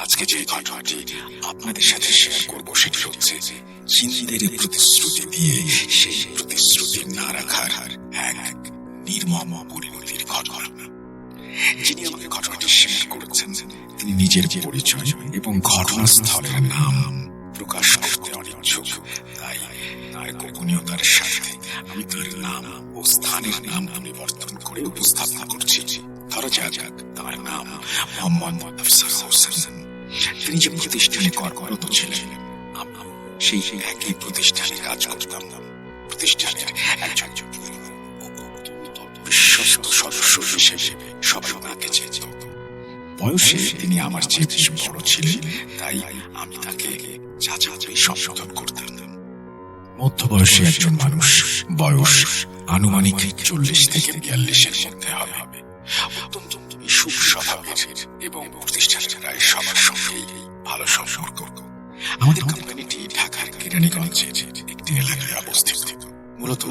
আজকে যে ঘটনাটি আপনাদের সাথে শেয়ার করব সেটি হচ্ছে জিন্দের প্রতিশ্রুতি দিয়ে সেই প্রতিশ্রুতি না রাখার এক নির্মম পরিণতির ঘটনা। যিনি আমাকে ঘটনাটি শেয়ার করেছেন তিনি নিজের পরিচয় এবং ঘটনাস্থলের নাম প্রকাশ করতে অনিচ্ছুক, তাই তার গোপনীয়তার সাথে আমি তার নাম ও স্থানের নাম পরিবর্তন করে উপস্থাপন করছি। ধরা যাক তার নাম মোহাম্মদ আফসার হোসেন। তিনি যে প্রতিষ্ঠানে কর্মরত ছিলেন সেই একই প্রতিষ্ঠানে কাজ করতাম। প্রতিষ্ঠানের একজন বিশ্বস্ত সদস্য হিসেবে সবাই তাকে চেয়েছে। বয়সে তিনি আমার চেয়ে বেশ বড় ছিলেন, তাই আমি তাকে চাচা বলে সম্বোধন করতাম। মধ্যবয়সী একজন মানুষ, বয়স আনুমানিক 40 থেকে 42-এর মধ্যে হবে। অত্যন্ত সুখ স্বভাবের এবং প্রতিষ্ঠানের প্রায় সবার সঙ্গেই ভালো সম্পর্ক। আমাদের কোম্পানিটি ঢাকার কেরানীগঞ্জের একটি এলাকায় অবস্থিত। মূলত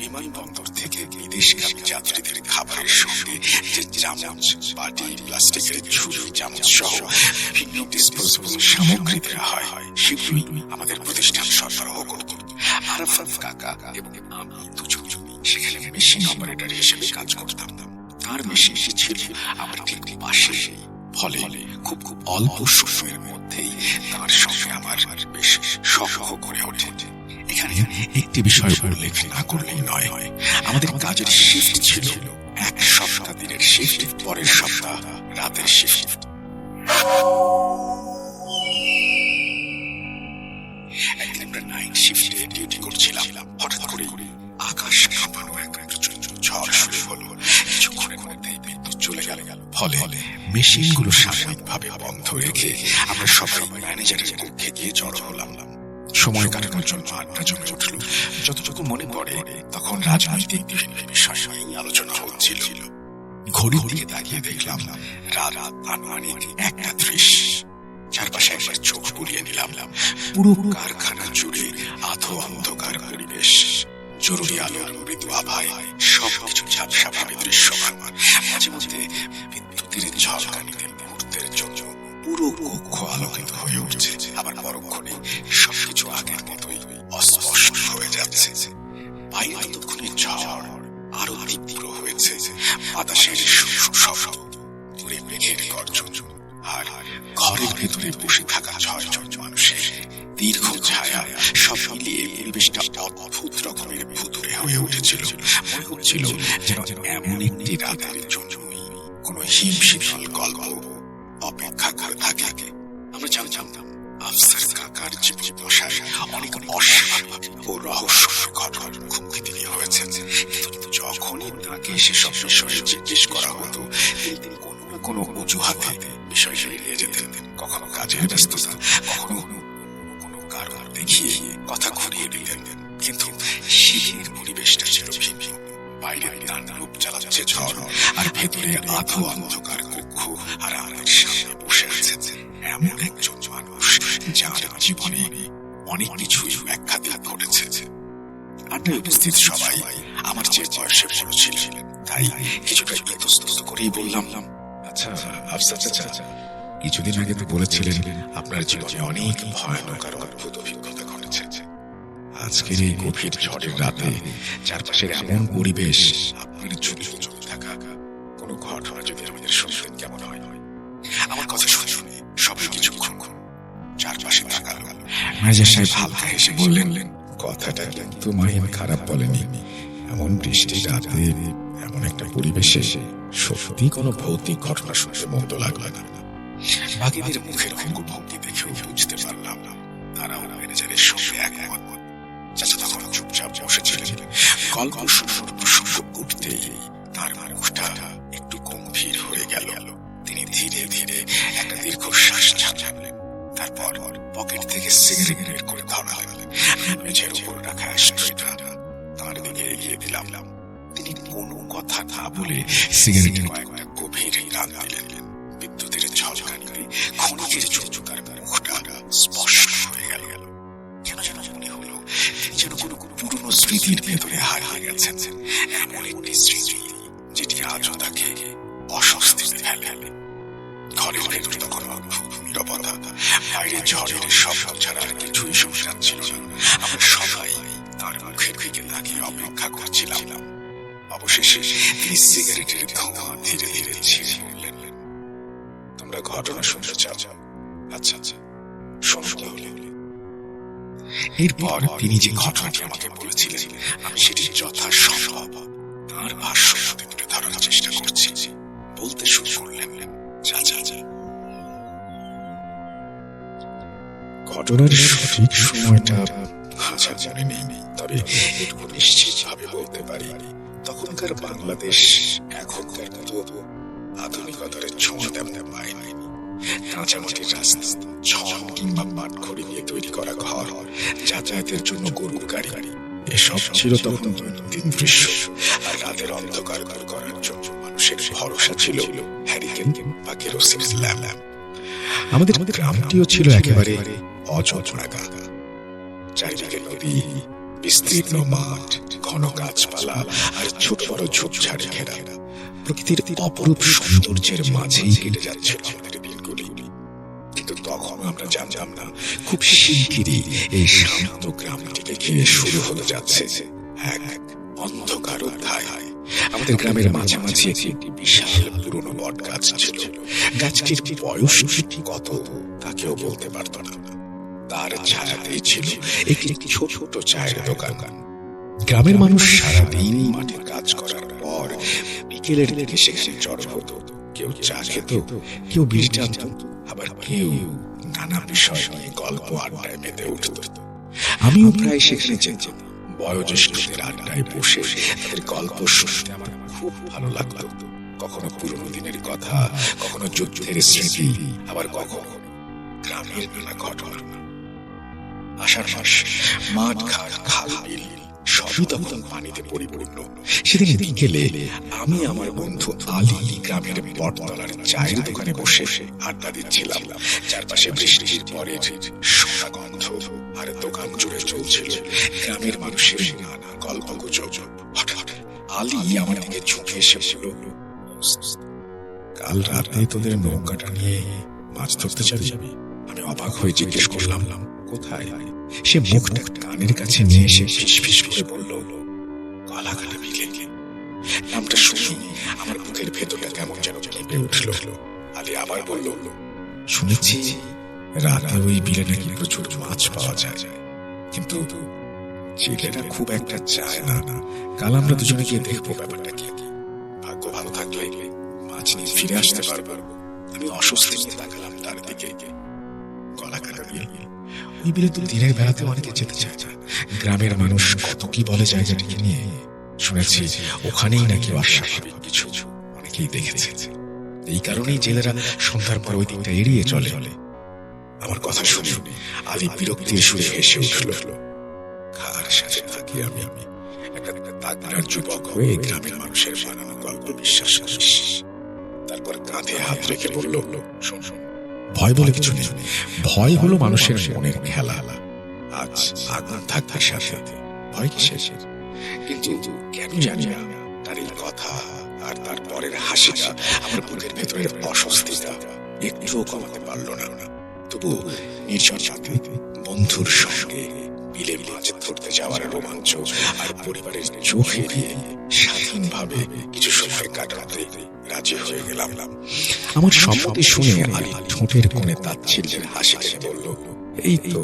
বিমানবন্দর থেকে বিদেশগামী যাত্রীদের খাবারের সঙ্গে যে চামচ, বাটি, প্লাস্টিকের ঝুড়ি, চামচ সহ বিভিন্ন ডিসপোজেবল সামগ্রী দেওয়া হয়, সেগুলি আমাদের প্রতিষ্ঠান সরবরাহ করত। আরাফাত কাকা এবং আমি দুজন সেখানে মেশিন অপারেটর হিসেবে কাজ করতাম। তার মেশিনটি ছিল আমার ঠিক পাশে, ফলে খুব অল্প সময়ের মধ্যেই তার সঙ্গে আমার বেশ সখ্য করে ওঠে। এখানে একটি বিষয় উল্লেখ না করলেই নয়, আমাদের কাজের শিফট ছিল এক সপ্তাহ দিনের শিফট, পরের সপ্তাহ রাতের শিফট। একদিন আমরা নাইট শিফটে ডিউটি করছিলাম। হঠাৎ করে আকাশ কাঁপানো এক প্রচন্ড ঝড় শুরু হলো। কিছুক্ষণের মধ্যেই বিদ্যুৎ চলে গেল। ফলে মেশিনগুলো সাময়িকভাবে বন্ধ রেখে আমরা সবাই ম্যানেজারের কক্ষে গিয়ে জড়ো হলাম। সময় কাটানোর জন্য আড্ডা জমে উঠল। যতটুকু মনে পড়ে তখন রাজনৈতিক বিভিন্ন বিষয় নিয়ে আলোচনা হচ্ছিল। ঘড়ির দিকে তাকিয়ে দেখলাম রাত আনুমানিক 1:30। চারপাশে একবার চোখ বুলিয়ে নিলাম। পুরো কারখানা জুড়ে আধো অন্ধকার পরিবেশ, জরুরি আলোর মৃদু আভায় সবকিছু ঝাপসাভাবে দৃশ্যমান। মাঝে মধ্যে বিদ্যুতের ঝলকানিতে মুহূর্তের জন্য পুরো কক্ষ আলোকিত হয়ে উঠছে, আবার পরক্ষণে সবকিছু আগের মতোই অস্পষ্ট হয়ে যাচ্ছে। বাইরে ততক্ষণে ঝড় আরো তীব্র হয়েছে। বাতাসের শব্দ, দূরে মেঘের গর্জন, আর ঘরের ভেতরে বসে থাকা 6 জন মানুষের দীর্ঘ ছায়া, সব মিলিয়ে পরিবেশটা অদ্ভুত রকমের ভুতুড়ে হয়ে উঠেছিল। মনে হচ্ছিল যেন এমন একটি রাতের জন্যই কোন হিমশীতল গল্প অপেক্ষা করে থাকে। আমরা জানতাম আফসার কাকার জীবন দশায় অনেক অস্বাভাবিক ও রহস্যময় ঘটনার মুখোমুখি তিনি হয়েছেন, কিন্তু যখনই তাকে সেসব বিষয়ে জিজ্ঞেস করা হতো তিনি কোনো না কোনো অজুহাতে বিষয়টা এড়িয়ে যেতেন। কখনো কাজের ব্যস্ততা, কখনো কোনো কারণ দেখিয়ে কথা ঘুরিয়ে দিতেন। কিন্তু সেদিনের পরিবেশটা ছিল ভিন্ন। বাইরে তাণ্ডব চালাচ্ছে ঝড়, আর ভেতরে আধো অন্ধকার কক্ষ, আর আমার সামনে বসে আছে এমন একজন মানুষ যার জীবনে অনেক কিছুই ব্যাখ্যাত ঘটেছে। আড্ডায় উপস্থিত সবাই আমার চেয়ে বয়সে বড় ছিলেন, তাই কিছুটা ইতস্তত করেই বললাম, আচ্ছা আফসার চাচা, কিছুদিন আগে তো বলেছিলেন আপনার জীবনে অনেক ভয়ানক আর অদ্ভুত অভিজ্ঞতা ঘটেছে। আজকের এই গভীর ঝড়ের রাতে চারপাশের এমন পরিবেশ, আপনার চোখে চোখে থাকা কোনো ঘটনা যদি আমাদের শুনবেন কেমন হয়? আমার কথা শুনে সবাই কিছুক্ষণ চারপাশে তাকালো। ম্যানেজার সাহেব হালকা হেসে বললেন, কথাটা কিন্তু মাহিন খারাপ বলেনি। এমন বৃষ্টির রাতে এমন একটা পরিবেশে সত্যি কোনো ভৌতিক ঘটনা শুনতে মন্দ লাগলো না। বাকিদের মুখের অঙ্গভঙ্গি দেখেও বুঝতে পারলাম তারাও ম্যানেজারের সঙ্গে একমত। চাচা তখন চুপচাপ বসেছিলেন। গল্প শুরুর প্রসঙ্গ উঠতেই তার মুখটা একটু গম্ভীর হয়ে গেল। তিনি ধীরে ধীরে একটা দীর্ঘশ্বাস ছাড়লেন। তারপর পকেট থেকে সিগারেট বের করে ধরালেন। মেঝের উপর রাখা অ্যাশট্রেটা তার দিকে এগিয়ে দিলাম। তিনি কোনো কথা না বলে সিগারেটের কয়েকটা গভীর টান দিলেন। বিদ্যুতের ঝলকানিতে ক্ষণিকের চুচুকার মুখটা স্পষ্ট হয়ে গেল। কেন যেন মনে হলো তিনি যেন কোনো পুরনো স্মৃতির ভেতরে হারিয়ে গেছেন। এমন একটি স্মৃতি যেটি আজও তাকে অস্বস্তিতে ফেলে। ঘরের ভেতরে তখন অদ্ভুত নীরবতা। কথা। বাইরে ঝড়ের শব্দ ছাড়া আর কিছুই শোনা যাচ্ছিল না। আমরা সবাই তার মুখের দিকে তাকিয়ে অপেক্ষা করছিলাম। অবশেষে তিনি সিগারেটের ধোঁয়া ধীরে ধীরে ছিঁড়ে বললেন, তোমরা ঘটনা শুনতে চাও? আচ্ছা আচ্ছা, শোনো তাহলে। এরপর তিনি যে ঘটনাটি আমাকে বলেছিলেন, আমি সেটি যথাসম্ভব তাঁর ভাষ্য মতে তুলে ধরার চেষ্টা করছি। বলতে শুরু করলেন, চাচা, ঘটনার সঠিক সময়টা আচ্ছা মনে নেই, তবে এটুকু নিশ্চিত ভাবে বলতে পারি তখনকার বাংলাদেশ এখনকার মতো আধুনিকতার ছোঁয়া তেমন পায়নি। কাঁচা মাটির রাস্তা, ছন কিংবা পাটখড়ি দিয়ে তৈরি করা ঘর, যাতায়াতের জন্য গরুর গাড়ি, এসব ছিল তখন দৈনন্দিন দৃশ্য। আর রাতের অন্ধকার দূর করার জন্য মানুষের ভরসা ছিল হ্যারিকেন বা কেরোসিনের ল্যাম্প। আমাদের গ্রামটিও ছিল একেবারে অজস্রাগা। চারিদিকে নদী, বিস্তীর্ণ মাঠ, ঘন গাছপালা আর ছোট বড় ঝোপঝাড়ে ঘেরা। প্রকৃতির অপরূপ সৌন্দর্যের মাঝেই কেটে যাচ্ছিল আমাদের দিনগুলি। কিন্তু তখন আমরা জানতাম না, খুব শিগগিরই এই শান্ত গ্রামটিকে ঘিরে শুরু হতে যাচ্ছে এক অন্ধকার অধ্যায়। আমাদের গ্রামের মাঝামাঝি একটি বিশাল পুরনো বট গাছ ছিল। গাছটির বয়স ঠিক কত তা কেউ বলতে পারত না। তার ছায়াতেই ছিল একটি ছোট চায়ের দোকান। গ্রামের মানুষ সারাদিন মাঠের কাজ করার পর বিকেলের দিকে সেখানে জড়ো হতো। কেউ চা খেত, কেউ বিড়ি টানত, আবার কেউ নানা বিষয় নিয়ে গল্প আড্ডায় মেতে উঠত। আমিও প্রায় সেখানে যেতাম। বয়োজ্যেষ্ঠদের আড্ডায় বসে তাদের গল্প শুনতে আমার খুব ভালো লাগতো। কখনো পুরনো দিনের কথা, কখনো যুদ্ধের স্মৃতি, আবার কখনো গ্রামের নানা ঘটনা। আষাঢ় মাস, মাঠ ঘাট, খাল বিল সবই তখন পানিতে পরিপূর্ণ। সেদিন বিকেলে আমি আমার বন্ধু আলী গ্রামের বটতলার চায়ের দোকানে বসে আড্ডা দিচ্ছিলাম। চারপাশে বৃষ্টির পরের সোনা গন্ধ, আর দোকান জুড়ে চলছিল গ্রামের মানুষের নানা গল্পগুজব। হঠাৎ আলী আমার দিকে ঝুঁকে এসে বলল, কাল রাতে তোদের নৌকাটা নিয়ে মাছ ধরতে যাবি? আমি অবাক হয়ে জিজ্ঞেস করলাম, কোথায়? সে মুখটা কানের কাছে নিয়ে এসে ফিসফিস করে বলল, গলাঘাটা বিলে। নামটা শুনি আমার বুকের ভেতরটা কেমন যেন কেঁপে উঠল। আলী আবার বলল, শুনেছি রাতে ওই বিলে নাকি প্রচুর মাছ পাওয়া যায়, কিন্তু জেলেরা খুব একটা চায় না। কাল আমরা দুজনে গিয়ে দেখবো ব্যাপারটা কি। ভাগ্য ভালো থাকলে মাছ নিয়ে ফিরে আসতে পারবো। আমি অস্বস্তি নিয়ে তাকালাম তার দিকে। গলাঘাটা বিল, ওই বিলে তো দিনের বেলাতে অনেকে যেতে চায় না। গ্রামের মানুষ কত কি বলে জায়গাটিকে নিয়ে। শুনেছি ওখানেই নাকি অস্বাভাবিক কিছু অনেকেই দেখেছে। এই কারণেই জেলেরা সন্ধ্যার পর ওই দিকটা এড়িয়ে চলে। আমার কথা শুনে আলী বিরক্তির সুরে হেসে উঠল। কার সাথে থাকি আমি? একটা তাগড়ার যুবক হয়ে গ্রামের মানুষের বানানো গল্প বিশ্বাস করিস? তারপর কাঁধে হাত রেখে বলল, শোন, ভয় বলে কিছু নেই। ভয় হলো মানুষের মনের খেলা। আজ আগুন থাকতে সাথে ভয় কিসের? কিন্তু কেন জানি না, তার এই কথা আর তার পরের হাসিটা আমার বুকের ভেতরের অস্বস্তিটা একটুও কমাতে পারল না। তবু নির্জন রাতে বন্ধুর সঙ্গে বিলে মাছ ধরতে যাওয়ার রোমাঞ্চ আর পরিবারের চোখ এড়িয়ে স্বাধীনভাবে কিছু সময় কাটাতে রাজি হয়ে গেলাম। আমার সম্মতি শুনে আলী ঠোঁটের কোণে তাচ্ছিল্যের হাসি বলল, এই তো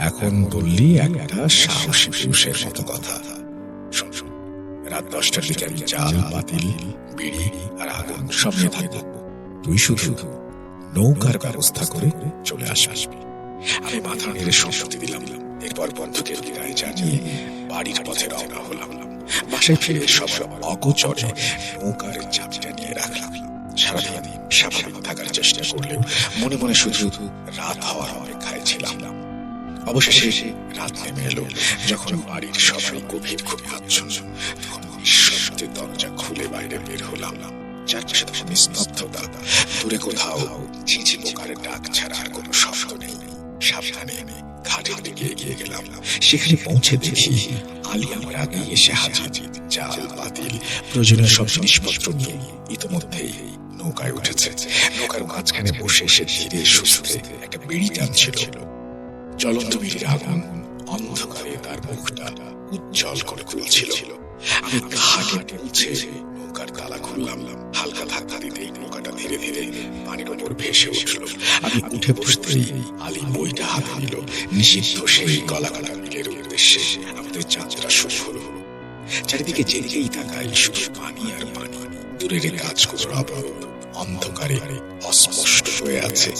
এখন বললি একটা সাহসী পুরুষের মতো কথা। শোন, রাত 10টার দিকে আমি জাল, পাতিল, বিড়ি আর আগুন সব নিয়ে থাকবো। তুই শুধু নৌকার ব্যবস্থা করে চলে আসবি। আমি মাথা নেড়ে সম্মতি দিলাম। এরপর বন্ধুকে বিদায় জানিয়ে বাড়ির পথে রওনা হলাম। বাসায় ফিরে সব অগোচরে নৌকার চাবিটা নিয়ে রাখলাম। সারাদিন স্বাভাবিক থাকার চেষ্টা করলেও মনে মনে শুধু রাত হওয়ার অপেক্ষায় ছিলাম। অবশেষে রাত নেমে এলো। যখন বাড়ির সবাই গভীর ঘুমে আচ্ছন্ন, তখন নিঃশব্দে দরজা খুলে বাইরে বের হলাম। চারপাশে তখন নিস্তব্ধতা। দূরে কোথাও ঝিঝি পোকার ডাক ছাড়া আর কোনো শব্দ নেই। সাবধানে ঘাটের দিকে এগিয়ে গেলাম। সেখানে পৌঁছে দেখি আলী আমার আগে এসে হাজির। জাল, পাতিল, প্রয়োজনীয় সব জিনিসপত্র নিয়ে ইতিমধ্যেই নৌকায় উঠেছে। নৌকার মাঝখানে বসে সে ধীরে সুস্থে একটা বিড়ি টানছিল। জ্বলন্ত বিড়ির আগুন অন্ধকারে তার মুখটা উজ্জ্বল করে তুলছিল। আমি ঘাটে পৌঁছে নৌকার তালা খুললাম। হালকা ধাক্কা দিতেই নৌকাটা ধীরে ধীরে পানির ওপর ভেসে উঠল। আমি উঠে বসতেই আলী বইটা হাতে নিল। নিষিদ্ধ সেই গলাকাটা বিলের উদ্দেশ্যে আমাদের যাত্রা শুরু হলো। চারিদিকে যেদিকেই তাকাই শুধু পানি আর পানি। দূরের গাছগুলোর অবরোধ অন্ধকারে অস্পষ্ট হয়ে আছে।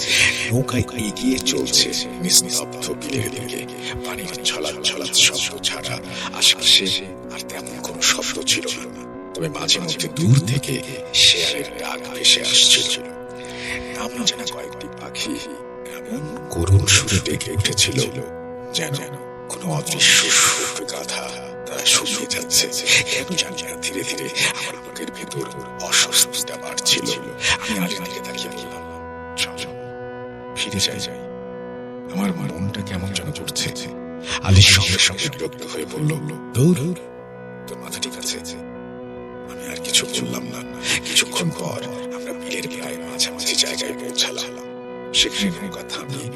নৌকায় এগিয়ে চলছে নিস্তব্ধ বিলের দিকে। পানির ছলাৎ ছলাৎ শব্দ ছাড়া আশেপাশে আর তেমন কোনো শব্দ ছিল না। তবে মাঝে মধ্যে দূর থেকে শেয়ালের ডাক ভেসে আসছিল। নাম না জানা কয়েকটি পাখি এমন করুণ সুরে ডেকে উঠেছিল যেন কোনো অদৃশ্য সুর গাথা তারা শুকিয়ে যাচ্ছে। কেন জানি না ধীরে ধীরে আমার বুকের ভেতর অস্বস্তিটা বাড়ছিল। আমি আলীর দিকে তাকিয়ে বললাম, চল ফিরে যাই। আমার মনটা কেমন যেন করছে। আলীর সঙ্গে সঙ্গে বিরক্ত হয়ে বলল, দৌড়, তোর মাথা ঠিক আছে? আমি আর কিছু বললাম না। কিছুক্ষণ পর আমরা বিলের প্রায় মাঝামাঝি জায়গায় পৌঁছালাম। সেখানে নৌকা থামিয়ে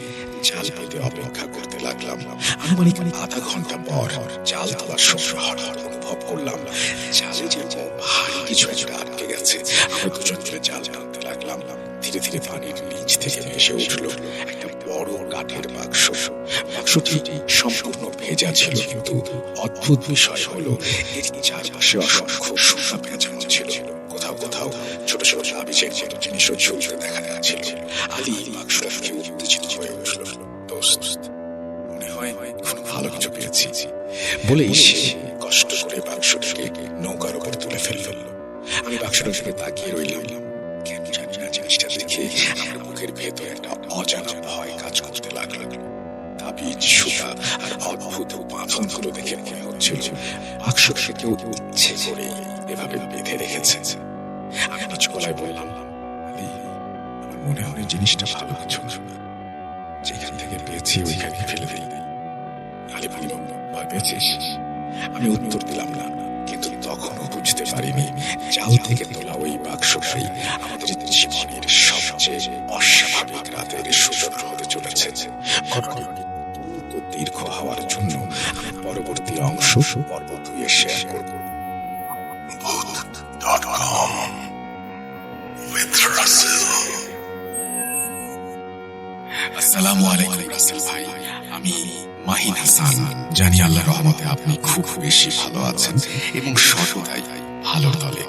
জাল পেতে অপেক্ষা করতে লাগলাম। আনুমানিক আধা ঘন্টা পর জাল তোলার সময় হঠাৎ অনুভব করলাম জালে যেন ভারী কিছু একটা আটকে গেছে। আমরা দুজন মিলে জাল টানতে লাগলাম। ধীরে ধীরে পানির নিচ থেকে ভেসে উঠল একটা বড় কাঠের বাক্স। বাক্সটি সম্পূর্ণ ভেজা ছিল, কিন্তু অদ্ভুত বিষয় হলো এর চারপাশে অসংখ্য সুতা পেঁচানো ছিল। কোথাও কোথাও ছোট ছোট আবিজের মতো জিনিসও ঝুলতে দেখা যাচ্ছিল। আলী বাক্সটা দেখে উত্তেজিত হয়ে উঠল। দোস্ত, মনে হয় খুব ভালো কিছু পেয়েছি বলেই সে কষ্ট করে বাক্সটাকে নৌকার উপর তুলে ফেলল। আমি বাক্সটার দিকে তাকিয়ে রইলাম। কেন জানি না জিনিসটা দেখে আমার বুকের ভেতর একটা অজানা ভয় কাজ করতে লাগলো। তাবিজ, সুতা আর অদ্ভুত বাঁধনগুলো দেখে মনে হচ্ছিল বাক্সটাকে কেউ ইচ্ছে করে এভাবে বেঁধে রেখেছে। আমি নিচু গলায় বললাম, আলী, আমার মনে হয় জিনিসটা ভালো কিছু না। যেখান থেকে পেয়েছি ওইখানে ফেলে দিই। আলী বলল, ভয় পেয়েছিস? আমি উত্তর দিলাম না, কিন্তু তখনও বুঝতে পারিনি জাল থেকে তোলা ওই বাক্সটাই আমাদের জীবনের সবচেয়ে অস্বাভাবিক রাতের সূচনা হতে চলেছে। ঘটনাটি দীর্ঘ হওয়ার জন্য আমি পরবর্তী অংশ পর্ব 2 শেয়ার করব। ভূত.com with রাসেল। আসসালামু আলাইকুম রাসেল ভাই, আমি মাহিন হাসান। জানি আল্লাহর রহমতে আপনি খুব বেশি ভালো আছেন এবং সততাই ভালোর দলে।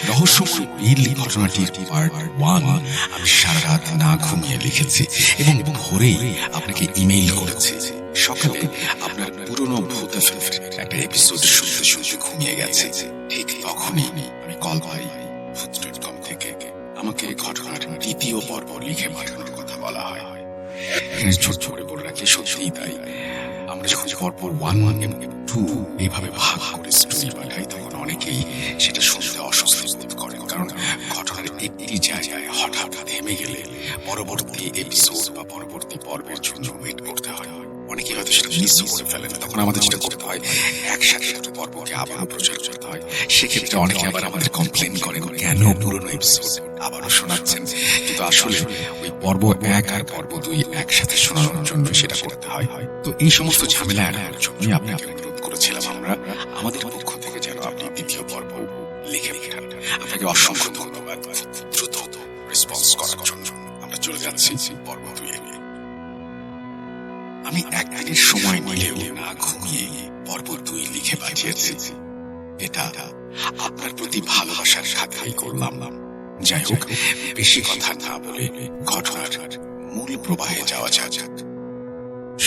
রহস্যময় বিল ঘটনাটির পার্ট 1 আমি সারা রাত না ঘুমিয়ে লিখেছি এবং ভোরেই আপনাকে ইমেইল করেছি। সকালে আপনার পুরনো ভূত একটা এপিসোড শুনতে শুনতে ঘুমিয়ে গেছে। ঠিক তখনই আমি কল পাই ভূত.com থেকে। আমাকে ঘটনার দ্বিতীয় পর্ব লিখে পাঠানোর কথা বলা হয়। এখানে ছোট করে বলে রাখি, সত্যিই তাই। আমরা যখন পর্ব 1 এবং 2 এইভাবে ভাগ করে স্টোরি পাঠাই, তখন অনেকেই সেটা শুনতে অস্বস্তি বোধ করেন, কারণ ঘটনার একটি জায়গায় হঠাৎ থেমে গেলে পরবর্তী এপিসোড বা পরবর্তী পর্বের জন্য ওয়েট করতে হয়। অনেকে হয়তো সেটা মিস করে ফেলেন। তখন আমাদের যেটা করতে হয়, একসাথে দুটো পর্বকে আবারও প্রচার করতে হয়। সেক্ষেত্রে অনেকে আবার আমাদের কমপ্লেন করেন, কেন পুরনো এপিসোড আবারও শোনাচ্ছেন। কিন্তু আসলে ওই পর্ব 1 আর পর্ব 2 একসাথে শোনানোর জন্য সেটা করতে হয়। তো এই সমস্ত ঝামেলা এড়ানোর জন্যই আপনাকে অনুরোধ করেছিলাম আমরা, আমাদের পক্ষ থেকে যেন আপনি দ্বিতীয় পর্ব লিখে পাঠান। আপনাকে অসংখ্য ধন্যবাদ দ্রুত রেসপন্স করার জন্য। আমরা চলে যাচ্ছি পর্ব 2 এ। আমি একদিনের সময় নিলেও না ঘুমিয়ে পর্ব 2 লিখে পাঠিয়েছি। এটা আপনার প্রতি ভালোবাসার খাতিরেই করলাম। যাই হোক, বেশি কথা না বলে ঘটনার মূল প্রবাহে যাওয়া যাক।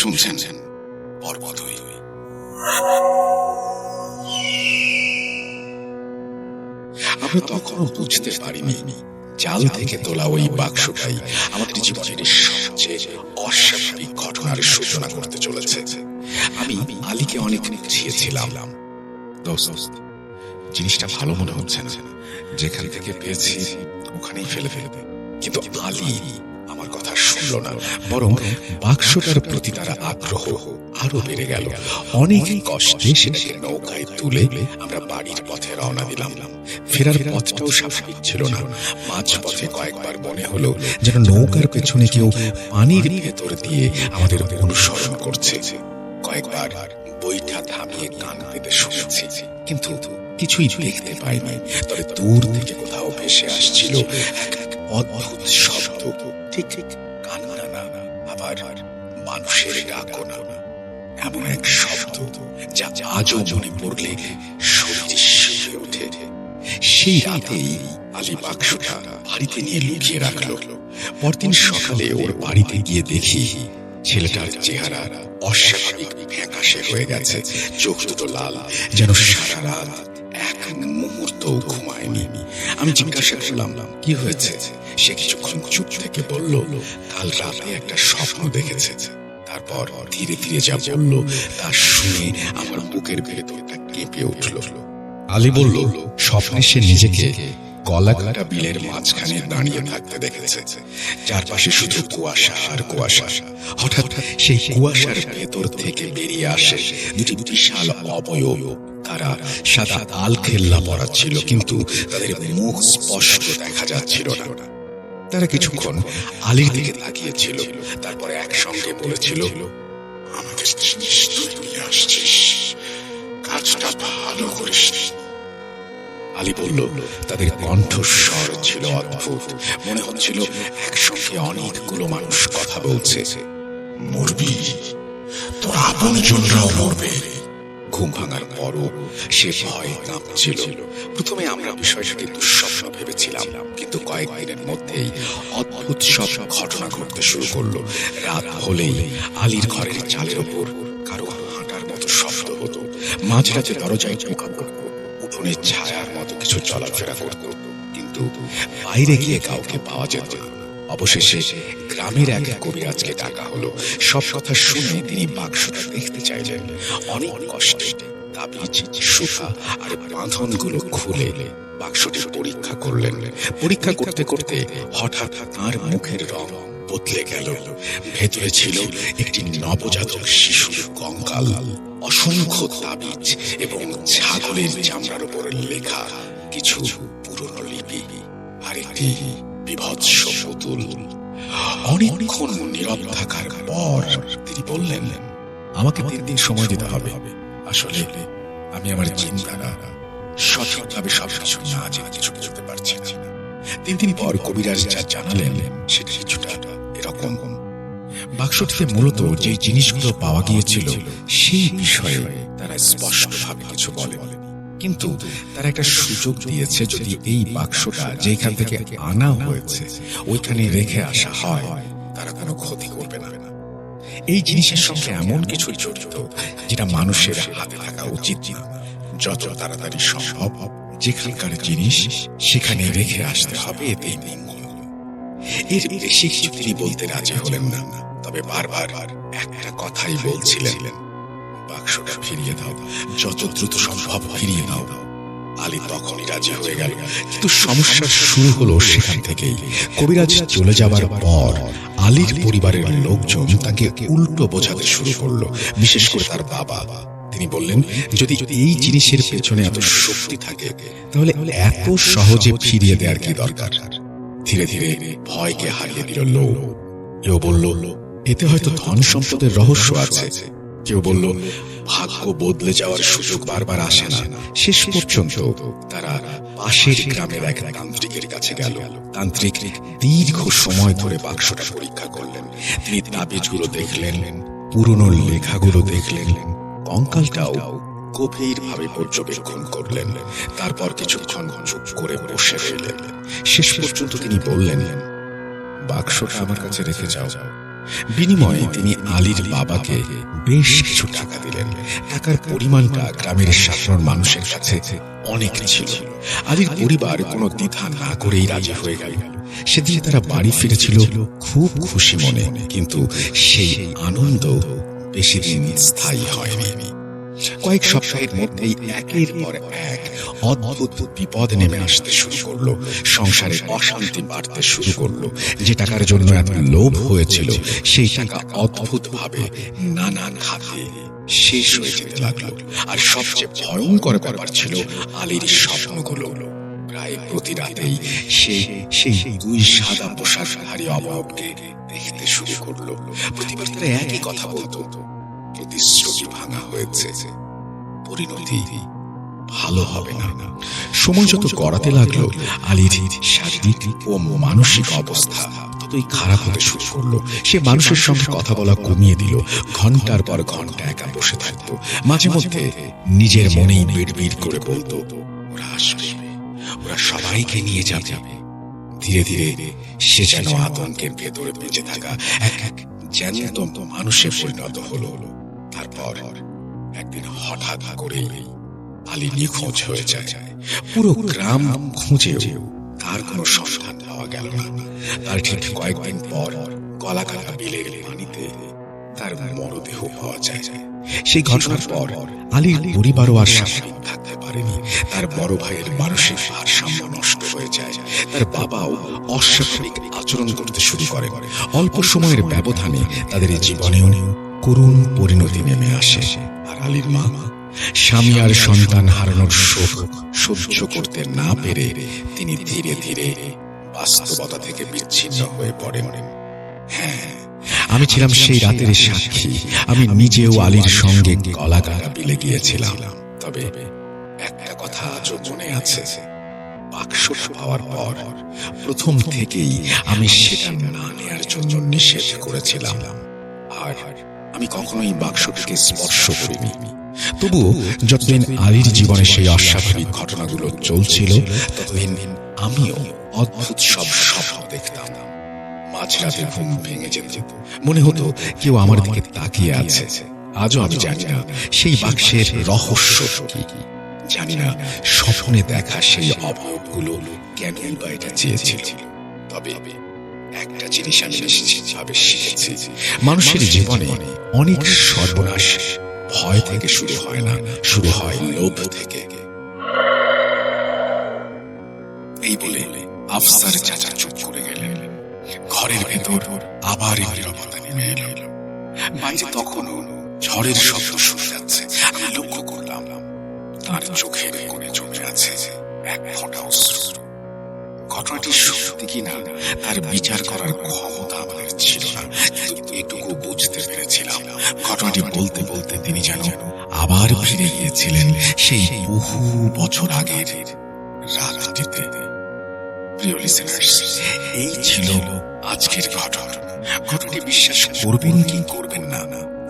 শুনছেন পর্ব 2। আমরা তখনও বুঝতে পারিনি জাল থেকে তোলা ওই বাক্সটাই আমাদের জীবনের সবচেয়ে অস্বাভাবিক ঘটনার সূচনা করতে চলেছে। আমি আলীকে অনেক বুঝিয়েছিলাম, দোস্ত, জিনিসটা ভালো মনে হচ্ছে না। যেখান থেকে পেয়েছি ওখানেই ফেলে ফেলবে। কিন্তু আলী আমার কথা শুনল না, বরং বাক্সটার প্রতি তার আগ্রহ আরো বেড়ে গেল। অনেক কষ্টে সেটাকে নৌকায় তুলে আমরা বাড়ির পথে রওনা দিলাম। ফেরার পথটাও স্বাভাবিক ছিল না। মাঝপথে কয়েকবার মনে হলো যেন নৌকার পেছনে কেউ পানির ভেতর দিয়ে আমাদের অনুসরণ করছে। কয়েকবার বইটা থামিয়ে কান পেতে শুনেছি, কিন্তু কিছুই দেখতে পাইনি। তবে দূর থেকে কোথাও ভেসে আসছিল এক অদ্ভুত শব্দ, ঠিক ঠিক কান্না না, আবার মানুষের ডাকও না। এমন এক শব্দ যা আজও মনে পড়লে শরীর শিউরে ওঠে। সেই রাতেই আলী বাক্সটা বাড়িতে নিয়ে লুকিয়ে রাখলো। পরদিন সকালে ওর বাড়িতে গিয়ে দেখি ছেলেটার চেহারা অস্বাভাবিক ফ্যাকাশে হয়ে গেছে, চোখ দুটো লাল, যেন সারা রাত এক মুহূর্তও ঘুমায়নি। আমি জিজ্ঞাসা করলাম কি হয়েছে। সে কিছুক্ষণ চুপ থেকে বলল, কাল রাতে একটা স্বপ্ন দেখেছে। তারপর ধীরে ধীরে যা বলল তা শুনে আমার বুকের ভেতরটা কেঁপে উঠল। আলী বলল, স্বপ্নে সে নিজেকে গলাকাটা বিলের মাঝখানে দাঁড়িয়ে থাকতে দেখেছে। চারপাশে শুধু কুয়াশা আর কুয়াশা। হঠাৎ সেই কুয়াশার ভেতর থেকে বেরিয়ে আসে দুটি বিশাল অবয়ব। তারা সাদা আলখেল্লা পরা ছিল, কিন্তু তাদের মুখ স্পষ্ট দেখা যাচ্ছিল না। তারা কিছুক্ষণ আলীর দিকে তাকিয়েছিল, তারপরে একসঙ্গে বলেছিল, আমাদের জিনিস তুই নিয়ে আসছিস, কাজটা ভালো করিস। আলী বলল, তাদের কণ্ঠস্বর ছিল অদ্ভুত। মনে হচ্ছিল একসঙ্গে অনেকগুলো মানুষ কথা বলছে। মরবি, তোর আপনজনরাও মরবে। ঘুম ভাঙার পরও সে ভয় কাঁপছিল। প্রথমে আমরা বিষয়টাকে দুঃস্বপ্ন ভেবেছিলাম, কিন্তু কয়েকদিনের মধ্যেই অদ্ভুত সব ঘটনা ঘটতে শুরু করলো। রাত হলেই আলীর ঘরের চালের ওপর কারো হাঁটার মতো শব্দ হতো। মাঝরাতে দরজায় টোকা পড়তো, উঠোনের ছায়ার মতো কিছু চলাফেরা করত, কিন্তু বাইরে গিয়ে কাউকে পাওয়া যেত না। অবশেষে গ্রামের এক কবিরাজকে ডাকা হলো। সব কথা শুনে তিনি বাক্সটা দেখতে চাইলেন। অনেক কষ্টে তাবিজ, সুতা আর বাঁধনগুলো খুলে বাক্সটির পরীক্ষা করলেন। পরীক্ষা করতে করতে হঠাৎ তার মুখের রং বদলে গেল। ভেতরে ছিল একটি নবজাতক শিশুর কঙ্কাল, অসংখ্য তাবিজ এবং ছাগলের চামড়ার উপর লেখা কিছু পুরনো লিপি আর একটি বিভৎস পুতুল। অনেকক্ষণ নীরব থাকার পর তিনি বললেন, আমাকে 3 দিন সময় দিতে হবে। আসলে আমি আমার চিন্তাটা সঠিকভাবে সবকিছু না জেনে কিছু বুঝতে পারছি না। 3 দিন পর কবিরাজ যা জানালেন সেটা কিছুটা এরকম। বাক্সটিতে মূলত যে জিনিসগুলো পাওয়া গিয়েছিল সেই বিষয়ে তারা স্পষ্টভাবে কিছু বলেনি, কিন্তু তারা একটা সুযোগ দিয়েছে, যদি এই বাক্সটা যেখান থেকে আনা হয়েছে ওইখানে রেখে আসা হয় তারা কোনো ক্ষতি করবে না। এই জিনিসের সঙ্গে এমন কিছু জড়িত যেটা মানুষের হাতে থাকা উচিত না। যত তাড়াতাড়ি সম্ভব যেখানকার জিনিস সেখানে রেখে আসতে হবে, এতেই মঙ্গল। এর বেশি কিছু তিনি বলতে রাজি হলেন না, তবে বারবার একটা কথাই বলছিলেন, বাক্সটা ফিরিয়ে দাও, যত দ্রুত সম্ভব ফিরিয়ে দাও। আলী তখনই রাজি হয়ে গেল, কিন্তু সমস্যা শুরু হলো সেখান থেকেই। কবিরাজ চলে যাবার পর আলীর পরিবারের লোকজন তাকে উল্টো বোঝাতে শুরু করলো, বিশেষ করে তার বাবা। তিনি বললেন, যদি এই জিনিসের পেছনে এত শক্তি থাকে তাহলে এত সহজে ফিরিয়ে দেওয়ার কি দরকার। ধীরে ধীরে ভয়কে হারিয়ে দিল লোভ। কেউ বলল, এতে হয়তো ধন সম্পদের রহস্য আছে। কেউ বলল, ভাগ্য বদলে যাওয়ার সুযোগ বারবার আসে না। শেষ পর্যন্ত তারা পাশের গ্রামের এক তান্ত্রিকের কাছে গেল। তান্ত্রিক দীর্ঘ সময় ধরে বাক্সটা পরীক্ষা করলেন। তিনি তাবিজগুলো দেখলেন, পুরনো লেখাগুলো দেখলেন, কঙ্কালটাও গভীরভাবে পর্যবেক্ষণ করলেন। তারপর কিছুক্ষণ চুপ করে বসে রইলেন। শেষ পর্যন্ত তিনি বললেন, বাক্সটা আমার কাছে রেখে যাও। বিনিময়ে তিনি আলীর বাবাকে বেশ কিছু টাকা দিলেন। টাকার পরিমাণটা গ্রামের সাধারণ মানুষের কাছে অনেক ছিল। আলীর পরিবার কোনো দ্বিধা না করেই রাজি হয়ে গেল। সেদিন তারা বাড়ি ফিরেছিল খুব খুশি মনে, কিন্তু সেই আনন্দ বেশি দিন স্থায়ী হয়নি। কয়েক সপ্তাহের মধ্যেই একের পর এক অদ্ভুত বিপদ নেমে আসতে শুরু করলো। সংসারে অশান্তি বাড়তে শুরু করলো। যে টাকার জন্য এত লোভ হয়েছিল সেই টাকা অদ্ভুত ভাবে নানান খাতে শেষ হয়ে যেতে লাগলো। আর সবচেয়ে ভয়ঙ্কর ব্যাপার ছিল আলীর স্বপ্নগুলো। প্রায় প্রতি রাতেই সে সেই দুই সাদা পোশাকধারী অবয়বকে দেখতে শুরু করলো। প্রতিবার তারা একই কথা বলতো, প্রতিশ্রুতি ভাঙা হয়েছে, পরিণতি ভালো হবে না। সময় যত গড়াতে লাগলো, আলীর শারীরিক ও মানসিক অবস্থা ততই খারাপ হতে শুরু করলো। সে মানুষের সঙ্গে কথা বলা কমিয়ে দিল, ঘন্টার পর ঘন্টা একা বসে থাকতো। মাঝে মধ্যে নিজের মনেই বিড়বিড় করে বলতো, ওরা আসবে, ওরা সবাইকে নিয়ে যাবে। ধীরে ধীরে সে যেন আতঙ্কের ভেতরে বেঁচে থাকা এক জ্যান্ত মানুষে পরিণত হলো। তারপর একদিন হঠাৎ করেই আলী নিখোঁজ হয়ে যায়। পুরো গ্রাম খুঁজেও তার কোনো সন্ধান পাওয়া গেল না। তার ঠিক কয়েকদিন পর গলাকাটা বিলের পানিতে তার মরদেহ পাওয়া যায়। সেই ঘটনার পর আলীর পরিবারও আর স্বাভাবিক থাকতে পারেনি। তার বড় ভাইয়ের মানসিক ভারসাম্য নষ্ট হয়ে যায়। তার বাবাও অস্বাভাবিক আচরণ করতে শুরু করে। অল্প সময়ের ব্যবধানে তাদের জীবনেও করুণ পরিণতি নেমে আসে। আর আলীর মা স্বামী আর সন্তান হারানোর শোক সহ্য করতে না পেরে তিনি ধীরে ধীরে বাস্তবতা থেকে বিচ্ছিন্ন হয়ে পড়েন। হ্যাঁ, আমি ছিলাম সেই রাতের সাক্ষী। আমি নিজেও আলীর সঙ্গে গলাকাটা বিলে গিয়েছিলাম। তবে একটা কথা আজও মনে আছে, বাক্সটা পাওয়ার পর প্রথম থেকেই আমি সেটা না নেয়ার জন্য নিষেধ করেছিলাম। আর আমি কখনোই বাক্সটিকে স্পর্শ করিনি। তবুও যতদিন আলীর জীবনে সেই অস্বাভাবিক ঘটনাগুলো চলছিল, ততদিন আমিও অদ্ভুত সব স্বপ্ন দেখতাম। মাঝরাতে ঘুম ভেঙে যেত, মনে হতো কেউ আমার দিকে তাকিয়ে আছে। আজও আমি জানি না সেই বাক্সের রহস্য কি, জানি না স্বপ্নে দেখা সেই অবয়বগুলো কেনই বা এটা চেয়েছিল। তবে একটা জিনিস আমি নিশ্চিতভাবে শিখেছি, মানুষের জীবনে অনেক সর্বনাশ ভয় থেকে শুরু হয় না, শুরু হয় লোভ থেকে। এই বলে আফসার চাচা চুপ করে গেলেন। ঘরের ভেতর আবার নীরবতা নেমে এলো। বাইরে তখনও ঝড়ের শব্দ শোনা যাচ্ছে। আমি লক্ষ্য করলাম তার চোখের কোণে জমে আছে এক ফোঁটা অশ্রু। ঘটনাটি সত্যি কিনা তার বিচার করার ক্ষমতা আমাদের ছিল না, কিন্তু এটুকু বুঝতে পেরেছিলাম ঘটনাটি বলতে বলতে তিনি যেন আবার ফিরে গিয়েছিলেন সেই বহু বছর আগের রাতটিতে। প্রিয় লিসেনার্স, এই ছিল আজকের ঘটনা। ঘটনাটি বিশ্বাস করবেন কি করবেন না,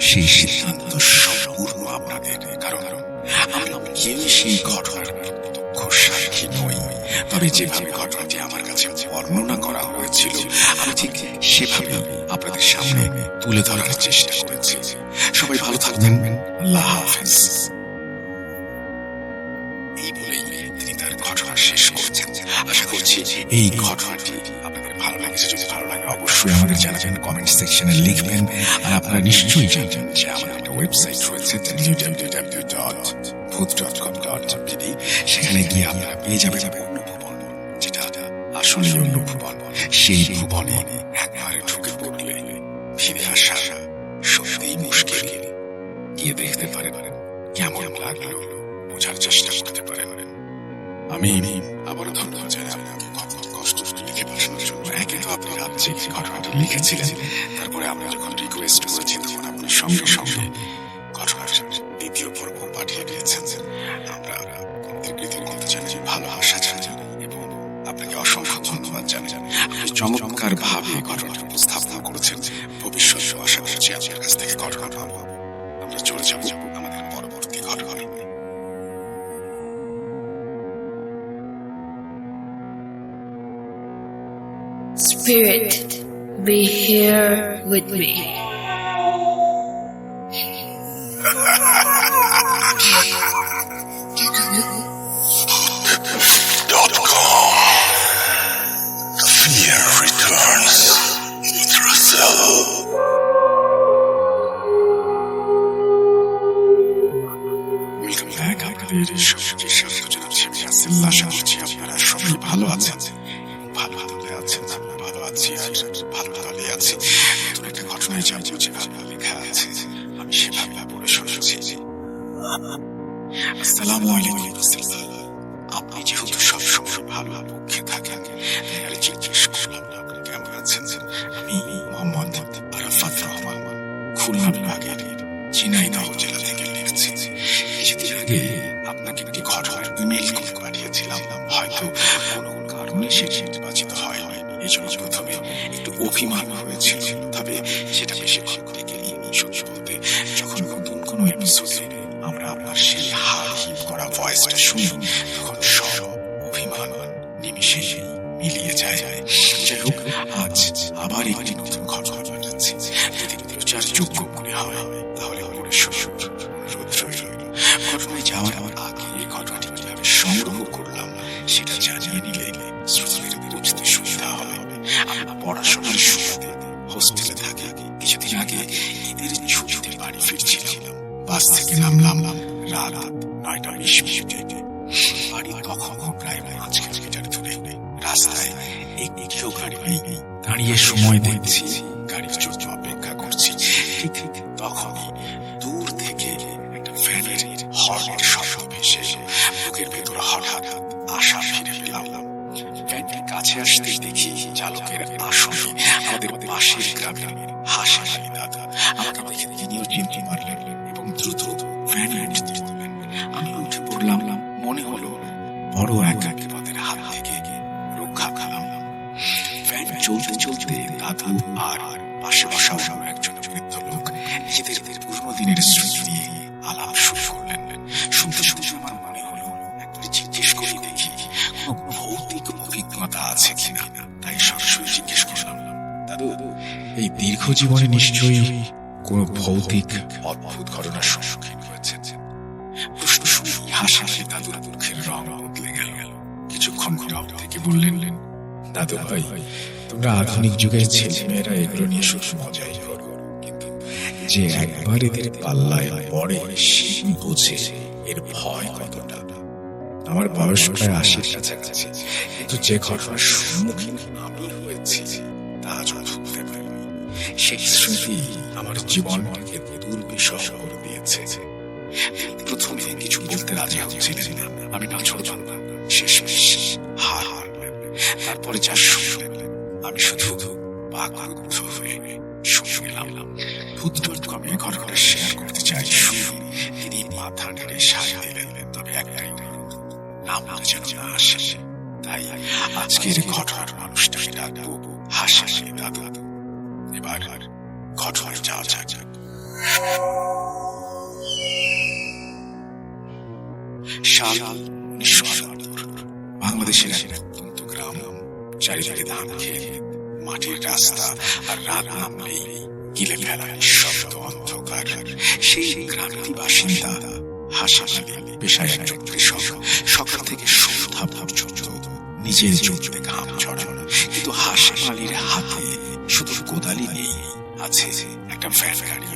সেই সিদ্ধান্ত সম্পূর্ণ আপনাদের। কারণ আমরা কেউ সেই ঘটনার প্রত্যক্ষ সাক্ষী নই। তবে যেভাবে ঘটনাটি আমার কাছে বর্ণনা করা হয়েছিল, আমি ঠিক সেভাবে আপনাদের সামনে তুলে ধরার চেষ্টা করেছি। সবাই ভালো থাকবেন। আল্লাহ হাফেজ। এই বলেই তিনি তার ঘটনা শেষ করছেন। আশা করছি এই ঘটনাটি আপনাদের ভালো লেগেছে। যদি ভালো লাগে অবশ্যই আমাদের জানাবেন, কমেন্ট সেকশনে লিখবেন। আর আপনারা নিশ্চয়ই জানেন যে আমাদের একটা ওয়েবসাইট রয়েছে www.bhoot.com.pd। সেখানে গিয়ে আপনারা পেয়ে যাবেন অন্য ভুবন, যেটা আসলে অন্য ভুবন। সেই ভুবনে একবারে ঢুকে পড়লে ফিরে আসা সত্যিই মুশকিল। গিয়ে দেখতে পারেন, কেমন লাগলো বোঝার চেষ্টা করতে পারেন। আমি আবারও ধন্যবাদ জানাই আপনাকে কষ্ট করে লিখে পাঠানোর জন্য। একে তো আপনি রাজ্যে ঘটনাটি লিখেছিলেন, তারপরে আমরা যখন রিকোয়েস্ট করেছি তখন আপনার সঙ্গে সঙ্গে ঘটনার দ্বিতীয় পর্ব পাঠিয়ে দিয়েছেন। আমরা আপনাদের কৃতজ্ঞতা জানাই, ভালোবাসা জানাই এবং আপনাকে অসংখ্য ধন্যবাদ জানাই। আপনি চমৎকার ভাবে ঘটনাটি উপস্থাপনা করেছেন। ভবিষ্যতে আশা করছি আপনার কাছ থেকে ঘটনা পাবো। আমরা চলে যাব আমাদের পরবর্তী ঘটনা। Spirit, be here with me. Fear returns. Russell. Welcome back. আপনাদের সবাইকে স্বাগত জানাচ্ছি। আমি রাসেল। আশা করছি আপনারা সবাই ভালো আছেন। ভালো আছেন, ভালো আছি, ভালো আছি। নতুন একটা ঘটনায় যাবো, যেভাবে লেখা আছে আমি সেভাবে পড়ে শোনাচ্ছি। আসসালামু আলাইকুম। আপনি যেহেতু সবসময় ভালো পক্ষে থাকেন। তাই আমি জিজ্ঞেস করলাম, আপনি কেমন আছেন? আমি মোহাম্মদ আরাফাত রহমান, খুলনা বিভাগের ঝিনাইদহ জেলা থেকে লিখছি। কিছুদিন আগে আপনাকে একটি ঘটনার ইমেল করে পাঠিয়েছিলাম, হয়তো কোনো কারণে সেটি নির্বাচিত হয় এই জন্য প্রথমে একটু অভিমান হয়েছিল, তবে সেটা বেশিক্ষণ টিকেনি। সত্যি বলতে যখন নতুন কোনো এপিসোডে আমরা আপনার সেই হাড় হিম করা ভয়েসটা শুনি, তখন সব অভিমান নিমিশে মিলিয়ে যায়। যাই হোক, আজ আবার একটি নতুন ঘটনা পাঠাচ্ছি। যদি প্রচারযোগ্য মনে হয় তাহলে পরে শ্বশুর অনুরোধ রইল। ঘটনায় যাওয়ার আগে ঘটনাটি কিভাবে সংগ্রহ করলাম সেটা জানিয়ে নিলে শ্রোতাদের বুঝতে সুবিধা হবে। আমরা পড়াশোনার সুবাদে হোস্টেলে থাকি। কিছুদিন আগে ঈদের ছুটিতে বাড়ি ফিরছিলাম। বাস থেকে নামলাম রাত 9:20। বাড়ি তখনও প্রায় 5 কিলোমিটার দূরে। রাস্তায় একটিও গাড়ি নেই। দাঁড়িয়ে সময় দেখছি, গাড়ির জন্য অপেক্ষা করছি। ঠিক তখনই দূর থেকে একটা ভ্যানের হর্নের শব্দ ভেসে এলো। বুকের ভেতর হঠাৎ আশা ফিরে পেলাম। ভ্যানটির কাছে আসতে দেখি চালকের আসনে আমাদের পাশের গ্রামের হাসি আলী দাদা। আমাকে দেখে তিনিও চিনতে পারলেন এবং দ্রুত ভ্যান উঠতে বললেন। আমি উঠে পড়লাম। মনে হলো বড় এক বিপদের হাত থেকে রক্ষা পেলাম। ভ্যান চলতে চলতে দাদু আর পাশে বসা অন্য একজন বৃদ্ধ লোক নিজেদের পুরনো দিনের স্মৃতি নিয়ে আলাপ শুরু করলেন। শুনতে শুনতে আমার মনে হলো একবার জিজ্ঞেস করে দেখি কোনো ভৌতিক অভিজ্ঞতা আছে কিনা। তাই সরাসরি জিজ্ঞেস করলাম, দাদু, এই দীর্ঘ জীবনে নিশ্চয়ই কোনো ভৌতিক অদ্ভুত ঘটনার সম্মুখীন হয়েছেন? প্রশ্ন শুনে হাসি দাদুর মুখের রং বদলে গেল। কিছুক্ষণ নীরব থেকে বললেন, দাদু ভাই, তোমরা আধুনিক যুগের ছেলেমেয়েরা এগুলো নিয়ে শুধু মজাই করো, কিন্তু যে একবার এদের পাল্লায় পড়ে সে বোঝে এর ভয় কতটা। আমার বয়স প্রায় 80-র কাছাকাছি, কিন্তু যে ঘটনার সম্মুখীন আমি হয়েছি তা আজ ভুলতে পারিনি। সেই স্মৃতি আমার জীবনকে দুর্বিষহ করে দিয়েছে। প্রথমে কিছু বলতে রাজি হচ্ছিলেন না, আমি না ছড়তাম না। শেষমেশ হার মানলেন। তারপরে যা শুনলেন আমি শুধু বাকরুদ্ধ হয়ে শুনে গেলাম। ভূত.com-এ ঘটনাটা শেয়ার করতে চাই শুনে তিনি মাথা নেড়ে সায় দিলেন, তবে একটাই অনুরোধ, নামটা যেন না আসে। তাই আজকের ঘটনার মানুষটাকে ডাকবো হাসি আলী দাদু। এবার ঘটনায় যাওয়া যাক। সাল 1978। বাংলাদেশের এক প্রত্যন্ত গ্রাম, চারিদিকে ধান খেত, মাটির রাস্তা, আর রাত নামলেই গিলে ফেলা নিঃশব্দ অন্ধকার। সেই গ্রামটি বাসিন্দা হাসি আলী পেশায় একজন কৃষক। সকাল থেকে সন্ধ্যা পর্যন্ত নিজের জমিতে ঘাম ঝরানো। কিন্তু হাসি আলীর হাতে শুধু কোদালি নেই, আছে একটা ভ্যান গাড়ি।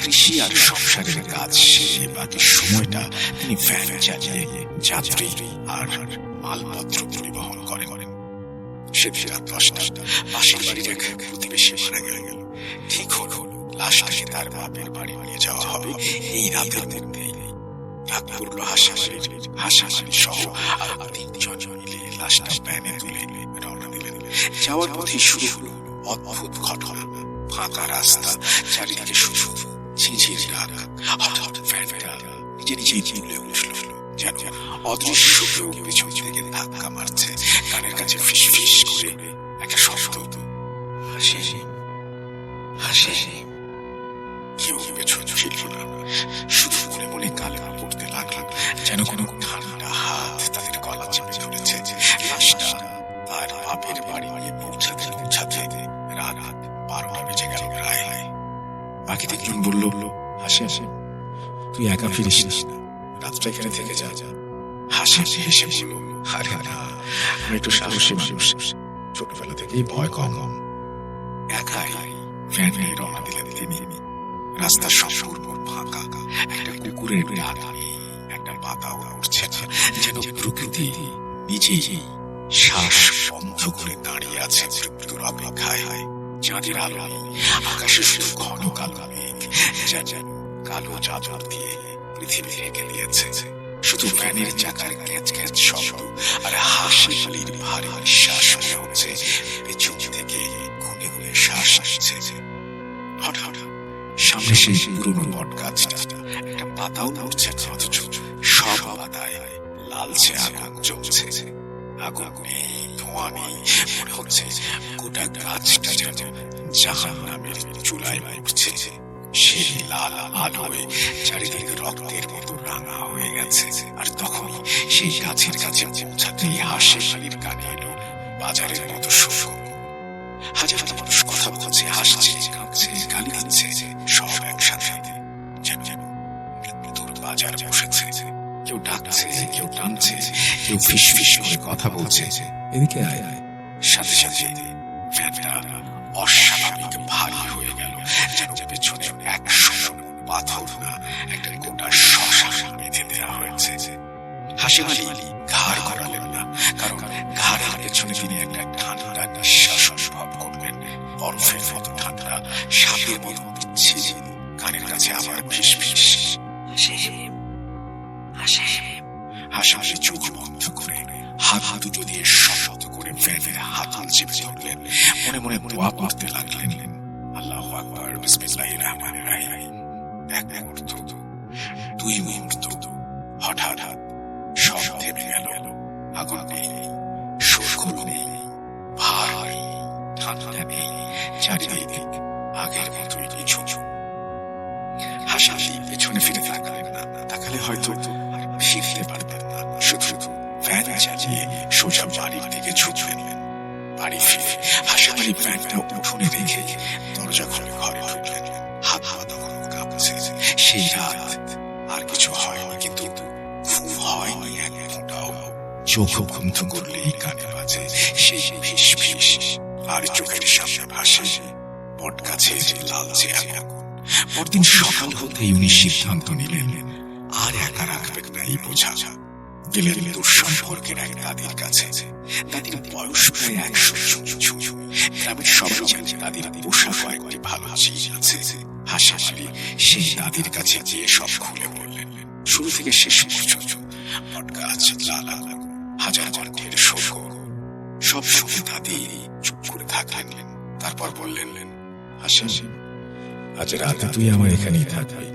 কৃষি আর সংসারের কাজ সেরে বাকি সময়টা তিনি ভ্যান চালিয়ে যাত্রী আর মালপত্র পরিবহন করেন। সেদিন রাত 10টা পাশের বাড়ির এক প্রতিবেশী মারা গেল। ঠিক হলো লাশটাকে তার বাপের বাড়ি নিয়ে যাওয়া হবে এই রাতের মধ্যেই। রাত পড়ল হাসি আলী সহ আর 3 জন মিলে লাশটা ভ্যানে তুলে রওনা দিলেন। যাওয়ার পথে শুরু হলো অদ্ভুত ঘটনা। ফাঁকা রাস্তা, চারিদিকে শুধু ঝিঝির ডাক। হঠাৎ ভ্যানটা নিজেই তুলে উঠল, যেন অদৃশ্য কেউ পিছন থেকে ধাক্কা মারছে। কানের কাছে ফিস ফিস করে একটা শব্দ, হাসি। কেউ পেছন ছিল না, শুধু মনে মনে কালেমা পড়তে লাগলো, যেন কোনো ঠান্ডা হাত তাদের গলা চেপে ধরেছে। লাশটা তার বাপের বাড়ি নিয়ে পৌঁছাতে রাত 12টা বেজে গেল প্রায়। বাকি 3 জন বলল, হাসি তুই একা ফিরিস না, রাতটা এখানে থেকে যা। হাসি হেসে বলল, আরে না, আমি একটু সাহসী মানুষ, ছোটবেলা থেকেই ভয় কম। একাই ভ্যানে রওনা দিলেন তিনি। রাস্তা সম্পূর্ণ ফাঁকা, একটা কুকুরের ডাক নেই, একটা পাতাও উঠছে না, যেন প্রকৃতি নিজেই শ্বাস বন্ধ করে দাঁড়িয়ে আছে মৃত্যুর অপেক্ষায়। চাঁদের আলো নেই, আকাশে শুধু ঘন কালো মেঘ, যেন কালো চাদর দিয়ে পৃথিবী ঢেকে দিয়েছে। শুধু ফ্যানের চাকার ক্যাচ ক্যাচ শব্দ আর হাসি আলির ভারী নিঃশ্বাস মনে হচ্ছে পেছন থেকে ঘুনে ঘুনে শ্বাস আসছে। হঠাৎ সামনে সেই পুরনো বট গাছটা, একটা পাতাও নড়ছে না, অথচ সব পাতায় লালচে আগুন জ্বলছে। আগুন নেই, ধোঁয়া নেই, মনে হচ্ছে গোটা গাছটা যেন জাহান্নামের চুলায় উঠছে। সেই লাল আলোয় চারিদিক রক্তের মতো রাঙা হয়ে গেছে। আর তখনই সেই গাছের কাছে পৌঁছাতেই হাসি আলির কানে এলো বাজারের মতো শোর। হাজারটা মানুষ কথা বলছে, হাসছে, কাঁদছে, গালি দিচ্ছে, সব একসাথে যেন মৃত্যুর বাজার বসেছে। কেউ ডাকছে, কেউ টানছে, কেউ ফিস ফিস করে কথা বলছে, এদিকে আয়। সাথে সাথে ফ্যানটা অস্বাভাবিক ভারী হয়ে গেল, যেন পেছনে 100 পাথর না, একটা গোটা শ্মশান বেঁধে দেওয়া হয়েছে। হাসি আলি ঘাড় ঘোরালেন না, কারণ ঘাড়ের পেছনে তিনি একটা ঠান্ডা নিঃশ্বাস অনুভব করলেন। বরফের মতো ঠান্ডা, সাপের মতো পিচ্ছিল। কানের কাছে আবার ফিস ফিস। হাসি আলি চোখ বন্ধ করে হাত দুটো দিয়ে শক্ত করে ফ্যানের হাতল চেপে ধরলেন। মনে মনে দোয়া পড়তে লাগলেন, আল্লাহু আকবার, বিসমিল্লাহির রহমানির রহিম। 1 মুহূর্ত, 2 মুহূর্ত, হঠাৎ সব থেমে গেল। আগুন নেই, শোরগোল নেই, ভার নেই, ঠান্ডা নেই, চারিদিক আগের মতোই কিছু। হাসি আলি পেছনে ফিরে তাকালেন না, তাকালে হয়তো আর ফিরতে পারতেন না। শুধু ফ্যান চালিয়ে সোজা বাড়ির দিকে ছুটলেন। বাড়ি ফিরে হাসি আলি ফ্যানটা উঠোনে রেখে দরজা খুলে ঘরে ঢুকলেন। হাত পা তখন কাঁপছে। সেই রাত আর কিছু হয়নি, কিন্তু ঘুম হয়নি এক ফোঁটাও। চোখ বন্ধ করলেই কানে বাজে সেই ফিস ফিস, আর চোখের সামনে ভাসে বট গাছের লালচে আগুন। পরদিন সকাল হতেই উনি সিদ্ধান্ত নিলেন আর একা রাখবেন না এই বোঝা। গেলেন দুঃসম্পর্কের এক দাদির কাছে। দাদির বয়স প্রায় 100 ছুঁই। গ্রামের সবাই জানে দাদির পোষা কয়েকটি ভালো জিনিস আছে। হাসি আলি সেই দাদির কাছে গিয়ে সব খুলে বললেন, শুরু থেকে শেষ পর্যন্ত। বট গাছ, লাল আলো, হাজার কণ্ঠের শোর, সব শুনে দাদি চুপ করে থাকলেন। তারপর বললেন, হাসি, আজ রাতে তুই আমার এখানেই থাকবি।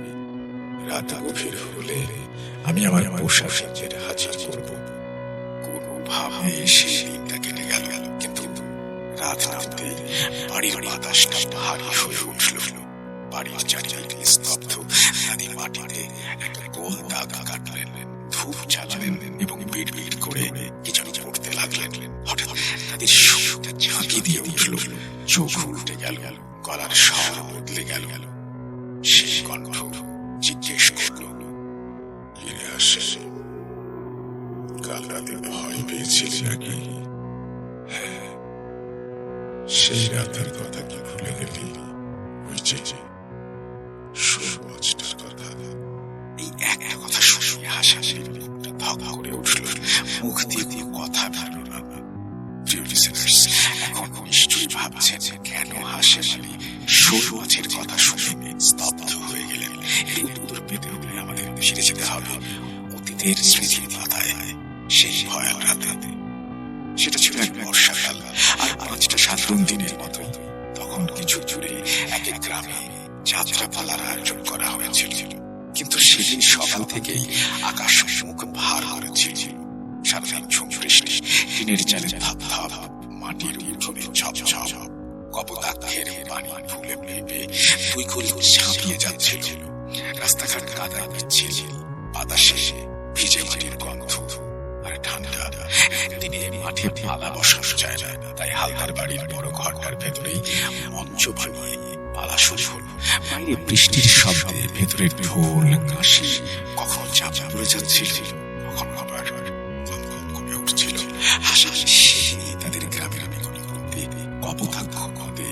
রাত গভীর হলে আমি আমার পোষা সিংহের হাজির করব। কোনোভাবে সেই দিনটা কেটে গেল, কিন্তু রাত নামতেই বাড়ির বাতাসটা ভারী হয়ে উঠল। বাড়ির চারিদিকে স্তব্ধ। দাদি মাটিতে একটা গোল দাগ কাটলেন, ধূপ জ্বালালেন এবং বিড় বিড় করে কি যেন পড়তে লাগলেন। হঠাৎ দাদির সুরটা ঝাঁকি দিয়ে উঠল, চোখ উল্টে গেল, গলার স্বর বদলে গেল। সেই কণ্ঠ জিজ্ঞেস করল, কাল রাতে ভয় পেয়েছিলি নাকি? হ্যাঁ। সেই রাতের কথা কি ভুলে গেলি? ওই যে 16 বছরের কথা। এই একটা কথা শুনে হাসি আলির বুকটা ধক করে উঠল, মুখ দিয়ে কোনো কথা বেরোল না। প্রিয় লিসেনার্স, এখন নিশ্চয়ই ভাবছেন কেন হাসি আলি 16 বছরের কথা শুনে স্তব্ধ হয়ে গেলেন। এই উত্তর পেতে হলে আমাদের ফিরে যেতে হবে অতীতের স্মৃতির পাতায়। সেই ভয়াল রাতে, সেটা ছিল এক বর্ষাকাল, আর 5টা সাধারণ দিনের মতোই। তখন কিছু দূরে এক গ্রামে যাত্রাপালার আয়োজন করা হয়েছিল। কিন্তু সেদিন সকাল থেকেই আকাশ মুখ ভার করেছিল। সারাদিন ঝুম বৃষ্টি, টিনের চালে ধাপ ধাপ, মাটির উঠোনে ঝপঝপ, কপোতাক্ষের পানি ফুলে মেপে 2 কোল ঝাঁপিয়ে যাচ্ছিল। রাস্তাঘাট কাদায় পিচ্ছিল, বাতাসে ভিজে মাটির গন্ধ আর ঠান্ডা। একদিনে মাঠে পালা বসানো যায় না, তাই হালদার বাড়ির বড় ঘরটার ভেতরেই মঞ্চ বানিয়ে পালা শুরু হল। বাইরে বৃষ্টির শব্দে ভেতরের ঢোল কাশি কখন চাপা পড়ে যাচ্ছিল, কখন আবার গমগম করে উঠছিল। হাসি আলি তাদের গ্রামের করতে কপোতাক্ষ নদে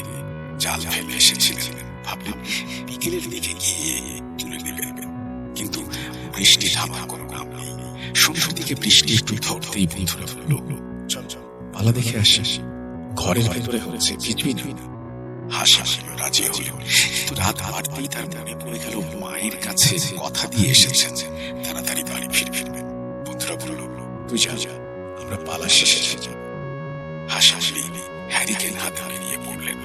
জাল ফেলে এসেছিলেন। ভাবলেন বিকেলের দিকে গিয়ে তুলে নেবেন, কিন্তু বৃষ্টি থামার কোনো নাম নেই। সন্ধ্যার দিকে বৃষ্টি একটু ধরতেই বন্ধুরা বলল, চল পালা দেখে আসি। ঘরের ভেতরে হচ্ছে কিছুই না। হাসি রাজি হল, কিন্তু রাত বাড়তেই তার মনে পড়ে গেল মায়ের কাছে কথা দিয়ে এসেছেন তাড়াতাড়ি বাড়ি ফিরবেন। বৃদ্ধরা বলল, তুই যা, আমরা পালা শেষে যাব। হাসাহাসি হ্যারিকে হাতে নিয়ে পড়লেন।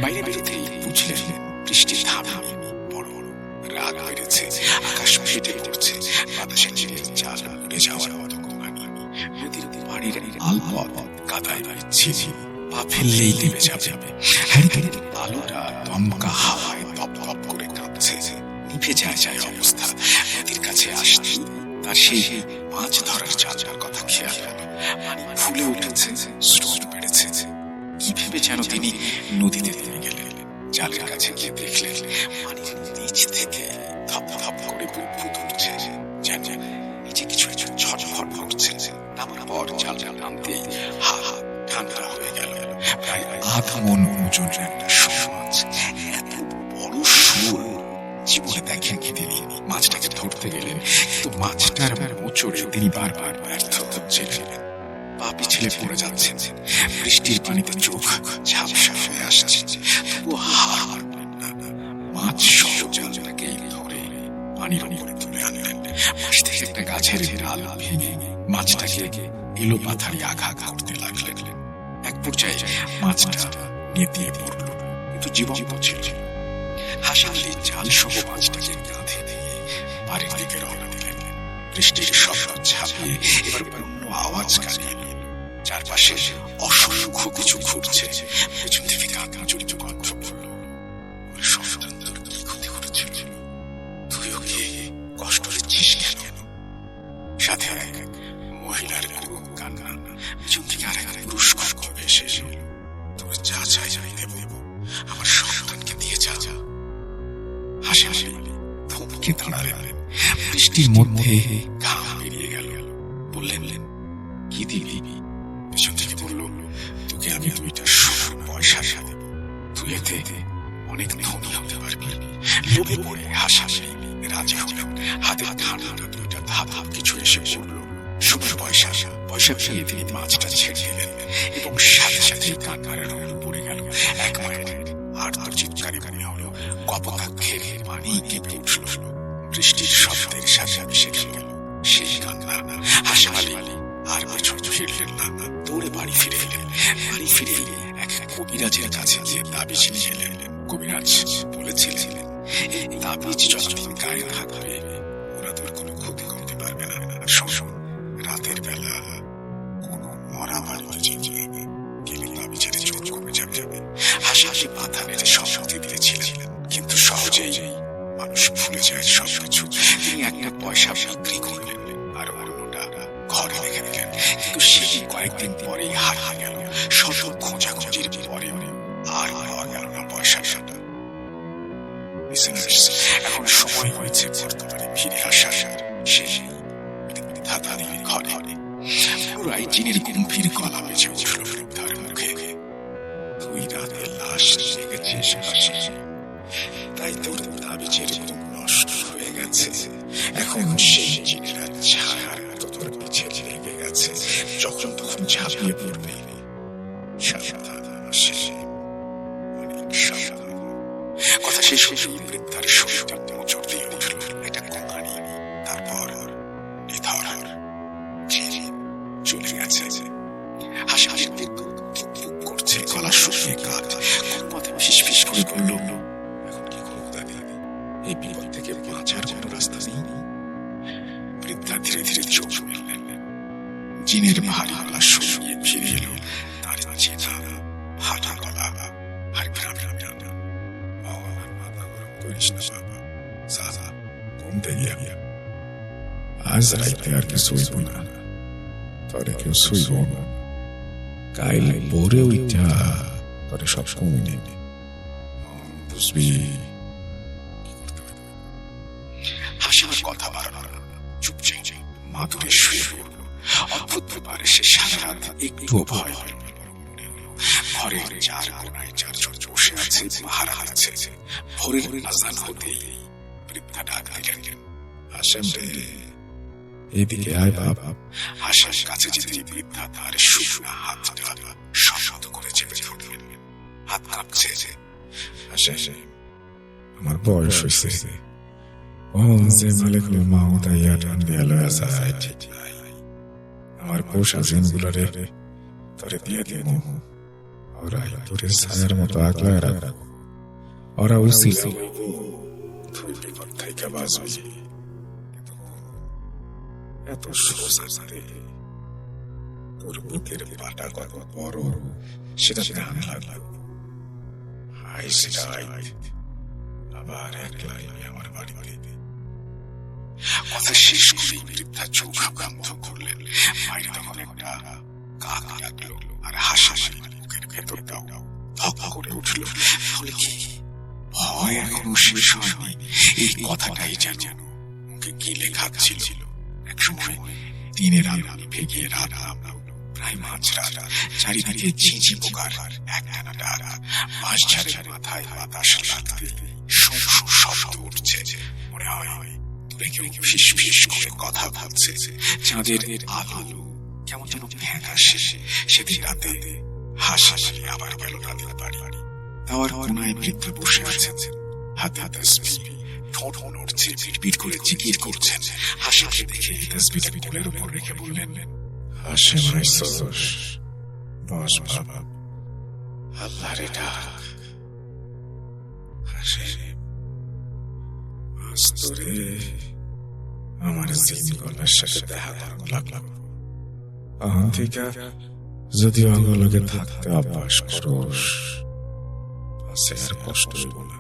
বাইরে বেরোতেই বুঝলেন বৃষ্টির থামেনি, বড় বড় রাগ বেড়েছে, আকাশ ফেটে পড়ছে, বাতাসে চাল উড়ে যাওয়ার মতো গোঙানি। নদীর বাড়ির আলপথ কাদায় ভিজছে, পা ফেললেই নেমে যাবে। হ্যারিকেনের আলোটা দমকা হাওয়ায় দপ দপ করে কাঁপছে, নিভে যায় অবস্থা। নদীর কাছে আসতে তার সেই মাছ ধরার চালটার কথা খেয়াল হলো। পানি ফুলে উঠেছে, স্রোত বেড়েছে। কি ভেবে যেন তিনি নদীতে নেমে গেলেন। জালের কাছে গিয়ে দেখলেন পানির নিচ থেকে ধপ ধপ করে বুদবুদ উঠছে, যেন নিচে কিছু কিছু ঝটফট করছে। নামার পর জাল নামতেই হা ঠান্ডা হয়ে গেল। প্রায় আধা মন ওজনের একটা শোল মাছ, এত বড় শোল জীবনে দেখেন কি তিনি। মাছটাকে ধরতে গেলেন, কিন্তু মাছটার মোচড়ে তিনি বারবার ব্যর্থ হচ্ছিলেন। পা পিছলে পড়ে যাচ্ছেন, বৃষ্টির পানিতে চোখ ঝাপসা হয়ে আসছে, তবুও হার মানলেন না। মাছ সহ জালটাকে ধরে পানির উপরে তুলে আনলেন। পাশ থেকে একটা গাছের ডাল ভেঙে মাছটাকে এলো পাথারি আঘাত করতে লাগলেন। এক পর্যায়ে মাছটা নেতিয়ে পড়ল, কিন্তু জীবন্ত ছিল। হাসাহাসি জাল সহ মাছটাকে কাঁধে দিয়ে বাড়ির দিকে রওনা দিলেন। বৃষ্টির শব্দ ছাপিয়ে এবার অন্য আওয়াজ কানিয়ে নিল। চারপাশে অসংখ্য কিছু ঘুরছে। পেছন থেকে কান্না জড়িত কণ্ঠ বলল, সন্তান তোর কি ক্ষতি করেছিল? তুই ওকে কষ্ট দিচ্ছিস কেন? সাথে এক মহিলার করুণ কান্না। পেছন থেকে আরেক পুরুষ কণ্ঠ ভেসে এলো, তোর যা চাই আমি দেব, আমার সন্তানকে দিয়ে যা। হাসাহাসি থমকে দাঁড়ালেন। বৃষ্টির মধ্যে ঘাম বেরিয়ে গেল। বললেন, কি দিবি? পেছন থেকে বলল, তোকে আমি 2টা সোনার পয়সা দেব, তুই এতে অনেক ধনী হতে পারবি। লোভে পড়ে হাসাহাসি রাজি হলেন। হাতে ঠান্ডা 2টা ধাপ কিছু এসে পড়ল। সোনার পয়সা পেয়ে তিনি মাছটা ছেড়ে দিলেন এবং সাথে সাথে কান্নার রোল পড়ে গেল। এক মায়ের আর্ত চিৎকারে মনে হলো কপোতাক্ষের পানি কেঁপে উঠল। বৃষ্টির শব্দের সাথে মিশে গেল সেই কান্না। হাসাহাসি আর পেছন ফিরলেন না, দৌড়ে বাড়ি ফিরে এলেন। বাড়ি ফিরে এক কবিরাজের কাছে গিয়ে তাবিজ নিয়ে এলেন। কবিরাজ বলেছিলেন, এই তাবিজ যতদিন গায়ে থাকবে ওরা তোর কোনো ক্ষতি করতে পারবে না। শোন, রাতের বেলা কোনো মরা বাড়িতে গেলে তাবিজের জোর কমে যাবে। হাসাহাসি মাথা নেড়ে সম্মতি দিয়েছিলেন, কিন্তু সহজেই মানুষ ভুলে যায় সবকিছু। তিনি একটা পয়সা বিক্রি করলেন আর অন্যটা ঘরে রেখে দিলেন। কিন্তু সেই কয়েকদিন পরেই হারিয়ে গেল। শত খোঁজাখুঁজির পরে আর পাওয়া গেল না পয়সাটা। এখন সময় হয়েছে বর্তমানে ফিরে আসার। সেই বৃদ্ধাদের ঘরে পুরাই জিনের গম্ভীর গলা বেজে উঠল বৃদ্ধার মুখে। তুই রাতে লাশ জেগেছিস হাসি, তাই তোর তাবিজের ঘুম নষ্ট হয়ে গেছে। এখন সেই জিনেরা ছায়ার মতো তোর পিছে লেগে গেছে। যখন তখন ঝাঁপিয়ে পড়বে। সাবধান হাসি, অনেক সাবধান। কথা শেষ হয়ে বৃদ্ধার শরীরটা মোচড় দিয়ে উঠল একটা কোঁকানি। তারপর নিথর চলে গেছে। হাসাহাসি করছে, গলা শুকিয়ে কাঁদ। কোন পথে ফিস করে বলল, এখন কি করবো দাদি? এই বিপদ থেকে বাঁচার কোনো রাস্তা নেই। বৃদ্ধা ধীরে ধীরে চোখ মেললেন। জিনের ভারী গলা শুকিয়ে ফিরে এলো। তার চেনা ফাটা গলা আর গ্রাম আমার মাথা গরম করিস না বাবা, সাদা ঘুমতে গিয়া আজ রাইতে আর কি শুইব না, তরে কেউ শুইব না। কাইল ভোরে উঠা তরে সব কমে নেই, বুঝবি? হাসার কথা বাড়ানো চুপচাপ মাদুরে শুয়ে পড়ল। অদ্ভুত ব্যাপারে সে সারা রাত একটুও ভয় পেল না। ঘরের চার কোনায় 4জন বসে আছে, পাহারা দিচ্ছে। ভোরের আজান হতেই বৃদ্ধা ডাক দিলেন, হাসেম রে, এদিকে আয় বাবা। হাসার কাছে যেতে বৃদ্ধা তার শুকনা হাতটা শব্দ করে চেপে ধরলেন। হাত কাঁপছে। হাসেম, আমার বয়স হয়েছে, যে মালিক মাউদ আইয়া টান দিয়ে লয়া যায়, ঠিক নাই। আমার পোষা জিনগুলোরে তোরে দিয়ে দিব, ওরা তোরে ছায়ার মতো আগলায় রাখবো। ওরা উচিত তুই বিপদ থেকে বাঁচবি, কিন্তু এত সোজা রে, তোর বুকের পাটা কত বড় সেটা ধ্যান লাগলো। হাই সেটা আবার একলাই আমার বাড়িতে। কথা শেষ করে বৃদ্ধা চোখ বন্ধ করলেন। বাইরে তখন একটা কাক ডাকলো আর হাসাহাসি বুকের ভেতরটাও ধক করে উঠল। তাহলে কি ভয় এখনো শেষ হয়নি? এই কথাটাই যেন মুখে গিলে খাচ্ছিল। এক সময় দিনের আলো ভেঙে রাত নামলো। প্রায় মাঝরাত, চারিদিকে ঝিঁঝি পোকার একটানা ডাক। মাঝঝাড়ের মাথায় বাতাস লাগতে শোঁ শোঁ শব্দ উঠছে। মনে হয় দূরে কেউ ফিস ফিস করে কথা ভাবছে। চাঁদের আলো কেমন যেন ফ্যাকাশে। সেদিন রাতে হাসাহাসি আবার গেল তাদের বাড়ি। তাওয়ার কোনায় বৃদ্ধ বসে আছেন, হাতে হাতে তসবিহ, ঠোঁট নড়ছে, পিটপিট করে জিকির করছেন। হাসিকে দেখে তসবিহটা কোলের উপর রেখে বললেন, হাসে মাইসোস, বস বাবা, আল্লাহরে ডাক। হাসে আস্তরে আমার জিন গলার সাথে দেখা লাগলো। আহন থেকে যদি অগলকে থাকতে অভ্যাস করোস, পাশে আর কষ্ট হইব না।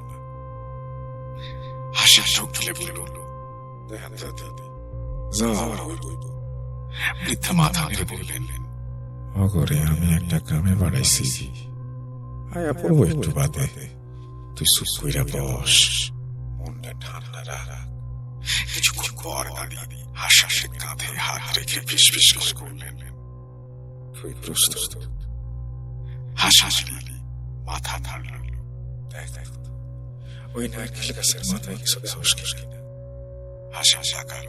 হাসি চোখ তুলে বলল, দেখা দাদি যাও আবার হইব। বৃদ্ধা মাথা নেড়ে বললেন, অগরে আমি একটা গ্রামে বাড়াইছি, আয়া পড়বো একটু বাদে। তুই চুপ কইরা বস, মনটা ঠান্ডা রাখ। কিছুক্ষণ পর দাদি হাসাসে কাঁধে হাত রেখে ফিস ফিস করে বললেন, তুই প্রস্তুত? হাসাসি মাথা নাড়ল। দেখ দেখ ওই নারকেল গাছের মাথায় কিছু দেহস কিনা। হাসা সাকাল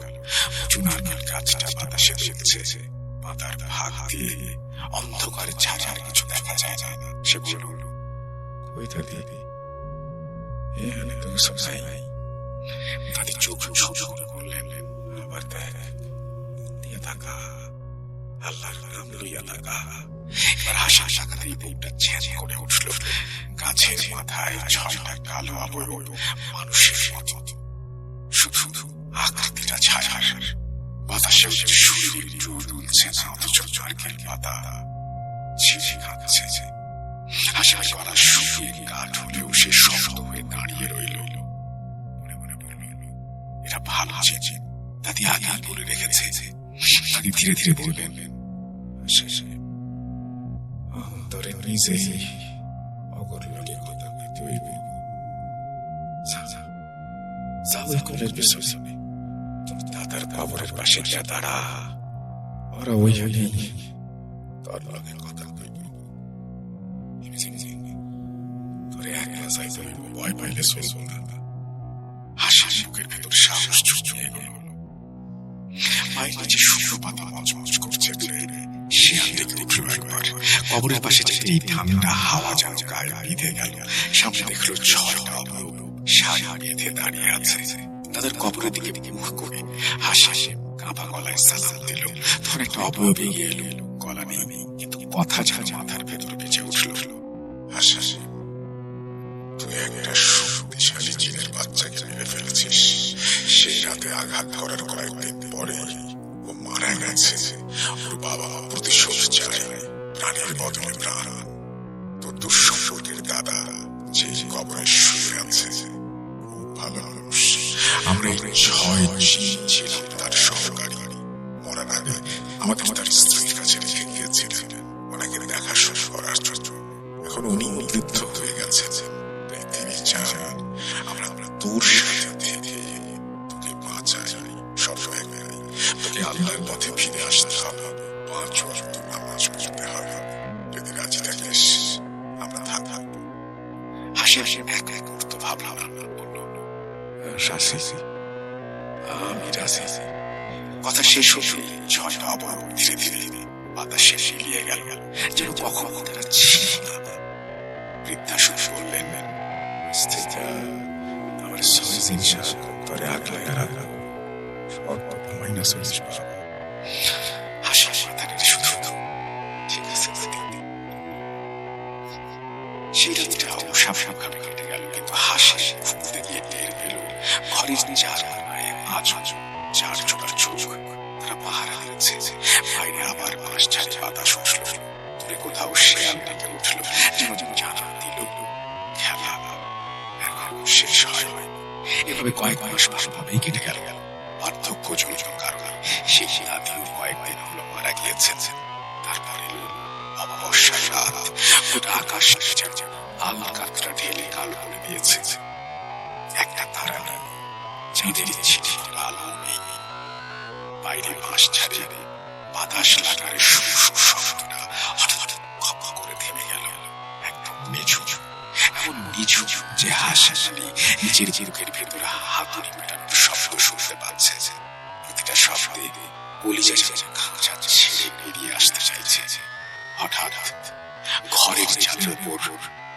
উঁচু নারকেল গাছটা বাতাসে দুলছে। পাতার ভাগ দিয়ে অন্ধকার ছায়ার কিছু দেখা যায় না। সে বলল, ওই দাদি এখানে তো কিছু নাই। দাদি চোখ ছোট করে বললেন, আবার দেখ, দিয়ে থাকা, আল্লাহর নাম লইয়া থাকা। এবার হাসা সাকাতেই বুকটা ছেঁচ করে উঠল। গাছের মাথায় 6টা কালো আবরণ, মানুষের মতো, শুধু আকৃতিটা ছায়া। বাতাসে শরীর একটু দুলছে না, অথচ নারকেল পাতা ছিঁড়ে খাচ্ছে। হাসার গলা শুকিয়ে কাঠ হলেও সে শক্ত হয়ে দাঁড়িয়ে রইল। মনে মনে বলল, এরা ভালো আছে, দাদি আগে বলে রেখেছে। দাদি ধীরে ধীরে বললেন, শেষে অন্তরে নিজেই অগর লোকে কথা কইতে হইবে। ওই কোলের পিছনে তোর দাদার কবরের পাশে গিয়া দাঁড়া, ওরা ওইখানে তোর লগে কথা কইবে। তোরে একলা যাইতে হইব, ভয় পাইলে চলব না। হাসার বুকের ভেতর সাহস চুকিয়ে গেল। মায়ের নিচে শুকনো পাতা মচমচ করছে। শিয়াল ডেকে উঠল একবার। কবরের পাশে যেতেই ঠান্ডা হাওয়া যেন গায়ে বিঁধে গেল। সামনে দেখলো 6টা অবয়ব সারি বেঁধে দাঁড়িয়ে আছে। তাদের কবরের দিকে মুখ করে হাসে কাঁপা গলায় সালাম দিল। তখন একটা অবয়ব এগিয়ে এলো, গলা নেই কিন্তু কথা যেন মাথার ভেতর বেঁচে উঠল। হাসে তুই একটা শক্তিশালী জিনের বাচ্চাকে মেরে ফেলেছিস। সেই রাতে আঘাত করার কয়েকদিন পরে ও মারা গেছে। ওর বাবা প্রতিশোধ চায়, প্রাণের বদলে প্রাণ। তোর দুঃসম্পর্কের দাদা যে কবরে শুয়ে আছে, খুব ভালো মানুষ। আমরা 6 জিন ছিলাম তার সহকারী। মরার আগে আমাদের তার স্ত্রীর কাছে রেখে গিয়েছিলেন ওনাকে দেখাশোনা করার জন্য। এখন উনি বৃদ্ধ হয়ে গেছেন, তাই তিনি চান আমরা তোর সাথে থেকে তোকে বাঁচাই, সবসময় তোকে আল্লাহর পথে ফিরে আসতে হবে। 5 ওয়াক্ত নামাজ পড়তে হবে। যদি রাজি থাকিস আমরা থাকবো। হাসি এক মুহূর্ত ভাবলাম, বলল, শাসি আমি রাজি। কথা শেষ হতে 6টা অবয়ব ধীরে ধীরে বাতাসে মিলিয়ে গেল, যেন কখনো তারা ছিল না। বৃদ্ধা শুধু বললেন, আমার 6 দিন সারা করে আগলায় রাখা সব মাইনাস হয়েছে। হাসি মাথা ঘরের চার কোনায় আজ চার জোড়া চোখ, তারা পাহারা দিচ্ছে। বাইরে আবার বাঁশ ঝাড়ে বাতাস উঠল, দূরে কোথাও শেয়াল ডেকে উঠল, যেন জানা দিল খেলা এখন শেষ হয়। এভাবে কয়েক মাস ভালোভাবেই কেটে গেল। পার্থক্যজনিত কারণে সেই দাদিও কয়েকদিন হলো মারা গিয়েছেন। তারপরে অমাবস্যার রাত, গোটা আকাশ যেন আলকাতরা ঢেলে কালো করে দিয়েছে। একটা তারা নেই, চাঁদের ছিটি আলো নেই। বাইরে বাঁশ ঝাড়ে বাতাস লাগার শব্দটা হঠাৎ খপ করে থেমে গেল। একদম নিঝুম, এমন নিঝুম যে হাসালি নিজের বুকের ভেতরে হাতুড়ি মেটানোর শব্দ শুনতে পাচ্ছে। প্রতিটা শব্দে কলিজা যেন খাঁচা ছেড়ে বেরিয়ে আসতে চাইছে। হঠাৎ ঘরের চালের উপর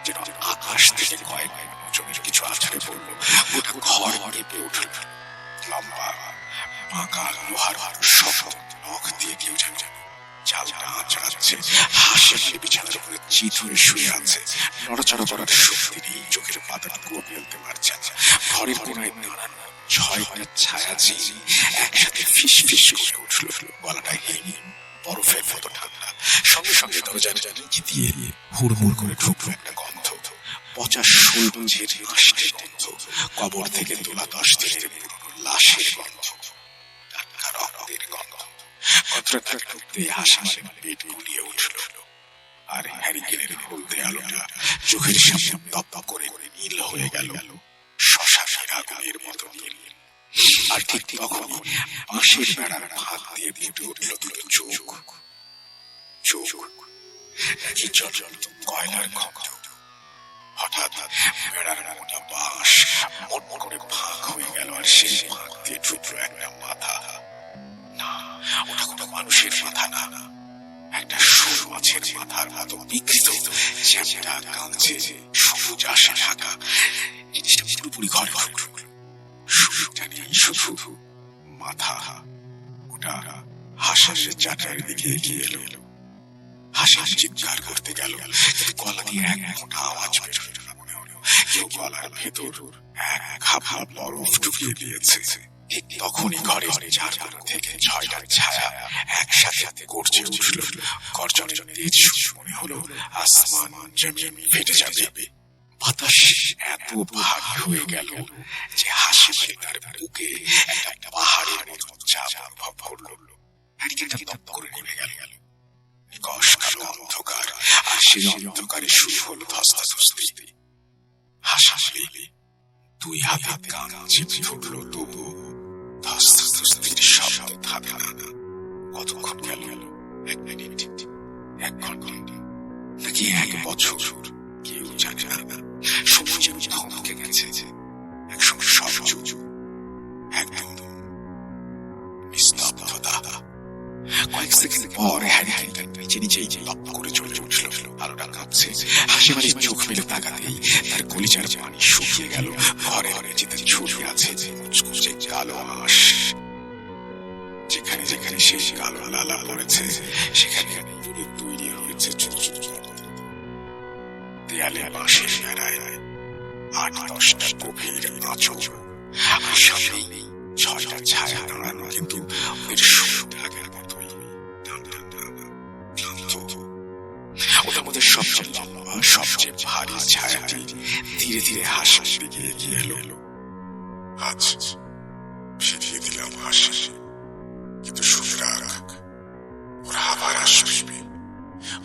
যেন আকাশ থেকে কয়েক জনের কিছু আছড়ে পড়ল। গোটা ঘর কেঁপে উঠল। লম্বা পাকা লোহার শব্দ, নখ দিয়ে কেউ যেন চালটা আঁচড়াচ্ছে। হাসি মারে বিছানার উপরে চিত হয়ে শুয়ে আছে। নড়াচড়া করার শক্তি নেই, চোখের পাতাটুকু ফেলতে পারছে না। ঘরের কোনায় দাঁড়ানো 6টা ছায়া জিন একসাথে ফিস ফিস করে উঠল। গলাটা হেমি, বরফের মতো ঠান্ডা। সঙ্গে সঙ্গে দরজার নিচে দিয়ে হুড়মুড় করে ঢুকলো একটা গন্ধ, পচা শোল মাছের আষ্টে গন্ধ, কবর থেকে তোলা 10 দিনের পুরনো লাশের গন্ধ, টাটকা রক্তের গন্ধ। গন্ধটা ঢুকতে হাসামালে পেট গুলিয়ে উঠল। আর হ্যারিকেনের হলদে আলোটা চোখের সামনে তপ করে নীল হয়ে গেল, শ্মশানের আগুনের মতো নীল। আর ঠিক তখনই বাঁশের বেড়ার ফাঁক দিয়ে ফুটে উঠল দুটো চোখ। চোখ নাকি জ্বলন্ত কয়লার গন্ধ। হঠাৎ বেড়ার মোটা বাঁশ মোট করে ফাঁক হয়ে গেল, আর সেই ফাঁক দিয়ে ঢুকলো একটা মাথা। না, ওটা কোনো মানুষের মাথা না, একটা শোল মাছের মাথার মতো বিকৃত, চ্যাপ্টা কাঁচে সবুজ আশা ঢাকা। জিনিসটা পুরোপুরি ঘরে ঢুকলো। সুযোগটা নেই, শুধু মাথা। ওটা হাসানের চাটার দিকে এগিয়ে এলো। হাসান চিৎকার করতে গেল, কিন্তু গলা দিয়ে এক মোটা আওয়াজ বের হলো না। মনে হলো কেউ গলার ভেতর এক খাপা বরফ ঢুকিয়ে দিয়েছে। ঠিক তখনই ঘরের চার কোণ থেকে 6টা ছায়া একসাথে গর্জে উঠল। গর্জনের তেজ শুনে মনে হলো আসমান জমিন ফেটে যাবে। বাতাস এত ভারী হয়ে গেল যে হাসিমালি তার বুকে একটা পাহাড়ের মতো চাপ অনুভব করল। একদিনটা তপ করে নেমে গেল। নিকশ কালো অন্ধকার, আর সেই অন্ধকারে শুরু হলো ধস্তাধস্তি। হাসামালি 2 হাতে কান চেপে ধরল, তবু ধস্তাধস্তির শব্দ থামে না। কতক্ষণ গেল? 1 মিনিট, 1 ঘন্টা, নাকি 1 বছর? কেউ জানে না। সময় যেন থমকে গেছে। একসঙ্গে সব চুপ, একদম নিস্তব্ধতা। কয়েক সেকেন্ড পর হ্যারিকেনটা নিচে নিচেই লপ করে চলে উঠল। আলোটা কাঁপছে। হাসিমালির চোখ মেলে তাকাতেই তার কলিজার পানি শুকিয়ে গেল। ঘরে ঘরে যেতে ছড়িয়ে আছে মুচকুচে কালো আঁশ। যেখানে যেখানে সেই কালো লালা পড়েছে, সেখানে তৈরি হয়েছে ছোট ছোট দেয়ালে বাঁশের বেড়ায় 8-10টা গভীর আঁচড়। আর সামনে 6টা ছায়া দাঁড়ানো, কিন্তু ওদের শুরুটা আগের মতোই ক্লান্ত। ওদের মধ্যে সবচেয়ে লম্বা, সবচেয়ে ভারী ছায়াটি ধীরে ধীরে হাসার দিকে এগিয়ে এলো। আজ ফিরিয়ে দিলাম হাসি, কিন্তু শুনে রাখ, ওরা আবার আসবে।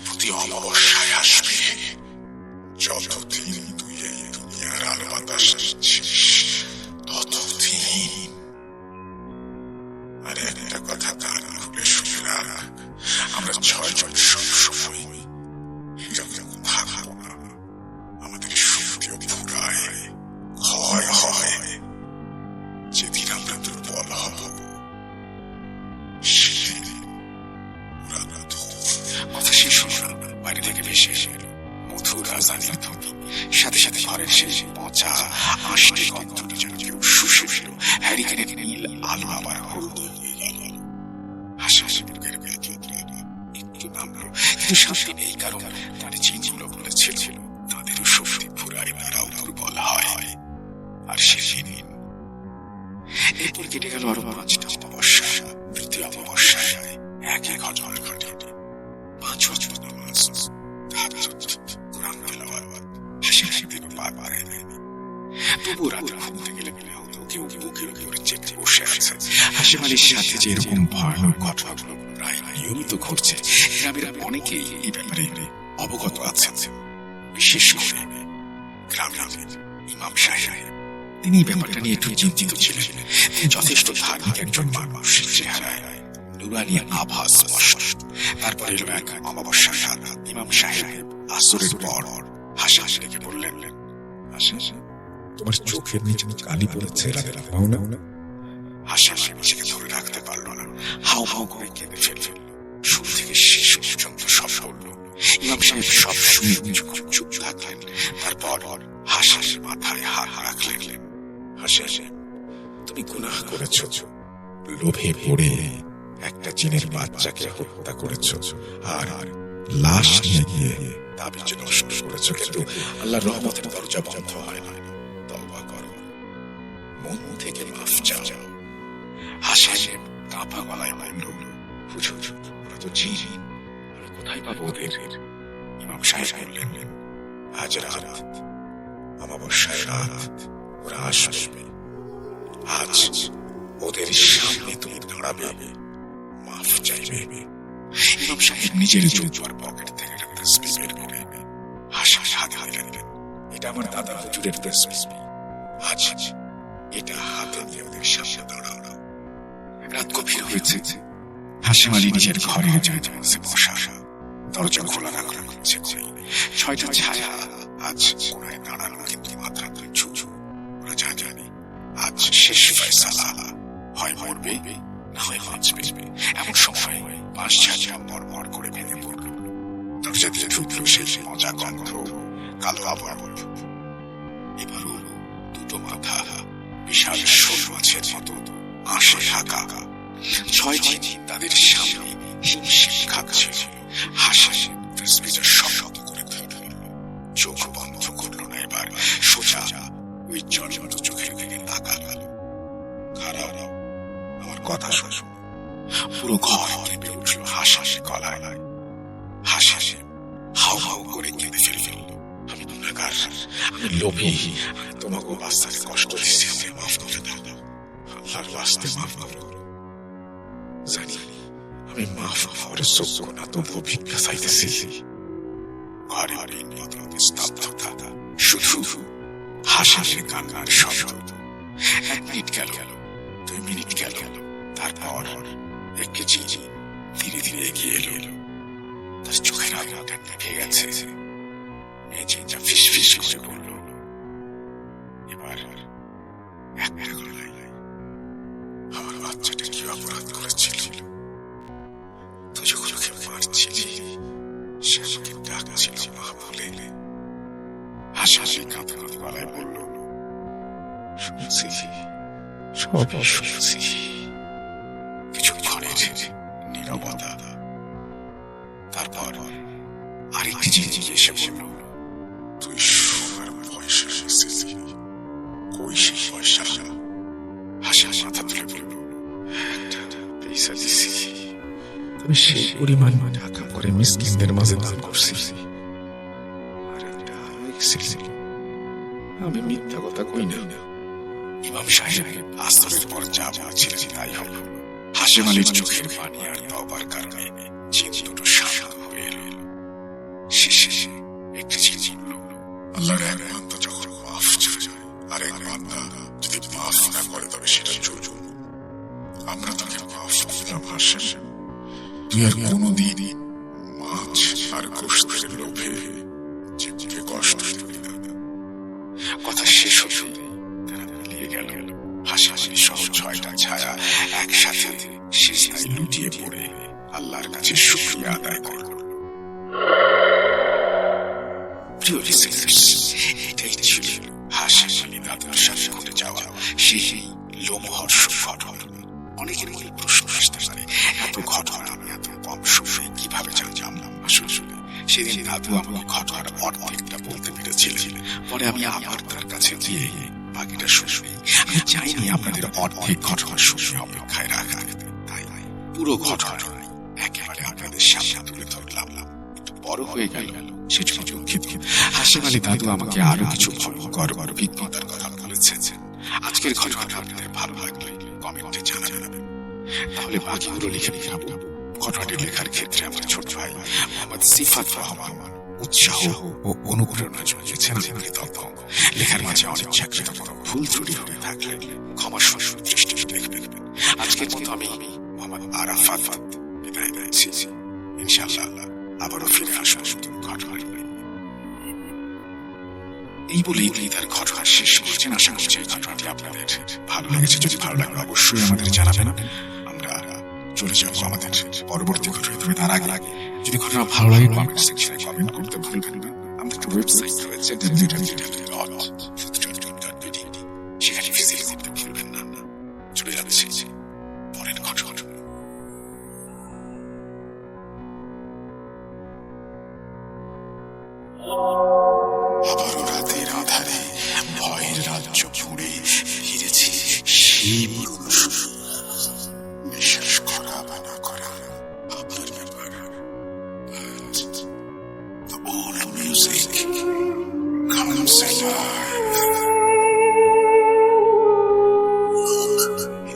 প্রতি অমাবস্যায় আসবে। যতদিন তুই এই দুনিয়ার আলো বাতাস নিচ্ছিস, ততদিন। আর একটা কথা কান খুলে শুনে রাখ, আমরা 6 জন সবসময় এরকম থাকবো না। আমাদের শক্তিও ফুরায়, ক্ষয় হয়। যেদিন আমরা দুর্বল হব, সেদিন কথা শেষ হলো না। বাইরে থেকে ভেসে এলো মধুর রাজধানীর ধ্বনি। সাথে সাথে ঘরের সেই পচা আষ্টে গন্ধটা যেন কেউ শুষে ফেল। হ্যারিকেনের নীল আলো আবার হলদে হয়ে গেল। হাসি বুকের ভেতরে একটু নামলো, কিন্তু শান্তি নেই, কারণ তার জিনগুলো বলেছিল তাদেরও শক্তি ফুরায়, তারাও দুর্বল হয়। আর সেদিন এরপর কেটে গেল আরো 5টা অমাবস্যা। তৃতীয় অমাবস্যায় একই ঘটনা ঘটে। 5 বছর নামাজ, তাহাজ্জুদ, কোরআন তেলাওয়াত, হাসি দিনও পার হয়নি। তবু রাতে ঘুমতে গেলে মনে হতো কেউ বুকের উপরে চেপে বসে আছে। হাশেম আলীর সাথে যে এরকম ভয়ানক ঘটনাগুলো প্রায় নিয়মিত ঘটছে, গ্রামের অনেকেই এই ব্যাপারে অবগত আছেন। বিশেষ করে গ্রামের ইমাম সাহেব, তিনি এই ব্যাপারটা নিয়ে একটু চিন্তিত ছিলেন। তিনি যথেষ্ট ধার্মিক একজন মানুষ, চেহারায় নুরানি আভাস স্পষ্ট। তারপর এলো এক অমাবস্যা রাত। ইমাম সাহেব আসরের পর হাসি রেখে বললেন, তোমার চোখের নিচে কালি পড়েছে, হাসি নিজেকে ধরে রাখতে পারল না, হাউ হাউ করে কেঁদে ফেলল। শুরু থেকে শেষ পর্যন্ত সব বলল। ইমাম সাহেব সব শুনে চুপ থাকলেন। তারপর হাসির মাথায় হাত রাখলেন। হাসি, তুমি গুনাহ করেছ, লোভে পড়ে একটা জিনের বাচ্চাকে হত্যা করেছ, আর লাশ নিয়ে গিয়ে তাবিজ নষ্ট করেছ। কিন্তু আল্লাহর রহমতের দরজা বন্ধ হয় না। তওবা করো, মন থেকে মাফ চাও। হাসি কাঁপা গলায় বলল, হুজুর, ওরা তো জিন, আমি কোথায় পাবো ওদের? ইমাম সাহেব বললেন, আজ রাত, অমাবস্যার রাত, ওরা আসবে। আজ ওদের সামনে তুমি দাঁড়াবে, মাফ চাইবে। ইমাম সাহেব নিজের জুব্বার পকেট থেকে একটা তাসবিহ বের করে হাসি হাতে দিলেন। এটা আমার দাদা হুজুরের তাসবিহ। আজ এটা হাতে নিয়ে ওদের সামনে দাঁড়াও। রাত গভীর হয়েছে। হাশেম আলী নিজের ঘরে জানাজা বসা, দরজা খোলা রাখলেন। 6টা ছায়া আজ কোনায় দাঁড়ানো, কিন্তু মাথা ঝুঁঝু। ওরা জানে আজ শেষ ফয়সালা, হয় মরবে না হয় বাঁচবে। এমন সময় 5 ছায়া মরমর করে ভেঙে পড়ল। দরজা দিয়ে ঢুকল শেষ মজা গন্ধ, কালো আবহাওয়া। এবারও 2টো মাথা বিশাল শোল মাছের মতো আঁশে ঢাকা। 6টি তাদের সামনে হিমশিম খাচ্ছিল। হাসি তাসবিহটা শব্দ করে ধরল, চোখ বন্ধ করল না। এবার সোজা ওই জলমত চোখের দিকে তাকালো। খারাপ, আমার কথা শোনো। পুরো ঘর কেঁপে উঠল হাসি গলায়। হাসি হাউ হাউ করে কেঁদে ফেলল। আমি গুনাহগার, আমি লোভী, তোমাকে বাস্তাতে কষ্ট দিয়েছি, আমাকে মাফ করে দাও। আল্লাহর বাস্তে মাফ করো। জানি আমি মাফ হওয়ার যোগ্য না, তবুও ভিক্ষা চাইতেছি। ঘরে স্তব্ধতা, শুধু হাসির কান্নার শব্দ। 1 মিনিট গেল, 2 মিনিট গেল। তারপর একটি চিঠি ধীরে ধীরে এগিয়ে এলো। তার চোখের আলোটা নিভে গেছে। মেয়েটা ফিস ফিস করে বলল, এবার একটা গলায়, আমার বাচ্চাটা কি অপরাধ করেছিল? তুই যখন ওকে মারছিলি, সে আমাকে ডাকছিল মা বলে। হাসি কাঁদতে কাঁদতে গলায় বলল, শুনছি, সবই শুনছি। কিছুক্ষণের নীরবতা। তারপর আরেকটি চিঠি এসে বলল, তুই সোনার পয়সা এসেছিলি, কই সেই পয়সা? হাসি মাথা তুলে বলল, একটা পয়সা দিছি, তবে সেই পরিমাণ টাকা পরে মিসকিনদের মাঝে দান করছি। আর একটা এক্সিল, আমি মিথ্যা কথা কই না। ইমাম সাহেব আসরের পর যা বলেছিলেন তাই হল। হাশেম আলীর চোখের পানি আর তওবার কারণে জিন দুটো শান্ত হয়ে এলো। শেষে একটি চিঠি বলল, আল্লাহর এক বান্দা যখন মাফ চায়, আর এক বান্দা যদি মাফ না করে, তবে সেটা জুলুম। আমরা তাকে মাফ করলাম হাশেম, তুই আর কোনোদিন মাছ আর গোশতের লোভে জীবকে কষ্ট দিবি না। কথা শেষ হতে তারা মিলিয়ে গেল। হাসি সহ 6টা ছায়া একসাথে সিজদায় লুটিয়ে পড়ে আল্লাহর কাছে শুকরিয়া আদায় করল। প্রিয় লিসেনার্স, এটাই ছিল হাশেম আলী দাদার সাথে ঘটে যাওয়া সেই লোমহর্ষক ঘটনা। অনেকের মনে প্রশ্ন আসতে পারে, এত ঘটনা আমি এত কম সময়ে কিভাবে জানলাম? আসলে সেদিন দাদু আমাকে ঘটনার অর্ধেকটা বলতে পেরেছিলেন। পরে আমি আবার তার কাছে গিয়ে বাকিটা শুনবে। আমি চাইনি আপনাদের অর্ধেক ঘটনা শুনে অপেক্ষায় রাখা, তাই পুরো ঘটনা একেবারে আপনাদের সামনে তুলে ধরলাম। একটু বড় হয়ে গেল সেজন্য দুঃখিত। হাসিম আলী দাদু আমাকে আরো কিছু ভয়ঙ্কর অভিজ্ঞতার কথা বলেছেন। আজকের ঘটনাটা আপনাদের ভালো লাগলে কমেন্টে জানাবেন। তাহলে বাকিগুলো লিখে রাখবো। ঘটনাটি লেখার ক্ষেত্রে আমার ছোট ভাই মোহাম্মদ সিফাত রহমান উৎসাহ ও অনুপ্রেরণা জুগিয়েছেন। লেখার মাঝে অনেক চাকরিত ভুল ত্রুটি হয়ে থাকলে ক্ষমা সুন্দর দৃষ্টিতে দেখবেন। আজকের মতো আমি মোহাম্মদ আরাফাত বিদায় নিচ্ছি। ইনশাআল্লাহ আবারও ফিরে আসবো নতুন ঘটনা। এই বলেই তার ঘটনা শেষ করছেন। আশা করছি এই ঘটনাটি আপনাদের ভালো লেগেছে। যদি ভালো লাগলো অবশ্যই আমাদের জানাবেন। আমরা চলে যাবো আমাদের পরবর্তী ঘটনা। তার আগে যদি ঘটনা ভালো লাগে কমেন্ট সেকশনে কমেন্ট করতে ভুলবেন না। আমাদের একটা ওয়েবসাইট রয়েছে www.futuretune.bd, সেখানে ভিজিট করতে ভুলবেন না। চলে যাচ্ছি পরের ঘটনা। আবারও রাতের আধারে ভয়ের রাজ্য জুড়ে ফিরেছি সেই পুরনো সুর। বিশ্বাস করা বা না করা আপনার ব্যাপার। The old music comes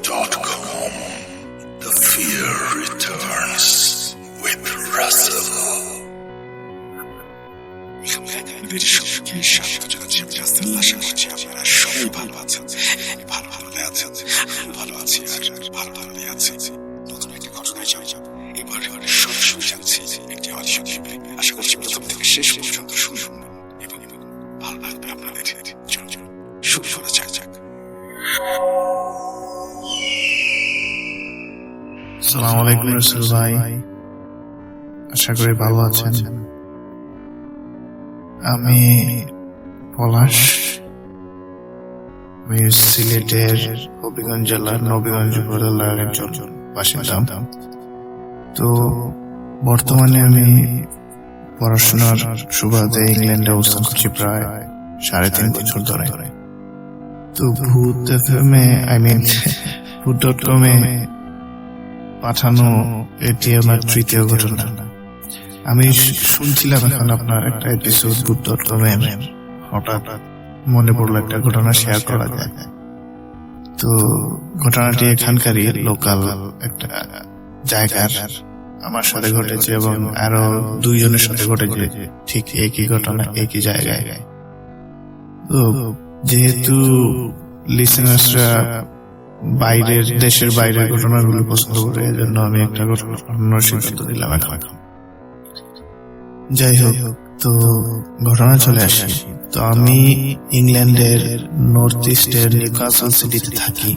alive.com. The fear returns with Russell. আপনাদের সবাইকে স্বাগত জানাচ্ছি। আমি রাসেল। আশা করছি আপনারা সবাই ভালো আছেন, ভালো আছেন। আমি ভালো আছি আর ভালো আছি। নতুন একটা ঘটনায় যাব। এবার সরাসরি যাচ্ছি একটি অডিশন শিবিরে। আশা করছি প্রথম থেকে শেষ পর্যন্ত শুনুন এবং ভালো লাগবে আপনাদের। চলুন শুরু করা যাক। আসসালামু আলাইকুম রাসেল ভাই, আশা করি ভালো আছেন। আমি পলাশ, আমি সিলেটের হবিগঞ্জ জেলার নবীগঞ্জ উপজেলার একজন বাসিন্দা। তো বর্তমানে আমি পড়াশোনার সুবাদে ইংল্যান্ডে অবস্থান করছি প্রায় 3.5 বছর ধরে। তো ভূত.com এ পাঠানো এটি আমার তৃতীয় ঘটনা। আমি শুনছিলাম এখন আপনার একটা এপিসোড ভূত.com এ, হঠাৎ মনে পড়লো একটা ঘটনা শেয়ার করা যায়। তো ঘটনাটি এখানকারই লোকাল একটা জায়গার আমার সাথে ঘটেছে এবং আরো 2 জনের সাথে ঘটেছে, ঠিক একই ঘটনা একই জায়গায়। তো যেহেতু লিসেনার্সরা দেশের বাইরের ঘটনাগুলো পছন্দ করে, এজন্য আমি একটা ঘটনার সিদ্ধান্ত দিলাম এখন। যাই হোক, তো ঘটনা চলে আসি। তো আমি ইংল্যান্ডের নর্থ ইস্টের নিউক্যাসল সিটিতে থাকি।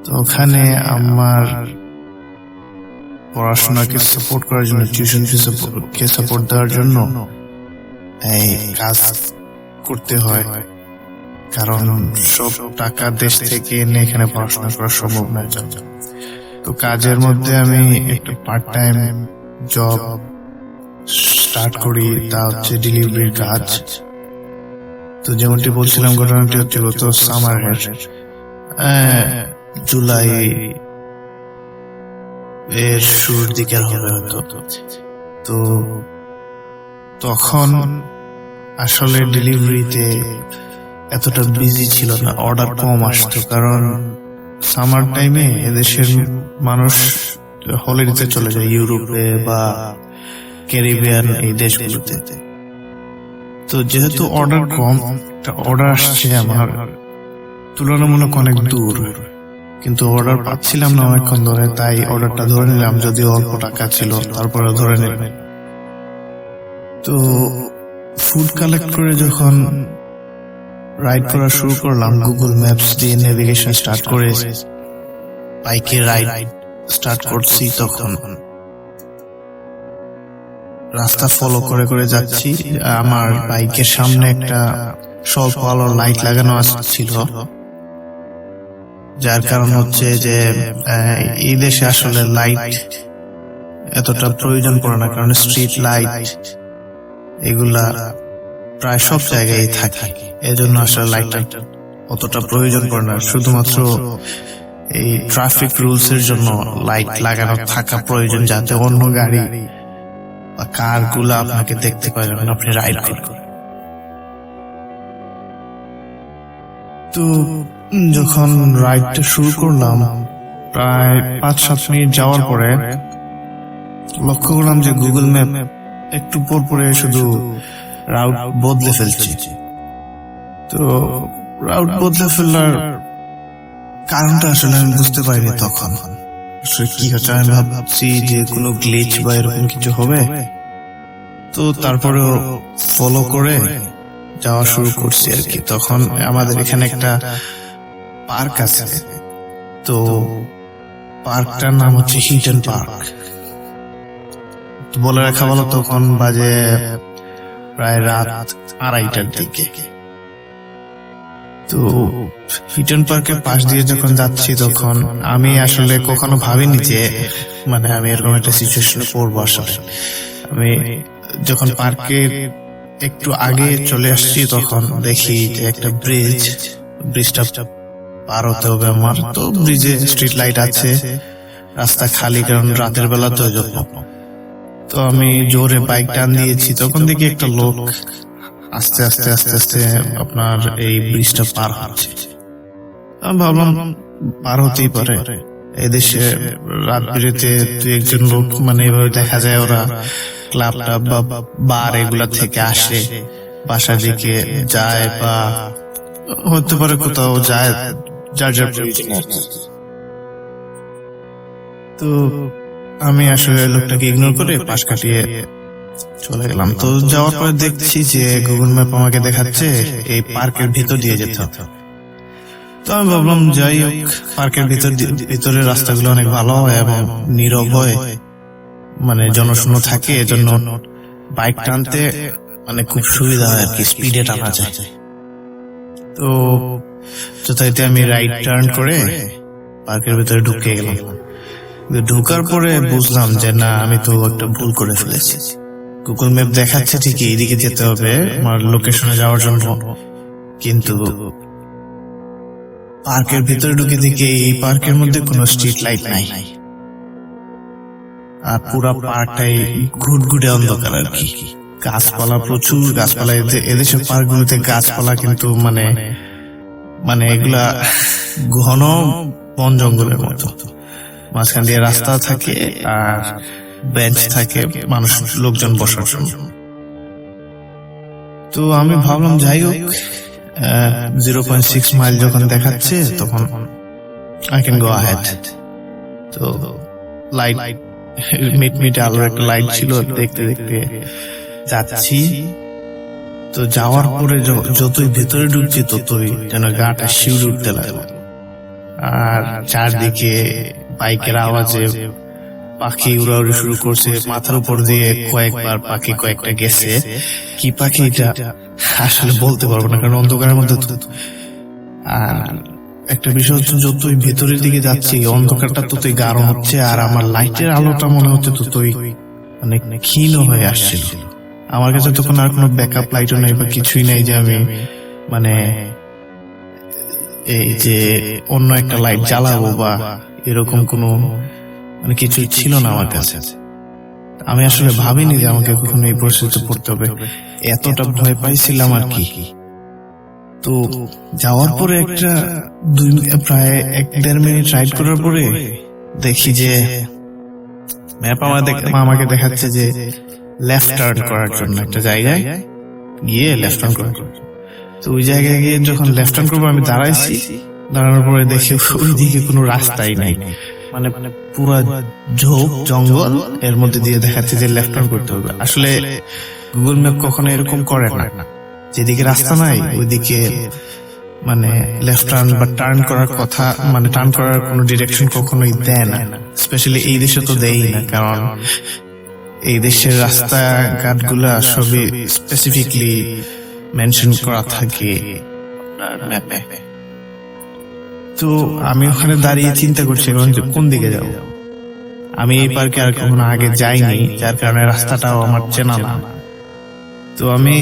তো ওখানে আমার পড়াশোনাকে সাপোর্ট করার জন্য, টিউশনকে সাপোর্ট দেওয়ার জন্য এই কাজ করতে হয়, কারণ সব টাকা দেশ থেকে এনে এখানে পড়াশোনা করা সম্ভব নয়। তো কাজের মধ্যে আমি একটা পার্ট টাইম জব স্টার্ট করি, তা হচ্ছে ডেলিভারির কাজ। তো যেমনটি বলছিলাম, ঘটনাটি হচ্ছে গত সামারের জুলাই এর শুরুর দিকে হবে হয়তো। তো তখন আসলে ডেলিভারিতে এতটা বিজি ছিল না, অর্ডার কম আসতো, কারণ সামার টাইমে এদেশের মানুষ হলিডেতে চলে যায় ইউরোপে বা ক্যারিবিয়ান এই দেশগুলোতে। তো যেহেতু অর্ডার কম, অর্ডার আসছে আমার তুলনামূলক অনেক দূর, কিন্তু অর্ডার পাচ্ছিলাম না অনেকক্ষণ ধরে, তাই অর্ডারটা ধরে নিলাম, যদিও অল্প টাকা ছিল তারপরে ধরে নিলাম। তো ফুড কালেক্ট করে যখন রাইড করা শুরু করলাম, গুগল ম্যাপস দিয়ে নেভিগেশন স্টার্ট করে বাইকে রাইড স্টার্ট করছি, তখন রাস্তা ফলো করে করে যাচ্ছি। আমার বাইকের সামনে একটা স্বল্প আলোর লাইট লাগানো ছিল, যার কারণ হচ্ছে যে এই দেশে আসলে লাইট এতটা প্রয়োজন পড়ে না, কারণ স্ট্রিট লাইট এগুলা প্রায় সব জায়গায় থাকে, এজন্য আসলে লাইটটা অতটা প্রয়োজন পড়ে না। শুধুমাত্র এই ট্রাফিক রুলস এর জন্য লাইট লাগানো থাকা প্রয়োজন, যাতে অন্য গাড়ি বা কার গুলা আপনাকে দেখতে পায় যখন আপনি রাইড করেন। তো যখন রাইডটা শুরু করলাম, প্রায় 5-7 মিনিট যাওয়ার পরে লক্ষ্য করলাম যে গুগল ম্যাপ একটু পর পরে শুধু রাউট বদলে ফেলছে। তো রাউট বদলে ফেলার কারণটা আসলে আমি বুঝতে পারিনি তখন। আসলে কি হচ্ছে, আমি ভাবছি যে কোনো গ্লিচ বা এরকম কিছু হবে। তো তারপরেও ফলো করে যাওয়া শুরু করছি আর কি। তখন আমাদের এখানে একটা পার্ক আছে, তো পার্কটার নাম হচ্ছে হিটন পার্ক। বলে রাখা ভালো, তখন বাজে প্রায় রাত 2:30টার দিকে। তো হিটন পার্কের পাশ দিয়ে যখন যাচ্ছি, তখন আমি আসলে কখনো ভাবিনি যে মানে আমি এরকম একটা সিচুয়েশনে পড়বো। আসলে আমি যখন পার্কের একটু আগে চলে আসছি, তখন দেখি যে একটা ব্রিজটা পার হতে হবে আমার। তো ব্রিজে স্ট্রিট লাইট আছে, রাস্তা খালি, কারণ রাতের বেলা তো যত্ন। তো আমি জোরে বাইক টান দিয়েছি, তখন দেখি একটা লোক আস্তে আস্তে আস্তে আস্তে আপনার এই ব্রিজটা পার হচ্ছে। আমি ভাবলাম পার হতেই পারে, এদেশে রাত বেরোতে 2-1 লোক মানে এভাবে দেখা যায়, ওরা ক্লাব টাব বা বার এগুলা থেকে আসে, বাসা দিকে যায় বা হতে পারে কোথাও যায়, যার যার প্রয়োজন আর কি। তো আমি আসলে লোকটাকে ইগনোর করে পাশ কাটিয়ে চলে গেলাম। তো যাওয়ার পরে দেখছি যে গুগল ম্যাপ আমাকে দেখাচ্ছে এই পার্কের ভিতর দিয়ে যেতে হবে। তো আমি ভাবলাম যাই হোক, পার্কের ভিতরের রাস্তাগুলো অনেক ভালো হয় এবং নীরব হয়, মানে জনশূন্য থাকে, এজন্য বাইক টানতে মানে খুব সুবিধা হয় আর কি, স্পিডে টানা যায়। তো যথারীতি আমি রাইট টার্ন করে পার্কের ভিতরে ঢুকে গেলাম। ঢুকার পরে বুঝলাম যে না, আমি তো একটা ভুল করে ফেলেছি। গুগল ম্যাপ দেখাচ্ছে ঠিকই এদিকে যেতে হবে আমার লোকেশনে যাওয়ার জন্য, কিন্তু পার্কের ভিতরে ঢুকে দেখি এই পার্কের মধ্যে কোনো স্ট্রিট লাইট নাই, আর পুরা পার্কটাই ঘুটঘুটে অন্ধকার আর কি। গাছপালা, প্রচুর গাছপালা, এদেশের পার্কগুলোতে গাছপালা কিন্তু মানে এগুলা ঘন বন জঙ্গলের মতো। মাঝখান দিয়ে রাস্তা থাকে আর বেঞ্চ থাকে মানুষ লোকজন বসার জন্য। তো আমি ভাবলাম যাই হোক, 0.6 মাইল যখন দেখাচ্ছে, তখন আই ক্যান গো আহেড। তো লাইট মিটমিটে আলোর একটা লাইট ছিল, দেখতে দেখতে যাচ্ছি। তো যাওয়ার পরে যতই ভেতরে ঢুকছি, ততই যেন গাটা শিউরে উঠতে লাগলো। আর চারদিকে বাইকের আওয়াজে পাখি উড়াউড়ি শুরু করছে, মাথার উপর দিয়ে কয়েকবার পাখি কয়েকটা গেছে। কি পাখি এটা আসলে বলতে পারবো না, কারণ অন্ধকারের মধ্যে। আর একটা বিষয় হচ্ছে, যতই ভেতরের দিকে যাচ্ছি অন্ধকারটা ততই গাঢ় হচ্ছে, আর আমার লাইটের আলোটা মনে হচ্ছে ততই অনেক ক্ষীণ হয়ে আসছিল। আমার কাছে তখন আর কোনো ব্যাকআপ লাইটও নেই বা কিছুই নেই যে আমি মানে এই যে অন্য একটা লাইট জ্বালাবো বা এরকম কোনো মানে কিছুই ছিল না আমার কাছে। আমি আসলে ভাবিনি যে আমাকে কখনো এই পরিস্থিতিতে পড়তে হবে, এতটা ভয় পাইছিলাম আর কি। তো যাওয়ার পরে একটা প্রায় 1-1.5 মিনিট রাইড করার পরে দেখি যে ম্যাপ আমাকে দেখাচ্ছে যে লেফট টার্ন করার জন্য একটা জায়গায় গিয়ে লেফট টার্ন করার। তো ওই জায়গায় গিয়ে যখন লেফট টার্ন করবো, আমি দাঁড়াইছি, দাঁড়ানোর পরে দেখি ওই দিকে কোনো রাস্তাই নাই, মানে পুরো ঝোপ জঙ্গল, এর মধ্যে দিয়ে দেখাচ্ছে যে লেফট টার্ন করতে হবে। আসলে গুগল ম্যাপ কখনো এরকম করে না, যেদিকে রাস্তা নাই ওইদিকে মানে লেফট টার্ন বা টার্ন করার কথা, মানে টার্ন করার কোনো ডিরেকশন কখনোই দেয় না। স্পেশালি এই দেশে তো দেয়ই না, কারণ এই দেশের রাস্তাঘাট গুলা সবই স্পেসিফিকলি মেনশন করা থাকে ম্যাপে। তো আমি ওখানে দাঁড়িয়ে চিন্তা করছিলাম যে কোন দিকে যাব। আমি এই পার্কে আর কখনো আগে যাইনি, যার কারণে রাস্তাটাও আমার চেনা না। তো আমি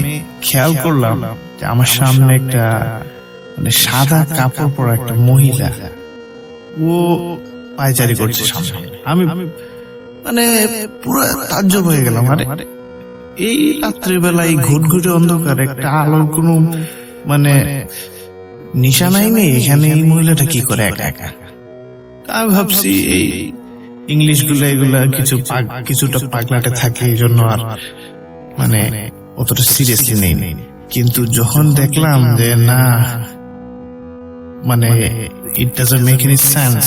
খেয়াল করলাম যে আমার সামনে একটা মানে সাদা কাপড় পরা একটা মহিলা, ও পায়চারি করছে সামনে। আমি মানে পুরো তাজ্জব হয়ে গেলাম, আরে এই রাত্রিবেলায় ঘুটঘুটে অন্ধকার একটা আলোর কোনো মানে নিশানাই নেই, এখানে এই মহিলাটা কি করে একা একা। আমি ভাবছি এই ইংলিশ গুলা এগুলা কিছুটা পাগলাটে থাকে, এই জন্য আর মানে অতটা সিরিয়াসলি নেই। কিন্তু যখন দেখলাম যে না, মানে it doesn't make any sense,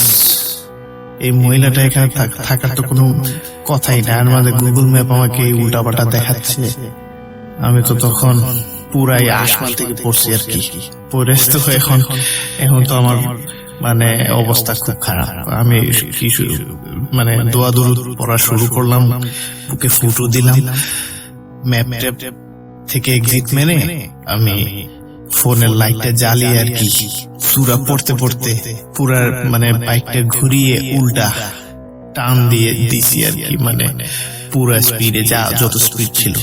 এই মহিলাটা এখানে থাকার তো কোনো কথাই না। আর আমাদের গুগল ম্যাপ আমাকে উল্টাপাল্টা দেখাচ্ছে। আমি তো তখন পুরাই আসমান থেকে পড়ছি আর কি, পড়ে তো এখন তো আমার মানে অবস্থা খুব খারাপ। আমি মানে দোয়া দরুদ পড়া শুরু করলাম, বুকে ফুটো দিলাম, ম্যাপ ট্যাপ থেকে এক্সিট মেনে আমি ফোনের লাইটটা জ্বালিয়ে আর কি সূরা পড়তে পড়তে পুরা মানে বাইকটা ঘুরিয়ে উল্টা টান দিয়ে দিছি আর কি, মানে পুরা স্পিডে যত স্পিড ছিল।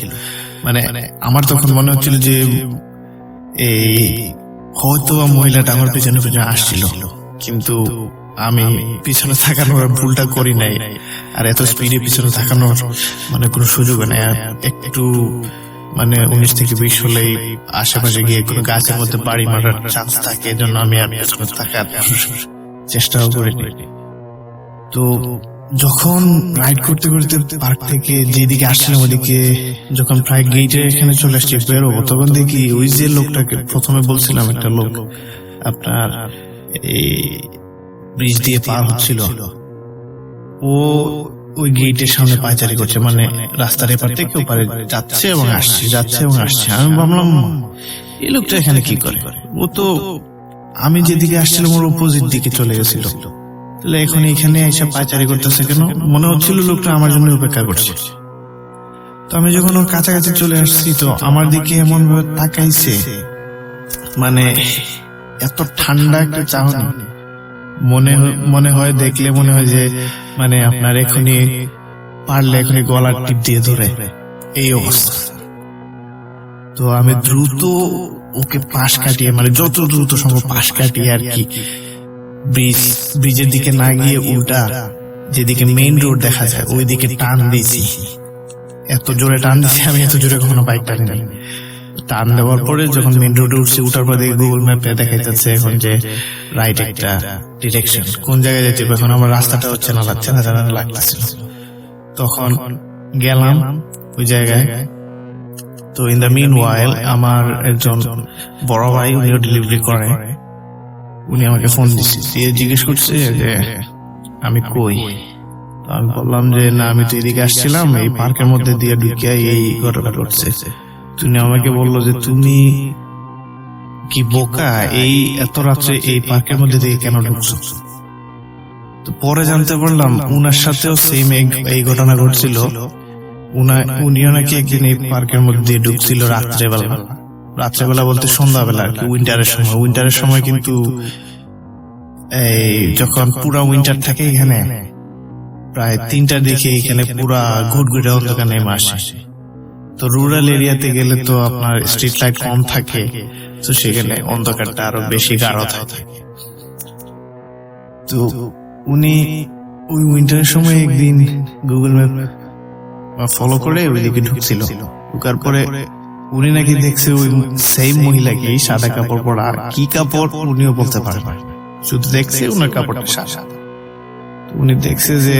মানে আমার তখন মনে হচ্ছিল যে এই হয়তো মহিলাটা আমার পেছনে পেছনে আসছিল, কিন্তু আমি পিছনে থাকানোর ভুলটা করি নাই। আর এত স্পিডে পিছনে থাকানোর মানে কোনো সুযোগ নেই। একটু মানে 19 থেকে 20 হলেই আশেপাশে গিয়ে কোনো গাছের মধ্যে বাড়ি মারার চান্স থাকে, এজন্য আমি আর পেছনে থাকার চেষ্টাও করিনি। তো যখন রাইড করতে করতে পার্ক থেকে যেদিকে আসছিলাম ওদিকে যখন প্রায় গেটের এখানে চলে আসছি বেরোবো, তখন দেখি ওই যে লোকটাকে প্রথমে বলছিলাম, একটা লোক আপনার এই ব্রিজ দিয়ে পার হচ্ছিল, ও ওই গেটের সামনে পায়চারি করছে, মানে রাস্তার এপার থেকে ওপারে যাচ্ছে এবং আসছে। আমি ভাবলাম এই লোকটা এখানে কি করে, ও তো আমি যেদিকে আসছিলাম ওর অপোজিট দিকে চলে গেছিল, তাহলে এখন এখানে এসে পায়চারি করতেছে কেন? মনে হচ্ছিল লোকটা আমার জন্য অপেক্ষা করছে। তো আমি যখন ওর কাছাকাছি চলে আসছি, তো আমার দিকে এমন ভাবে তাকাইছে, মানে এত ঠান্ডা একটা চাহনি, মনে হয় দেখলে মনে হয় যে মানে আপনার এখনই পারলে এখনই গলার টিপ দিয়ে ধরে, এই অবস্থা। তো আমি দ্রুত ওকে পাশ কাটিয়ে, মানে যত দ্রুত সম্ভব পাশ কাটিয়ে আর কি ব্রিজের দিকে না গিয়ে উল্টা যেদিকে মেইন রোড দেখা যায় ওই দিকে টান দিয়েছি। এত জোরে টান দিয়েছি, আমি এত জোরে কখনো বাইক টানি নাই। টান দেওয়ার পরে যখন মেইন রোডে উঠছি, উঠার পর দেখি গুগল ম্যাপে দেখা যাচ্ছে এখন যে রাইট একটা ডিরেকশন, কোন জায়গায় যেতে হবে। এখন আমার রাস্তাটা হচ্ছে না লাগতেছিল। তখন গেলাম ওই জায়গায়। তো ইন দ্য মিন ওয়াইল আমার একজন বড় ভাই, উনিও ডেলিভারি করে, উনি আমাকে ফোন দিয়ে জিজ্ঞেস করছে যে আমি কই। আমি বললাম যে না, আমি তো এদিকে আসছিলাম, এই পার্কের মধ্যে দিয়ে ঢুকিয়ে এই ঘটনা ঘটছে। তুমি আমাকে বললো যে তুমি কি বোকা, এই এত রাত্রে এই পার্কের মধ্যে দিয়ে কেন ঢুকছো? তো পরে জানতে পারলাম উনার সাথেও সেম এই ঘটনা ঘটছিল। উনিও নাকি একদিন এই পার্কের মধ্যে দিয়ে ঢুকছিল রাত্রেবেলা বলতে সন্ধ্যাবেলা আর কি, উইন্টারের সময় কিন্তু এই যখন পুরা উইন্টার থাকে এখানে প্রায় 3টার দিকে এখানে পুরা ঘুটঘুটে অন্ধকার নেমে আসে। তো রুরাল এরিয়াতে গেলে তো আপনার স্ট্রিট লাইট কম থাকে, তো সেখানে অন্ধকারটা আরো বেশি গাঢ় থাকে। তো উনি ওই উইন্টারের সময় একদিন গুগল ম্যাপ ফলো করে ওইদিকে ঢুকছিল। ঢুকার পরে উনি নাকি দেখছে ওই সেম মহিলাকে সাদা কাপড় পরা, কি কাপড় উনিও বলতে পারে না, শুধু দেখছে ওনার কাপড়টা সাদা। উনি দেখছে যে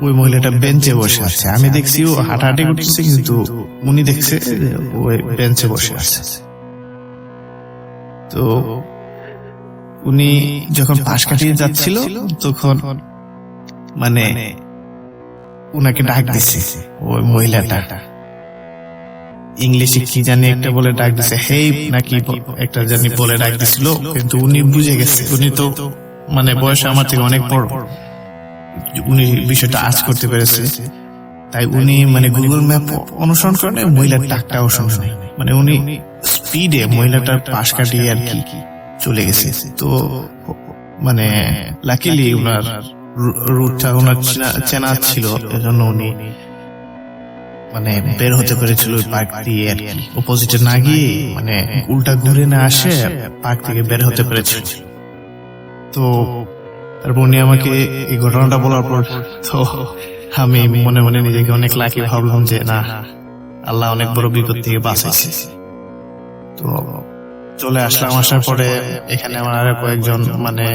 ওই মহিলাটা বেঞ্চে বসে আছে। আমি দেখছি ও হাঁটাহাঁটি করতেছে, কিন্তু উনি দেখছে ওই বেঞ্চে বসে আছে। তো উনি যখন পাশ কাটিয়ে যাচ্ছিল তখন মানে উনাকে ডাক দিছে ওই মহিলাটা, ইংলিশে কি জানি একটা বলে ডাক দিছে, হেই নাকি একটা জানি বলে ডাক দিছিল। কিন্তু উনি বুঝে গেছে, উনি তো মানে বয়সে আমার থেকে অনেক বড়, উনি বিষয়টা আজ করতে পেরেছে। তাই উনি মানে গুগল ম্যাপ অনুসরণ করে মহিলার ডাকটাও শুনে, মানে উনি স্পিডে মহিলাটার পাশ কাটিয়ে আর কি চলে গেছে। তো মানে লাকিলি উনার রুটটা ওনার চেনা ছিল, এজন্য উনি মানে বের হতে পেরেছিল ওই পার্ক দিয়ে আর কি, অপোজিটে না গিয়ে মানে উল্টা ঘুরে না আসে পার্ক থেকে বের হতে পেরেছিল। তো তারপর উনি আমাকে এই ঘটনাটা বলার পর তো আমি মনে মনে নিজেকে অনেক লাকি ভাবলাম যে না, আল্লাহ অনেক বড় বিপদ থেকে বাঁচাইছে। তো চলে আসলাম, আসার পরে এখানে আমার আরো কয়েকজন মানে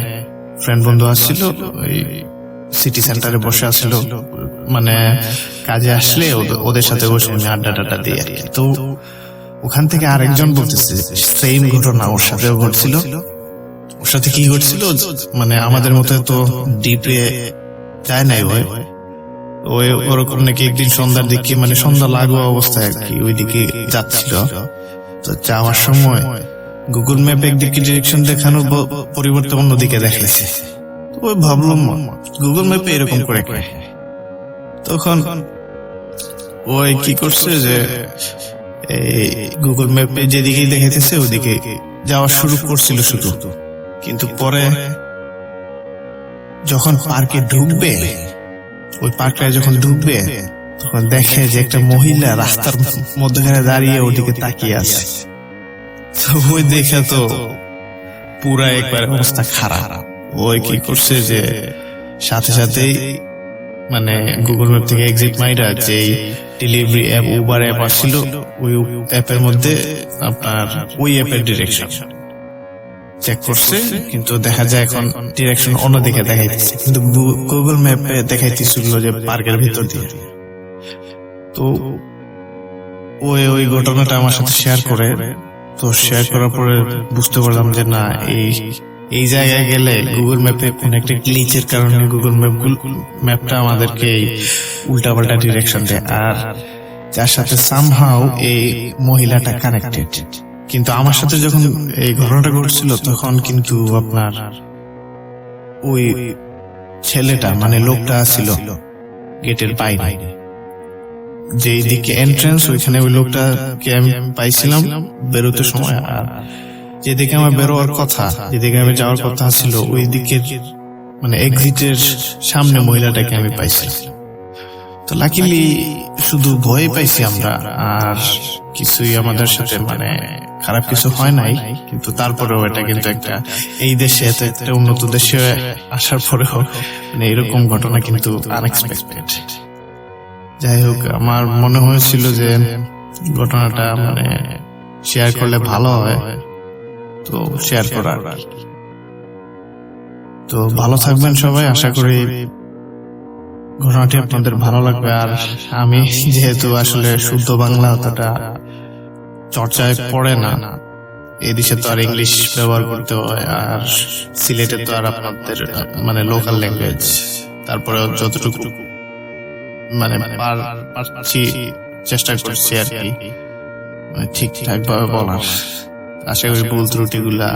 ফ্রেন্ড বন্ধু আসছিল, ওই সিটি সেন্টারে বসে আসছিল, মানে কাজে আসলে ওদের সাথে বসে আমি আড্ডা টাড্ডা দিই আর কি। তো ওখান থেকে আরেকজন বলতেছে সেম ঘটনা ওর সাথেও ঘটছিল। ওর সাথে কি ঘটছিল, মানে আমাদের মতো তো ডিপে যায় নাই ওই ওরকম নাকি একদিন সন্ধ্যার দিকে মানে সন্ধ্যা লাগোয়া অবস্থায় আর কি ওইদিকে যাচ্ছিল। তো যাওয়ার সময় গুগল ম্যাপ একদিকে ডিরেকশন দেখানোর পরিবর্তে অন্যদিকে দেখাইছে। তো ওই ভাবলাম গুগল ম্যাপে এরকম করে তখন ওই কি করছে যে গুগল ম্যাপে যেদিকে দেখাইতেছে ওইদিকে যাওয়া শুরু করছিল শুধু, কিন্তু পরে যখন পার্কে ঢুকবে, ওই পার্কটায় যখন ঢুকবে তখন দেখে যে একটা মহিলা রাস্তার মধ্যখানে দাঁড়িয়ে ওদিকে তাকিয়ে আছে। তো ওই দেখে তো পুরা একবার অবস্থা খারাপ। ওই কি করছে যে সাথে সাথেই মানে গুগল ম্যাপ থেকে এক্সিট মাইরা যে ডেলিভারি অ্যাপ উবার অ্যাপ আসছিল ওই অ্যাপের মধ্যে আপনার ওই অ্যাপের ডিরেকশন চেক করছে, কিন্তু দেখা যায় এখন ডিরেকশন অন্যদিকে দেখাইতেছে, কিন্তু গুগল ম্যাপে দেখাইতেছিল যে পার্কের ভিতর দিয়ে। তো ওই ঘটনাটা আমার সাথে শেয়ার করে, তো শেয়ার করার পরে বুঝতে পারলাম যে না, এই জায়গায় গেলে গুগল ম্যাপে কোন একটা গ্লিচের কারণে গুগল ম্যাপটা আমাদেরকে উল্টাপাল্টা ডিরেকশন দেয়, আর যার সাথে সামহাউ এই মহিলাটা কানেক্টেড। কিন্তু আমার সাথে যখন এই ঘটনাটা ঘটছিল তখন কিন্তু আপনার ওই ছেলেটা মানে লোকটা ছিল গেটের বাইরে, যেই দিকে এন্ট্রান্স ওইখানে ওই লোকটাকে আমি পাইছিলাম বেরোতে সময়, আর যেদিকে আমার বেরোয়ার কথা, যেদিকে আমি যাওয়ার কথা ছিল ওই দিকের মানে এক্সিটের সামনে মহিলাটাকে আমি পাইছিলাম। তো লাকিলি শুধু ভয় পাইছি আমরা, আর কিছুই আমাদের সাথে মানে খারাপ কিছু হয় নাই, কিন্তু তারপরেও এটা কিন্তু একটা এই দেশে এত একটা উন্নত দেশে আসার পরেও মানে এরকম ঘটনা কিন্তু আনএক্সপেক্টেড। যাই হোক, আমার মনে হয়েছিল যে ঘটনাটা মানে শেয়ার করলে ভালো হয়, তো শেয়ার করার। তো ভালো থাকবেন সবাই, আশা করি ঘটনাটি আপনাদের ভালো লাগবে। আর আমি যেহেতু আসলে শুদ্ধ বাংলা অতটা চর্চায় পড়ে না, এদেশে তো আর ইংলিশ ব্যবহার করতে হয়, আর সিলেটে তো আর আপনাদের মানে লোকাল ল্যাঙ্গুয়েজ, তারপরে যতটুকু মানে পারছি চেষ্টা করছি আর কি ঠিকঠাক ভাবে বলার। আশা করি ভুল ত্রুটি গুলা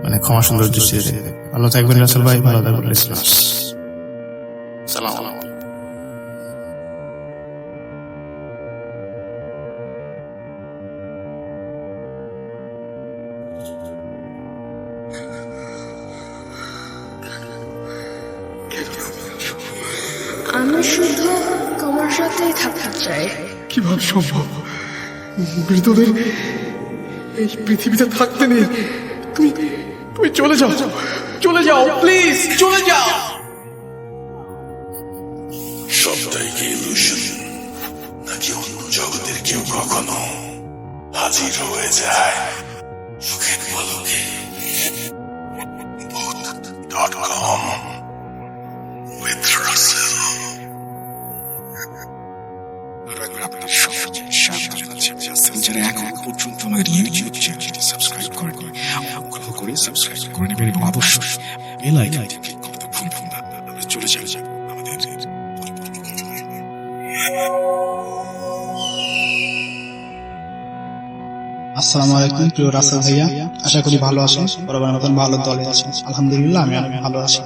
মানে ক্ষমা সুন্দর দৃষ্টিতে। ভালো থাকবেন রাসেল ভাই, ভালো থাকবেন লিসনার্স। সালাম আলাইকুম। আমি শুধু তোমার সাথেই থাকতে চাই। কিভাবে সম্ভব? মৃতদের এই পৃথিবীতে থাকতে নেই। তুমি তুমি চলে যাও, চলে যাও, প্লিজ চলে যাও। সবটাই কি ইলুশন, নাকি অন্য জগতের কেউ কখনো হাজির হয়ে যায় সুখের পলকে? ভূত.com with Russell। আপনার সবাইকে স্বাগত জানাচ্ছি। যারা এখন পর্যন্ত আমাদের ইউটিউব চ্যানেলটি সাবস্ক্রাইব করেনি, অনুগ্রহ করে সাবস্ক্রাইব করে নেবেন এবং অবশ্যই বেল আইকনটি ক্লিক করতে ভুলবেন না। আমরা চলে যাই আমাদের আসসালামু আলাইকুম প্রিয় রাসেল ভাইয়া, আশা করি ভালো আছেন। বরাবর মতন ভালো দলে আছেন, আলহামদুলিল্লাহ আমি অনেক ভালো আছি।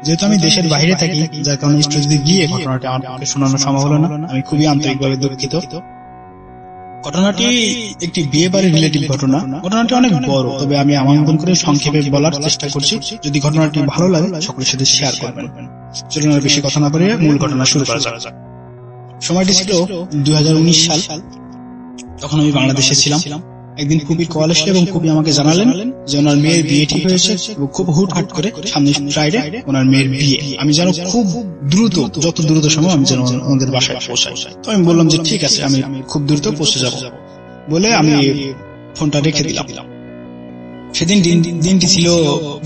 যেহেতু আমি দেশের বাইরে থাকি, যার কারণে স্টুডিওতে গিয়ে ঘটনাটি আমার পক্ষে শোনানো সম্ভব হলো না, আমি খুবই আন্তরিকভাবে দুঃখিত। ঘটনাটি একটি বিয়ে বাড়ির রিলেটিভ ঘটনা। ঘটনাটি অনেক বড়, তবে আমি আমার মতন করে সংক্ষেপে বলার চেষ্টা করছি। যদি ঘটনাটি ভালো লাগে সকলের সাথে শেয়ার করবেন। চলুন আর বেশি কথা না বলে মূল ঘটনা শুরু করা যাক। সময়টি ছিল 2019 সাল। তখন আমি বাংলাদেশে ছিলাম। একদিন খুবই কল আসলো এবং খুবই আমাকে জানালেন যে ওনার মেয়ের বিয়ে ঠিক হয়েছে এবং খুব হুটহাট করে সামনে ফ্রাইডে ওনার মেয়ের বিয়ে। আমি যেন খুব দ্রুত, যত দ্রুত সম্ভব আমি যেন ওনাদের বাসায় পৌঁছাই। তো আমি বললাম যে ঠিক আছে, আমি খুব দ্রুত পৌঁছে যাব বলে আমি ফোনটা রেখে দিলাম। সেদিন দিনটি ছিল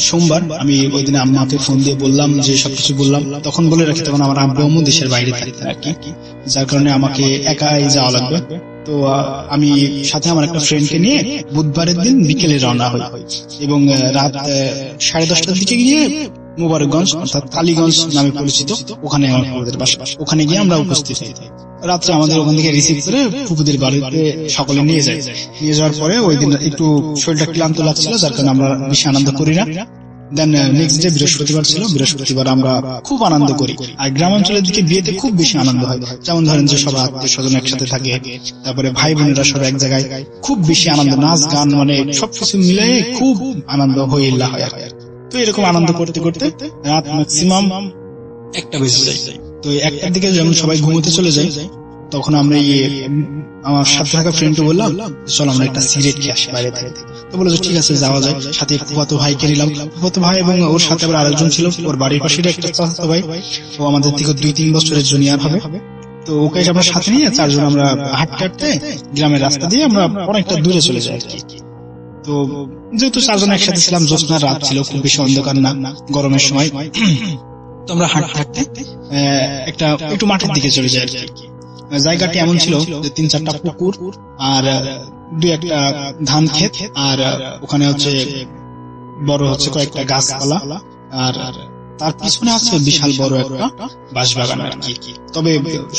সোমবার। আমি ওই দিনে আম্মাকে ফোন দিয়ে বললাম যে সবকিছু বললাম। তখন বলে রাখি তখন আমার আব্বু দেশের বাইরে থাকতেন আর কি, যার কারণে আমাকে একাই যাওয়া লাগবে। তো আমি সাথে আমার একটা ফ্রেন্ডকে নিয়ে বুধবারের দিন বিকেলে রওনা হই এবং রাত 10:30টার দিকে গিয়ে মোবারকগঞ্জ অর্থাৎ কালীগঞ্জ নামে পরিচিত ওখানে আমাদের বাসা। ওখানে গিয়ে আমরা উপস্থিত হই। রাত্রে আমাদের ওখান থেকে রিসিভ করে ফুপুদের বাড়িতে সকলে নিয়ে যায়। নিয়ে যাওয়ার পরে ওই দিন একটু শরীরটা ক্লান্ত লাগছিল, যার কারণে আমরা বেশি আনন্দ করি না। দেন নেক্সট ডে বৃহস্পতিবার ছিল। বৃহস্পতিবার আমরা খুব আনন্দ করি। আর গ্রামাঞ্চলের দিকে বিয়েতে খুব বেশি আনন্দ হয়। যেমন ধরেন যে সবাই আত্মীয় স্বজন একসাথে থাকে, তারপরে ভাই বোনেরা সব এক জায়গায়, খুব বেশি আনন্দ, নাচ গান মানে সবকিছু মিলে খুব আনন্দ হইল্লা হয় আর কি। তো এরকম আনন্দ করতে করতে রাত ম্যাক্সিমাম 1টা বেজে যায়। তো 1টার দিকে যখন সবাই ঘুমোতে চলে যায় তখন আমরা আমার সাথে থাকা ফ্রেন্ডকে বললাম চল আমরা একটা সিগারেট খেয়ে আসি বাইরে থেকে। তো বললো যে ঠিক আছে যাওয়া যায়। সাথে ফুফাতো ভাইকে নিলাম। ফুফাতো ভাই এবং ওর সাথে আবার আরেকজন ছিল, ওর বাড়ির পাশে একটা চাচাতো ভাই, ও আমাদের থেকে 2-3 বছরের জুনিয়র হবে। তো ওকে আমরা সাথে নিয়ে 4 জন আমরা হাঁটতে হাঁটতে গ্রামের রাস্তা দিয়ে আমরা অনেকটা দূরে চলে যাই আর কি। তো যেহেতু 4 জন একসাথে ছিলাম, জ্যোৎস্নার রাত ছিল, খুব বেশি অন্ধকার না, গরমের সময়। তো আমরা হাঁটতে হাঁটতে একটু মাঠের দিকে চলে যাই আর কি। জায়গাটি এমন ছিল যে 3-4টা পুকুর আর 2-1টা ধান ক্ষেত, আর ওখানে হচ্ছে বড় হচ্ছে কয়েকটা গাছপালা, আর তার পিছনে আছে বিশাল বড় একটা বাঁশবাগান আর কি। তবে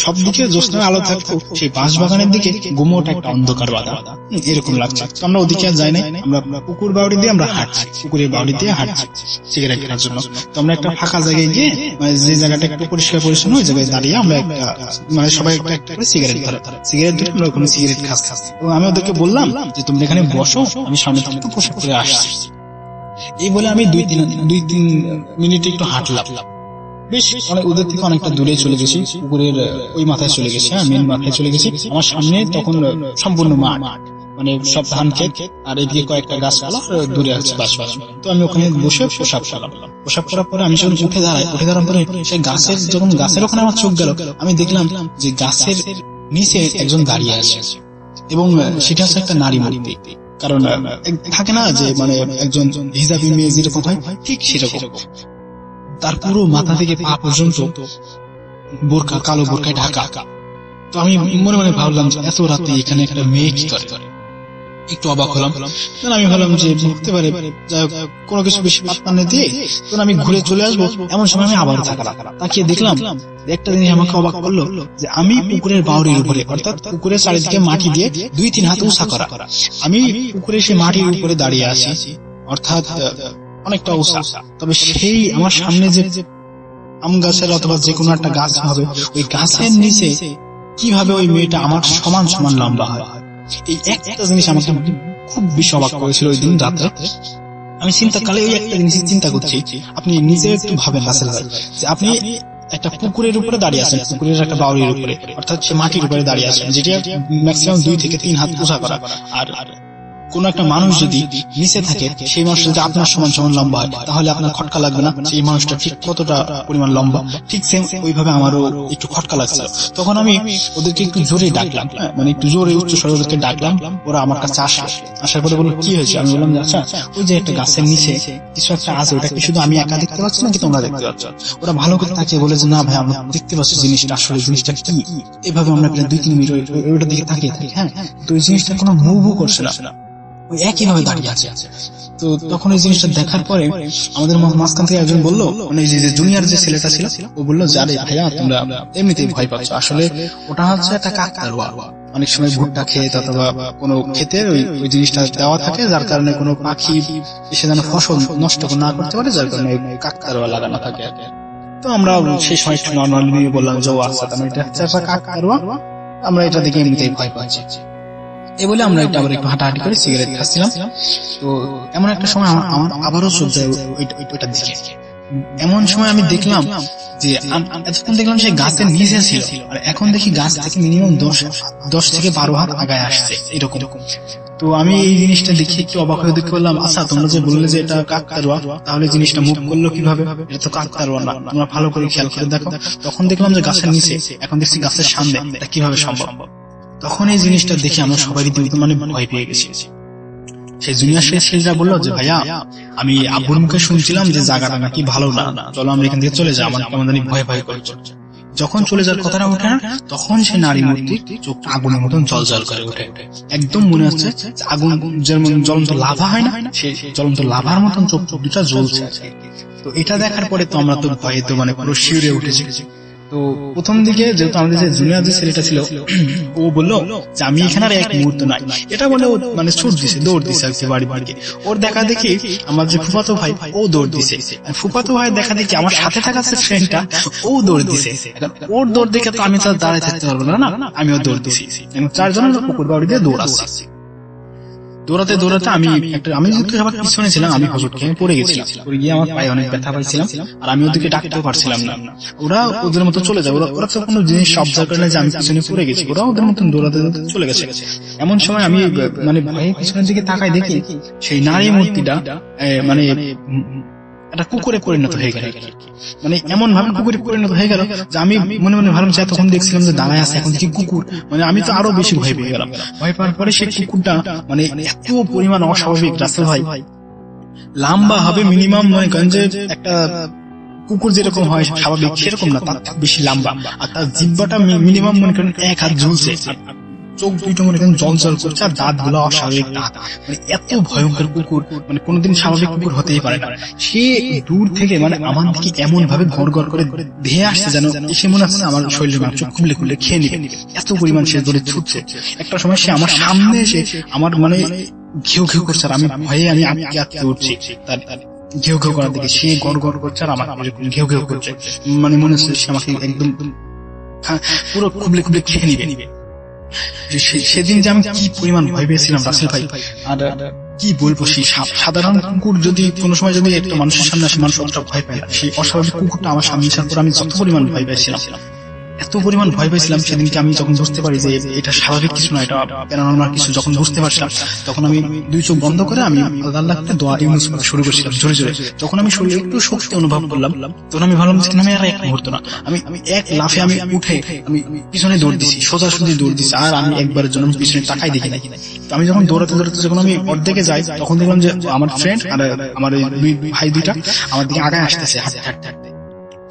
সব দিকে জ্যোৎস্নার আলো থাকতো, সেই বাঁশবাগানের দিকে গুমোট একটা অন্ধকার বাধা এরকম লাগছে। তো আমরা ওদিকে আর যাই নাই, আমরা পুকুর বাউড়ি দিয়ে আমরা হাঁটছি, পুকুরের বাউড়ি দিয়ে হাঁটছি সিগারেট কেনার জন্য। তো আমরা একটা ফাঁকা জায়গায় গিয়ে, মানে যে জায়গাটা একটু পরিষ্কার পরিচ্ছন্ন, ওই জায়গায় দাঁড়িয়ে আমরা একটা মানে সবাই একটা করে সিগারেট ধরে আমরা ওখানে সিগারেট খাচ্ছি। এবং আমি ওদেরকে বললাম যে তোমরা এখানে বসো, আমি সামনে থেকে একটু পোশাক করে আসছি। এই বলে আমি 2-3 মিনিট একটু হাঁটলাম। বেশ ওদের থেকে অনেকটা দূরে চলে গেছি, পুকুরের ওই মাথায় চলে গেছি, মেন মাথায় চলে গেছি। আমার সামনে তখন সম্পূর্ণ মাঠ, মানে সব ধান ক্ষেত, আর এদিকে কয়েকটা গাছপালা, দূরে আছে বাঁশবাগান। তো আমি ওখানে বসে পোশাক করালাম। পোশাক করার পরে আমি যখন উঠে দাঁড়ানোর পরে সেই গাছের ওখানে আমার চোখ গেল, আমি দেখলাম যে গাছের নিচে একজন দাঁড়িয়ে আছে এবং সেটা হচ্ছে একটা নারী মূর্তি। কারণ থাকে না যে মানে একজন হিজাবি মেয়ে যেরকম হয়, ঠিক সেরকম। তার পুরো মাথা থেকে পা পর্যন্ত বোরকা, কালো বোরকায় ঢাকা। তো আমি মনে মনে ভাবলাম যে এত রাতে এখানে একটা মেয়ে কি করে, একটু অবাক হলাম। আমি ভাবলাম যে হতে পারে, যাই হোক কোনো কিছু বেশি পাত্তা না দিয়ে তখন আমি ঘুরে চলে আসবো। এমন সময় আমি আবার তাকিয়ে দেখলাম একটা জিনিস আমাকে অবাক করলো, যে আমি পুকুরের বাউরির উপরে, অর্থাৎ পুকুরের চারিদিকে মাটি দিয়ে 2-3 হাত উঁচা করা, আমি পুকুরের সেই মাটির উপরে দাঁড়িয়ে আছি, অর্থাৎ অনেকটা উঁচা। তবে সেই আমার সামনে যে আম গাছের অথবা যে কোনো একটা গাছ হবে, ওই গাছের নিচে কিভাবে ওই মেয়েটা আমার সমান সমান লম্বা হয়, এই একটা জিনিস আমাকে খুব বেশি অবাক করেছিল ওই দিন রাতে। আমি চিন্তাকালে ওই একটা জিনিস চিন্তা করছি, আপনি নিজে একটু ভাবেন রাসেল ভাই, যে আপনি একটা পুকুরের উপরে দাঁড়িয়ে আছেন, পুকুরের একটা বাউরির উপরে, অর্থাৎ সে মাটির উপরে দাঁড়িয়ে আছেন, যেটা ম্যাক্সিমাম 2-3 হাত উঁচা করা। আর কোন একটা মানুষ যদি নিচে থাকে, সেই মানুষ যদি আপনার সমান সমান লম্বা হয়, তাহলে আপনার খটকা লাগবে না সেই মানুষটা ঠিক কতটা পরিমাণ লম্বা? ঠিক সেম ওইভাবে আমারও একটু খটকা লাগছিল। তখন আমি ওদেরকে একটু জোরে ডাকলাম, মানে একটু জোরে উচ্চ স্বরে ওদেরকে ডাকলাম। ওরা আমার কাছে আসার পরে বললো কি হয়েছে? আমি বললাম আচ্ছা, ওই যে একটা গাছের নিচে কিছু একটা আছে, ওটা কি শুধু আমি একা দেখতে পাচ্ছি নাকি তোমরা দেখতে পাচ্ছ? ওরা ভালো করে তাকিয়ে বলে যে না ভাই, আমরা দেখতে পাচ্ছি জিনিসটা, আসলে জিনিসটা কি। এভাবে আমরা 2-3 মিনিট ওইটার দিকে তাকিয়ে থাকি। হ্যাঁ, তো ওই জিনিসটা কোনো মুভও করছে না, ওই একইভাবে দাঁড়িয়ে আছে। তো তখন ওই জিনিসটা দেখার পরে আমাদের মাঝখান থেকে একজন বললো, মানে যে জুনিয়র যে ছেলেটা ছিল, ও বললো যে আরে ভাইয়া তোমরা এমনিতেই ভয় পাচ্ছ, আসলে ওটা হচ্ছে একটা কাকতাড়ুয়া। অনেক সময় ভুট্টা ক্ষেত অথবা কোনো ক্ষেতের ওই জিনিসটা দেওয়া থাকে, যার কারণে কোনো পাখি এসে যেন ফসল নষ্ট না করতে পারে, যার কারণে কাকতাড়ুয়া লাগানো থাকে। তো আমরা সেই সময় একটু নর্মালি নিয়ে বললাম যে আচ্ছা, এটা হচ্ছে একটা কাকতাড়ুয়া, আমরা এটা দেখে এমনিতেই ভয় পাচ্ছি। এই বলে আমরা এটা আবার একটু হাঁটাহাঁটি করে সিগারেট খাচ্ছিলাম। তো এমন একটা সময় আমার আবারও চোখ যায় ওইটার দিকে। এমন সময় আমি দেখলাম যে এতক্ষণ দেখলাম সে গাছের নিচে ছিল, আর এখন দেখি গাছ থেকে মিনিমাম 10 থেকে 12 হাত আগায় আসছে এরকম। তো আমি এই জিনিসটা দেখে একটু অবাক হয়ে দেখে বললাম, আচ্ছা তোমরা যে বললে যে এটা কাকতারুয়া, তাহলে জিনিসটা মুভ করলো কিভাবে? এটা তো কাকতারুয়া না, তোমরা ভালো করে খেয়াল করে দেখো। তখন দেখলাম যে গাছের নিচে, এখন দেখছি গাছের সামনে, এটা কিভাবে সম্ভব? তখন এই জিনিসটা দেখে আমরা সবাই রীতিমতো মানে ভয় পেয়ে গেছি। সেই জুনিয়র ছেলেরা বললো যে ভাইয়া, আমি আব্বুর মুখে শুনছিলাম যে জায়গাটা নাকি ভালো না, চলো আমরা এখান থেকে চলে যাই, আমার কেমন জানি ভয় ভয় করছে। যখন চলে যাওয়ার কথাটা ওঠে না, তখন সেই নারী মূর্তি চোখ আগুনের মতন জল করে ওঠে। একদম মনে হচ্ছে আগুন যেমন জ্বলন্ত লাভা হয় না, সেই জ্বলন্ত লাভার মতন চোখ দুটা জ্বলছে। তো এটা দেখার পরে তো আমরা তো ভয়ে তো মানে পুরো শিউরে উঠেছি। তো প্রথম দিকে যেহেতু আমাদের যে জুনিয়র যে ছেলেটা ছিল, ও বললো যে আমি এখানে আর এক মুহূর্ত নাই, এটা বলে ও মানে ছুট দিছে, দৌড় দিছে আর কি বাড়ি বাড়ি। ওর দেখা দেখি আমার যে ফুফাতো ভাই, ও দৌড় দিছে। ফুফাতো ভাই দেখা দেখি আমার সাথে থাকা যে ফ্রেন্ডটা, ও দৌড় দিছে। ওর দৌড় দেখে তো আমি তো দাঁড়ায় থাকতে পারবো না, আমিও দৌড় দিছি। চারজন পুকুর বাড়ি দিয়ে দৌড়াচ্ছি। দৌড়াতে দৌড়াতে আমি যেহেতু সবার পিছনে ছিলাম, আমি হজট খেয়ে পড়ে গেছিলাম। পড়ে গিয়ে আমার পায়ে অনেক ব্যথা পাইছিলাম, আর আমি ওদেরকে ডাকতেও পারছিলাম না। ওরা ওদের মতো চলে যায়, ওরা তো কোনো জিনিস অবজার্ভ করে না যে আমি পিছনে পড়ে গেছি, ওরা ওদের মতন দৌড়াতে দৌড়াতে চলে গেছে। এমন সময় আমি মানে ভয়ে পিছনের দিকে তাকাই, দেখি সেই নারী মূর্তিটা মানে একটা কুকুরে পরিণত হয়ে গেল। মানে এমন ভাবে কুকুরে পরিণত হয়ে গেল যে আমি মনে মনে ভাবলাম যে তখন দেখছিলাম যে দাঁড়ায় আছে, এখন দেখি কুকুর। মানে আমি তো আরো বেশি ভয় পেয়ে গেলাম। ভয় পাওয়ার পরে সেই কুকুরটা মানে এত পরিমাণ অস্বাভাবিক, রাসেল ভাই লম্বা হবে মিনিমাম, মনে করেন যে একটা কুকুর যেরকম হয় স্বাভাবিক সেরকম না, তার বেশি লম্বা। আর তার জিহ্বাটা মিনিমাম মনে করেন 1 হাত ঝুলছে, চোখ দুইটা মনে করেন জল করছে, আর দাঁত গুলো অস্বাভাবিক দাঁত। মানে এত ভয়ঙ্কর কুকুর, মানে কোনোদিন স্বাভাবিক কুকুর হতেই পারে না। সে দূর থেকে মানে আমার দিকে এমন ভাবে ঘর করে ধেয়ে আসছে, যেন এসে মনে হচ্ছে আমার শরীরের মাংস খুলে খুলে খেয়ে নিবে, এত পরিমাণ সে দূরে ছুটছে। একটা সময় সে আমার সামনে এসে আমার মানে ঘেউ ঘেউ করছে, আর আমি ভয়ে আমি আটকে উঠছি। তার ঘেউ ঘেউ করার দিকে সে গড় করছে, আর আমার ঘেউ ঘেউ করছে। মানে মনে হচ্ছে সে আমাকে একদম পুরো খুবলে খেয়ে নিবে। সেদিন যে আমি কি পরিমাণ ভয় পেয়েছিলাম রাসেল ভাই, আর কি বলবো, সেই সাধারণ কুকুর যদি কোনো সময় যদি একটা মানুষের সামনে আসে, মানুষ অতটা ভয় পায় না, সেই অস্বাভাবিক কুকুরটা আমার সামনে আসার পর আমি যত পরিমাণ ভয় পাইছিলাম, এত পরিমাণ ভয় পেয়েছিলাম সেদিনকে। আমি যখন বুঝতে পারি যে এটা স্বাভাবিক কিছু না, এটা প্যারানরমাল কিছু, যখন বুঝতে পারছিলাম, তখন আমি 2 চোখ বন্ধ করে আমি আল্লাহকে দোয়া ইউজ করা শুরু করছিলাম জোরে জোরে। যখন আমি শরীরে একটু শক্তি অনুভব করলাম, তখন আমি ভাবলাম যে আমি আর এক মুহূর্ত না, আমি এক লাফে আমি উঠে আমি পিছনে দৌড় দিছি, সোজাসুজি দৌড় দিছি, আর আমি একবারের জন্য পিছনে তাকাই দেখি নাই। তো আমি যখন দৌড়াতে যখন আমি অর্ধেকে যাই, তখন দেখলাম যে আমার ফ্রেন্ড আর আমার 2 ভাই দুইটা আমার দিকে আগায় আসতেছে হাঁটতে হাঁটতে।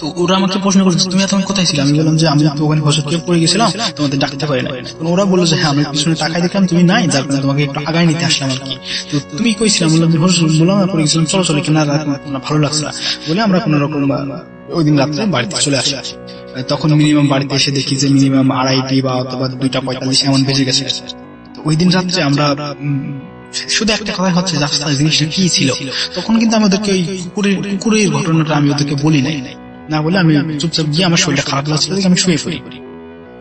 তো ওরা আমাকে প্রশ্ন করেছে, তুমি এখন কোথায় ছিলে? আমি বললাম যে আমি তো ওখানে হসপিটাল কেউ পড়ে গেছিলাম, তোমাদের ডাকতে পারি না। ওরা বললো যে হ্যাঁ, আমি পিছনে তাকাই দেখলাম তুমি নাই, যার কারণে তোমাকে একটু আগায় নিতে আসলাম আর কি। তো তুমি কইছিলাম? বললাম পড়ে গেছিলাম, চলো কিনা ভালো লাগছে না বলে আমরা কোন রকম ওই দিন রাত্রে বাড়িতে চলে আসি। তখন মিনিমাম বাড়িতে এসে দেখি যে মিনিমাম 2:30 বা অথবা 2:45 এমন বেজে গেছে। তো ওই দিন রাত্রে আমরা শুধু একটা কথা হচ্ছে যে জিনিসটা কি ছিল। তখন কিন্তু আমি ওদেরকে কুকুরের ঘটনাটা আমি ওদেরকে বলি নাই, না বলে আমি চুপচাপ গিয়ে আমার শরীরটা খারাপ লাগছিল, আমি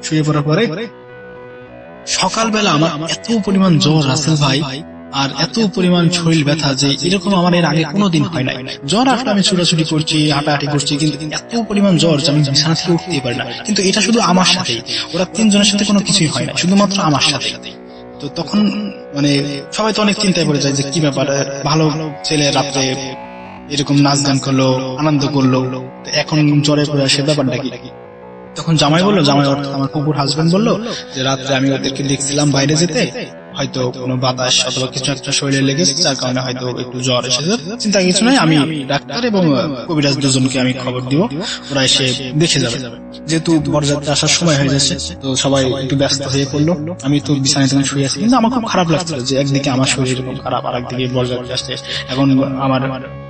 শুয়ে পড়ার পরে সকালবেলা আমার এত পরিমাণ জ্বর রাসেল ভাই, আর এত পরিমাণ শরীর ব্যথা যে এরকম আমার এর আগে কোনোদিন হয় নাই। জ্বর আসলে আমি ছুটাছুটি করছি, হাঁটাহাঁটি করছি, কিন্তু এত পরিমাণ জ্বর যে আমি বিছানা থেকে উঠতেই পারি না। কিন্তু এটা শুধু আমার সাথেই, ওরা 3 জনের সাথে কোনো কিছুই হয় না, শুধুমাত্র আমার সাথে। তো তখন মানে সবাই তো অনেক চিন্তায় পড়ে যায় যে কি ব্যাপার, ভালো ছেলে রাত্রে এরকম নাচ গান করলো, আনন্দ করলো, এখন জ্বরে পড়ে আসে, ব্যাপারটা কি? তখন জামাই বললো, জামাই অর্থাৎ আমার কুকুর হাজবেন্ড বললো যে রাত্রে আমি ওদেরকে দেখছিলাম বাইরে যেতে, হয়তো কোনো বাতাস অথবা কিছু একটা শরীরে লেগেছে, যার কারণে হয়তো একটু জ্বর এসেছে। চিন্তা কিছু নাই, আমি ডাক্তার এবং কবিরাজ 2জনকে আমি খবর দিব, ওরা এসে দেখে যাবে। যেহেতু বরযাত্রী আসার সময় হয়ে যাচ্ছে, তো সবাই একটু ব্যস্ত হয়ে পড়লো। আমি তো বিছানায় তখন শুয়ে আছি, কিন্তু আমার খুব খারাপ লাগছিল যে একদিকে আমার শরীর এরকম খারাপ, আর একদিকে বরযাত্রী আসছে। এখন আমার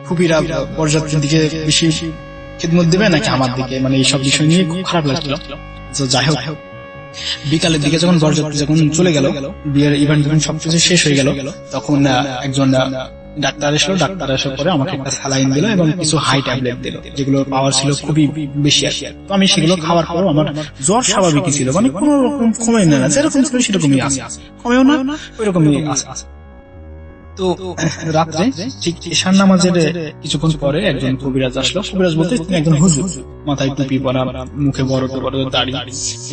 ফুপিরা বরযাত্রীর দিকে বেশি খিদমত দেবে নাকি আমার দিকে, মানে এইসব বিষয় নিয়ে খুব খারাপ লাগছিল। যাই হোক, বিকালের দিকে যখন বরযাত্রী যখন চলে গেল, বিয়ের ইভেন্ট যখন সবকিছু শেষ হয়ে গেল, তখন একজন ডাক্তার এসলো। ডাক্তার আসার পরে আমাকে একটা স্যালাইন দিল এবং কিছু হাই ট্যাবলেট দিল, যেগুলো পাওয়ার ছিল খুবই বেশি আর কি। তো আমি সেগুলো খাওয়ার পর আমার জ্বর স্বাভাবিকই ছিল, মানে কোনো রকম কমে না, যেরকম ছিল সেরকমই আছে, কমেও না ওই রকমই আছে। তো রাত্রে ঠিক ঈশান নামাজের কিছুক্ষণ পরে একজন কবিরাজ আসলো। কবিরাজ বলতে তিনি একজন হুজুর, মাথায় টুপি পরা, মুখে বড় বড় দাড়ি,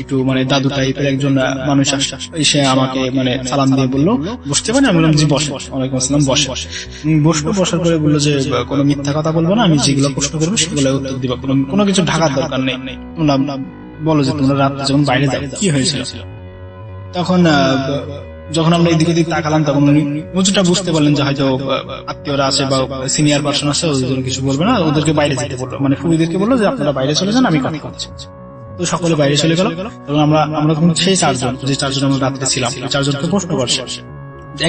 একটু মানে দাদু টাইপের একজন মানুষ আসলো। এসে আমাকে মানে সালাম দিয়ে বললো বসতে পারেন? আমি বললাম জি বসে। ওয়ালাইকুম আসসালাম, বসে। বসলো, বসার পরে বললো যে কোনো মিথ্যা কথা বলবো না, আমি যেগুলো প্রশ্ন করবো সেগুলো উত্তর দিবা, কোনো কিছু ঢাকার দরকার নেই। তোমরা বলো যে তোমরা রাত্রে যখন বাইরে যাও কি হয়েছিল। তখন যখন আমরা এদিকে দিকে তাকালাম তখন উনি হুজুরটা বুঝতে পারলেন যে হয়তো আত্মীয়রা আছে বা সিনিয়র পার্সন আছে, ওদের কিছু বলবে না, ওদেরকে বাইরে যেতে বললো, মানে ফুবিদেরকে বললো যে আপনারা বাইরে চলে যান, আমি কথা করছি। তো সকলে বাইরে চলে গেল। তখন আমরা তখন সেই চারজন, যে চারজন আমরা রাত্রে ছিলাম, ওই চারজনকে প্রশ্ন করছে,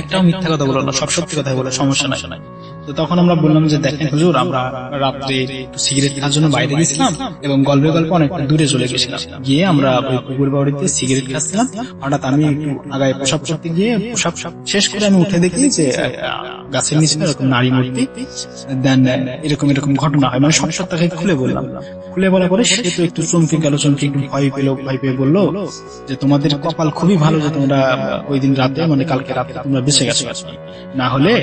একটাও মিথ্যা কথা বলো না, সব সত্যি কথা বলো, সমস্যা নাই। তো তখন আমরা বললাম যে দেখেন হুজুর, আমরা রাত্রে একটু সিগারেট খাওয়ার জন্য বাইরে গেছিলাম এবং গল্পে অনেকটা দূরে চলে গেছিলাম। গিয়ে আমরা ওই পুকুর বাড়িতে সিগারেট খাচ্ছিলাম, হঠাৎ আমি একটু আগায় প্রসাব করতে গিয়ে প্রসাব শেষ করে আমি উঠে দেখি যে গাছের নিচে এরকম নারী মূর্তি, দেন এরকম ঘটনা হয়, মানে সব তাকে খুলে বললাম। খুলে বলার পরে সে তো একটু চমকে গেল, চমকে একটু ভয় পেয়ে বললো যে তোমাদের কপাল খুবই ভালো যে তোমরা ওই দিন রাতে, মানে কালকে রাতে তোমরা বেঁচে গেছো, না হলে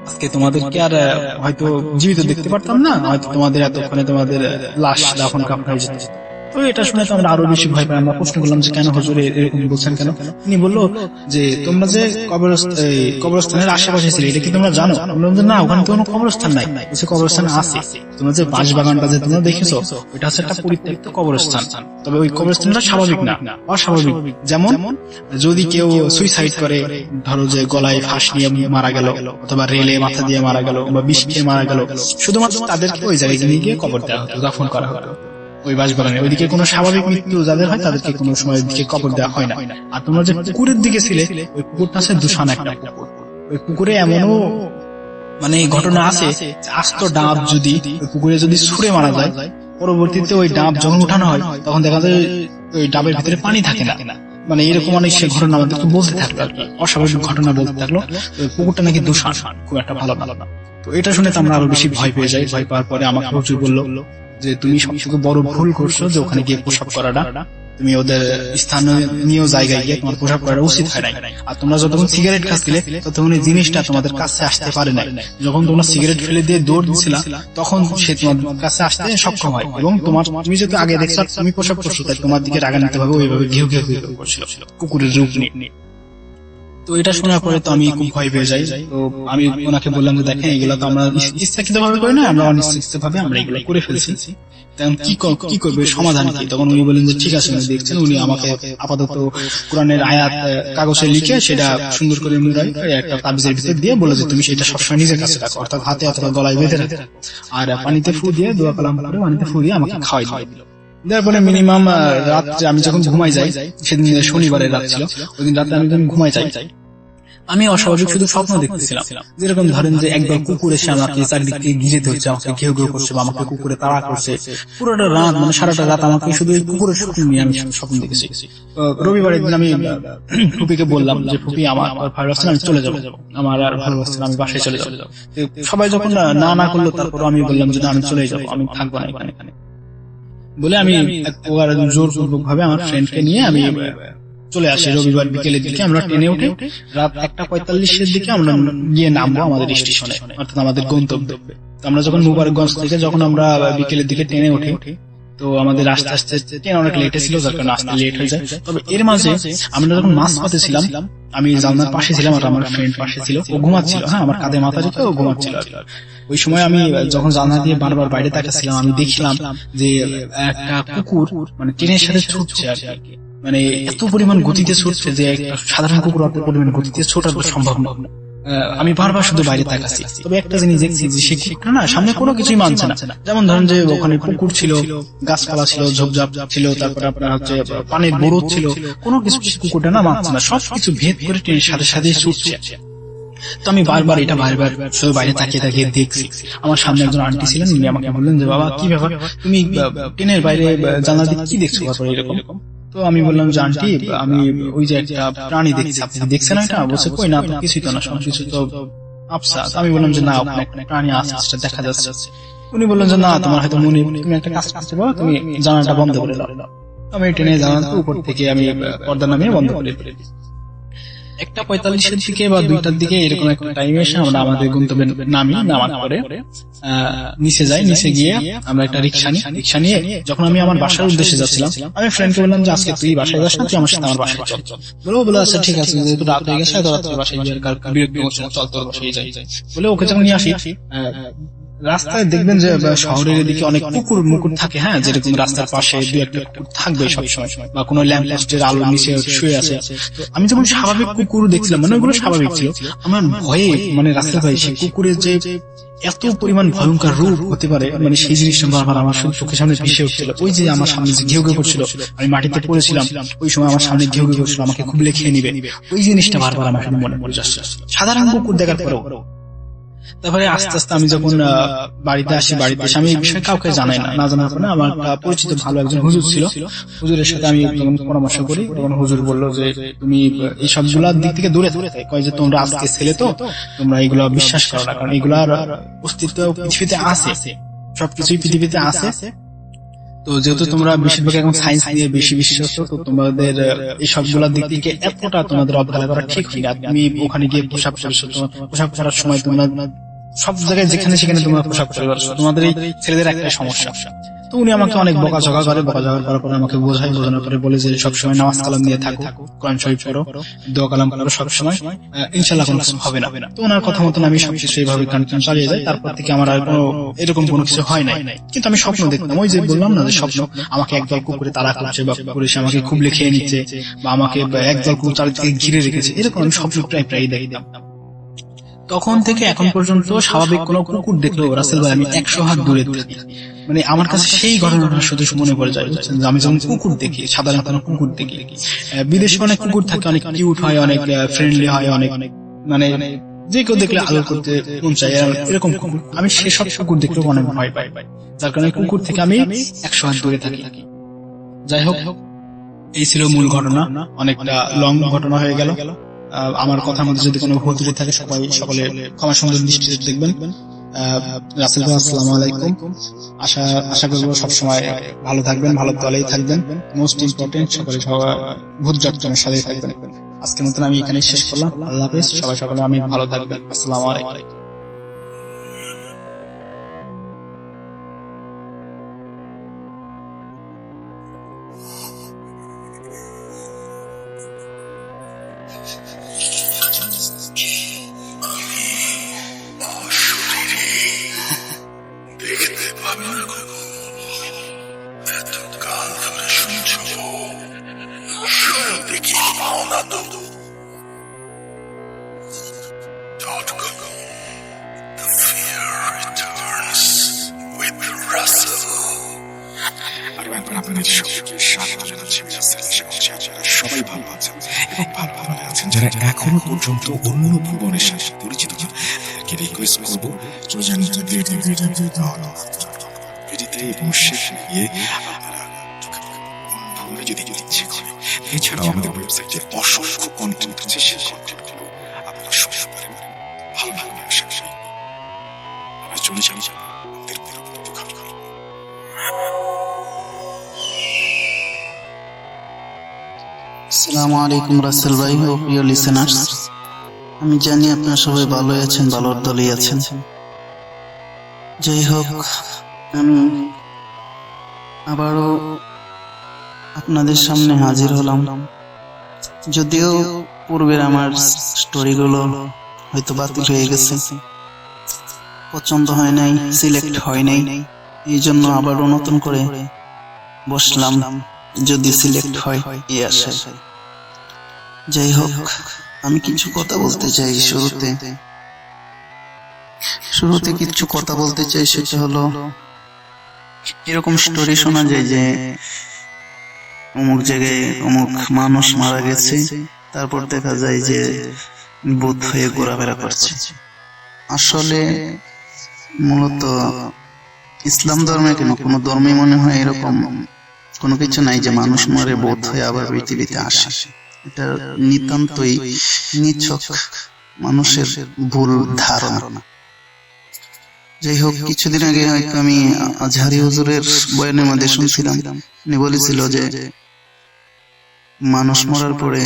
আজকে তোমাদেরকে আর হয়তো জীবিত দেখতে পারতাম না, হয়তো তোমাদের এতক্ষণে তোমাদের লাশ দাফন কাফন হয়ে যেত। তো এটা শুনে তো আমরা আরো বেশি ভয় পাই। আমরা প্রশ্ন করলাম যে কেন হুজুর এরকম বলছেন কেন? তিনি বললো যে তোমরা যে কবরস্থানের আশেপাশে ছিলে এটা কি তোমরা জানো? আমরা বললাম না, ওখানে তো কোনো কবরস্থান নাই। বলছে কবরস্থান আছে, তোমরা যে বাঁশ বাগানটা যে তোমরা দেখেছো ওইটা হচ্ছে একটা পরিত্যক্ত কবরস্থান, তবে ওই কবরস্থানটা স্বাভাবিক না, অস্বাভাবিক। যেমন যদি কেউ সুইসাইড করে, ধরো যে গলায় ফাঁস নিয়ে মারা গেল, অথবা রেলে মাথা দিয়ে মারা গেল, বা বিষ খেয়ে মারা গেল, শুধুমাত্র তাদেরকে ওই জায়গায় নিয়ে গিয়ে কবর দেওয়া হতো, দাফন করা হতো ওই বাঁশবাগানে। ওইদিকে কোনো স্বাভাবিক মৃত্যু যাদের হয় তাদেরকে কোনো সময় দিকে কবর দেওয়া হয় না। আর তোমরা যে পুকুরের দিকে ছিলে, ওই পুকুরটা আছে দুশান একটা পুকুর। ওই পুকুরে এমনও মানে ঘটনা আছে, আস্ত ডাব যদি ওই পুকুরে যদি ছুঁড়ে মারা যায়, পরবর্তীতে ওই ডাব যখন উঠানো হয় তখন দেখা যায় ওই ডাবের ভিতরে পানি থাকে না। মানে এরকম অনেক সে ঘটনা আমাদেরকে বলতে থাকলো আর কি, অস্বাভাবিক ঘটনা বলতে থাকলো। ওই পুকুরটা নাকি দুশান, খুব একটা ভালো না। তো এটা শুনে তো আমরা আরো বেশি ভয় পেয়ে যাই। ভয় পাওয়ার পরে আমাকে হুজুর বললো যে তুমি সবথেকে বড় ভুল করছো যে ওখানে গিয়ে প্রসাব করাটা, তুমি ওদের স্থানীয় জায়গায় গিয়ে তোমার প্রসাব করা উচিত হয় নাই। আর তোমরা যতক্ষণ সিগারেট খাচ্ছিলে ততক্ষণ এই জিনিসটা তোমাদের কাছে আসতে পারে নাই। যখন তোমরা সিগারেট ফেলে দিয়ে দৌড় দিচ্ছিলা তখন সে তোমার কাছে আসতে সক্ষম হয়, এবং তুমি যেহেতু আগে দেখছো তুমি প্রসাব করছো, তাই তোমার দিকে রাগান্বিত ভাবে ওইভাবে ঘেউ করছিল কুকুরের রূপ নিয়ে। তো এটা শোনার পরে তো আমি খুব ভয় পেয়ে যাই। তো আমি ওনাকে বললাম যে দেখেন এগুলো তো আমরা ইচ্ছাকৃত ভাবে করি না, আমরা অনিচ্ছাকৃত ভাবে আমরা এগুলো করে ফেলছি, তখন কি করবে, সমাধান কি? তখন উনি বললেন যে ঠিক আছে, উনি দেখছেন, উনি আমাকে আপাতত কোরআনের আয়াত কাগজে লিখে সেটা সুন্দর করে মুড়াই একটা তাবিজের ভিতর দিয়ে বলে যে তুমি সেটা সবসময় নিজের কাছে রাখো, অর্থাৎ হাতে অথবা গলায় বেঁধে রাখো, আর পানিতে ফু দিয়ে দোয়া কালাম করে পানিতে ফু দিয়ে আমাকে খাওয়াই দিল। তারপরে মিনিমাম রাত্রে আমি যখন ঘুমাই যাই, সেদিন শনিবারের রাত ছিল, ওই দিন রাতে আমি যখন ঘুমাই যাই আমি অস্বাভাবিক শুধু স্বপ্ন দেখতেছিলাম। যেরকম ধরেন যে একবার কুকুর এসে আমাকে চারদিক থেকে ঘিরে ধরছে, আমাকে ঘেউ করছে বা আমাকে কুকুরে তাড়া করছে। পুরোটা রাত মানে সারাটা রাত আমাকে শুধু কুকুরের স্বপ্ন নিয়ে আমি স্বপ্ন দেখেছি। রবিবারের দিন আমি ফুপিকে বললাম যে ফুপি আমার ভালো লাগছে না, আমি চলে যাবো, আমার আর ভালো লাগছে না, আমি বাসায় চলে যাবো। সবাই যখন না করলো তারপর আমি বললাম যে আমি চলে যাবো, আমি থাকবো না এখানে বলে আমি জোরপূর্বক ভাবে আমার ফ্রেন্ডকে নিয়ে আমি চলে আসি। রবিবার বিকেলের দিকে আমরা ট্রেনে উঠে রাত 1:45 দিকে আমরা গিয়ে নামবো আমাদের স্টেশনে, অর্থাৎ আমাদের গন্তব্যে। আমরা যখন মুবারকগঞ্জ থেকে যখন আমরা বিকেলের দিকে ট্রেনে উঠি, তো আমাদের আস্তে আস্তে ট্রেন অনেক লেটে ছিল, যার কারণে আসতে লেট হয়ে যায়। তবে এর মাঝে আমরা যখন মাঝপথে ছিলাম, আমি জানলার পাশে ছিলাম আর আমার ফ্রেন্ড পাশে ছিল, ও ঘুমাচ্ছিল, হ্যাঁ আমার কাঁধে মাথা রেখে ও ঘুমাচ্ছিল। ওই সময় আমি যখন জানলা দিয়ে বারবার বাইরে তাকাচ্ছিলাম, আমি দেখলাম যে একটা কুকুর মানে ট্রেনের সাথে ছুটছে আর কি, মানে এত পরিমাণ গতিতে ছুটছে যে সাধারণ কুকুর অত পরিমাণ গতিতে ছোটা সম্ভব না। আমি বারবার শুধু বাইরে তাকাচ্ছি, তবে একটা জিনিস দেখছি যে সে কুকুরটা না সামনে কোনো কিছুই মানছে না। যেমন ধরেন যে ওখানে পুকুর ছিল, গাছপালা ছিল, ঝোপঝাপ ছিল, তারপরে আপনার হচ্ছে পানির বরফ ছিল, কোনো কিছু কুকুরটা না মানছে না, সবকিছু ভেদ করে ট্রেনের সাথে সাথে ছুটছে। তো আমি বারবার শুধু বাইরে তাকিয়ে দেখছি। আমার সামনে একজন আন্টি ছিলেন, উনি আমাকে বললেন যে বাবা কি ব্যাপার, তুমি ট্রেনের বাইরে জানলা দিয়ে কি দেখছো এরকম? তো আমি বললাম যে আন্টি আমি ওই যে একটা প্রাণী দেখছি, আপনি দেখছেন এটা? বলছে কই না, তো কিছুই তো না, সবকিছু তো আফসা। আমি বললাম যে না ওখানে একটা প্রাণী আছে, সেটা দেখা যাচ্ছে। উনি বললেন যে না তোমার হয়তো মনে, তুমি একটা কাজ করতে পারো, তুমি জানালাটা বন্ধ করে দাও। আমি ট্রেনে জানালাটা উপর থেকে আমি পর্দা নামিয়ে বন্ধ করে দিই। 1:45 দিকে বা 2টার দিকে এরকম একটা টাইমে এসে আমরা আমাদের গন্তব্যে নামার পরে নিচে যাই। নিচে গিয়ে আমরা একটা রিক্সা নিয়ে যখন আমি আমার বাসার উদ্দেশ্যে যাচ্ছিলাম, আমি ফ্রেন্ডকে বললাম যে আজকে তুই বাসায় যাস না, তুই আমার সাথে আমার বাসায় চল। বলে আচ্ছা ঠিক আছে, যেহেতু রাত হয়ে গেছে তো রাত্রে বাসায় গিয়ে বিরক্ত করছে না, চল তোর বাসায় যাই। বলে ওকে যখন নিয়ে আসি, রাস্তায় দেখবেন যে শহরের দিকে অনেক কুকুর মুকুর থাকে, হ্যাঁ, যেরকম রাস্তার পাশে দুই একটা কুকুর থাকবে সবসময়, বা কোনো ল্যাম্পপোস্টের আলোর নিচে শুয়ে আছে। তো আমি যখন স্বাভাবিক কুকুর দেখছিলাম, মানে ওগুলো স্বাভাবিক ছিল, আমার ভয়ে মানে রাস্তায় ভয়ে সেই কুকুরের যে এত পরিমাণ ভয়ঙ্কর রূপ হতে পারে, মানে সেই জিনিসটা বারবার আমার চোখের সামনে ভেসে উঠছিল। ওই যে আমার সামনে যে ঘেউ ঘেউ করছিল, আমি মাটিতে পড়েছিলাম, ওই সময় আমার সামনে ঘেউ ঘেউ করছিল, আমাকে খুবলে খেয়ে নিবে, ওই জিনিসটা বারবার আমার সামনে মনে পড়ে যাচ্ছে সাধারণ কুকুর দেখার পরেও। তারপরে আস্তে আস্তে আমি যখন বাড়িতে আসি, বাড়িতে এসে আমি এই বিষয়ে কাউকে জানাই না, জানার পরে আমার পরিচিত ভালো একজন হুজুর ছিল, হুজুরের সাথে আমি যখন পরামর্শ করি তখন হুজুর বললো যে তুমি এই সবগুলার দিক থেকে দূরে থাকে, কয় যে তোমরা আজকে ছেলে তো তোমরা এগুলো বিশ্বাস করো না, কারণ এগুলার অস্তিত্ব পৃথিবীতে আছে, সবকিছুই পৃথিবীতে আছে। তো যেহেতু তোমরা বেশিরভাগ এখন সায়েন্স নিয়ে বেশি বিশ্বাস, তো তোমাদের এই সবগুলোর দিক থেকে এতটা তোমাদের অবহেলা করা ঠিক হয় না। তুমি ওখানে গিয়ে পোশাক পরার সময় তোমরা সব জায়গায় যেখানে সেখানে তোমরা পোশাক পরে বেরোচ্ছ, তোমাদের এই ছেলেদের একটাই সমস্যা। তো উনি আমাকে অনেক বকাঝকা করার পরে আমাকে বোঝানোর পরে বলে যে সবসময় নামাজ কালাম নিয়ে থাকো, কোরআন শরীফ পড়ো, দোয়া কালাম করো সবসময়, ইনশাআল্লাহ কোনো কিছু হবে না। তো ওনার কথা মতন আমি সবকিছু এইভাবে কন্টিনিউ চালিয়ে যাই। তারপর থেকে আমার আর কোনো এরকম কোনো কিছু হয় নাই। কিন্তু আমি স্বপ্ন দেখতাম, ওই যে বললাম না যে স্বপ্ন, আমাকে একদল কুকুরে তাড়া করছে বা কুকুর এসে আমাকে খুবলে খেয়ে নিচ্ছে, বা আমাকে একদল কুকুর চারিদিকে ঘিরে রেখেছে, এরকম আমি স্বপ্ন প্রায় দেখতাম। তখন থেকে এখন পর্যন্ত স্বাভাবিক কোনো কুকুর দেখলেও রাসেল ভাই আমি 100 হাত দূরে থাকি। মানে আমার কাছে সেই ঘটনাটা শুধু মনে পড়ে যায়, আমি যখন কুকুর দেখি, সাধারণ কোনো কুকুর দেখি, বিদেশে অনেক কুকুর থাকে, অনেক কিউট হয়, অনেক ফ্রেন্ডলি হয়, অনেক মানে যে কেউ দেখলে আদর করতে মন চায়, এরকম কুকুর আমি সেসব কুকুর দেখলেও অনেক ভয় পাই, যার কারণে কুকুর থেকে আমি 100 হাত দূরে থাকি। যাই হোক, এই ছিল মূল ঘটনা, অনেকটা লং ঘটনা হয়ে গেল। আমার কথার মধ্যে যদি কোনো ভুল ত্রুটি থাকে সকলে ক্ষমা সুন্দর দৃষ্টিতে দেখবেন। রাসেল ভাই আসসালামু আলাইকুম। আশা করবো সবসময় ভালো থাকবেন, ভালো দলেই থাকবেন। মোস্ট ইম্পর্টেন্ট সকলে ভূত চট্টগ্রামের সাথেই থাকবেন। আজকের মতন আমি এখানে শেষ করলাম। আল্লাহ হাফেজ, সকলে আমি ভালো থাকবেন। আসসালামু আলাইকুম। দেখতে পাবে না এত কাল ধরে শুনছ, দেখি পাও না তো। The fear returns with Russell. আপনাদের সবাইকে স্বাগত জানাচ্ছি। আপনারা সবাই ভালো আছেন এবং ভালো আছেন। যারা এখনো পর্যন্ত অন্য ভুবনের সাথে পরিচিত না, তাদেরকে রিকোয়েস্ট করবো ভিডিওতে এবং সেখানে গিয়ে আপনারা ভুবনে যদি ইচ্ছে করে। এছাড়াও আমাদের ওয়েবসাইটে অসংখ্য কন্টেন্ট আছে, সেই কন্টেন্টগুলো আপনারা শুনতে পারেন। ভালো ব্যবসা আমরা চলে যাই আমাদের পরবর্তী ঘটনা। আসসালামু আলাইকুম রাসেল ভাই ও প্রিয় লিসেনার্স, আমি জানি আপনারা সবাই ভালোই আছেন, ভালোর দলেই আছেন। যাই হোক, আমি আবারও আপনাদের সামনে হাজির হলাম। যদিও পূর্বের আমার স্টোরিগুলো হয়তো বাতিল হয়ে গেছে, পছন্দ হয় নাই, সিলেক্ট হয় নাই, এই জন্য আবারও নতুন করে বসলাম, যদি সিলেক্ট হয় এই আশায়। যাই হোক, আমি কিছু কথা বলতে চাই। শুরুতে কিছু কথা বলতে চাই, সেটা হলো এরকম স্টোরি শোনা যায় যে অমুক জায়গায় অমুক মানুষ মারা গেছে, তারপর দেখা যায় যে ভূত হয়ে ঘোরাফেরা করছে। আসলে মূলত ইসলাম ধর্মে কেন কোনো ধর্মে মনে হয় এরকম কোনো কিছু নাই যে মানুষ মরে ভূত হয়ে আবার পৃথিবীতে আসে। এটা নিতান্তই নিছক মানুষের ভুল ধারণা। যাই হোক, কিছুদিন আগে হয়তো আমি আজহারি হুজুরের বয়ানের মধ্যে শুনছিলাম, উনি বলেছিল যে মানুষ মরার পরে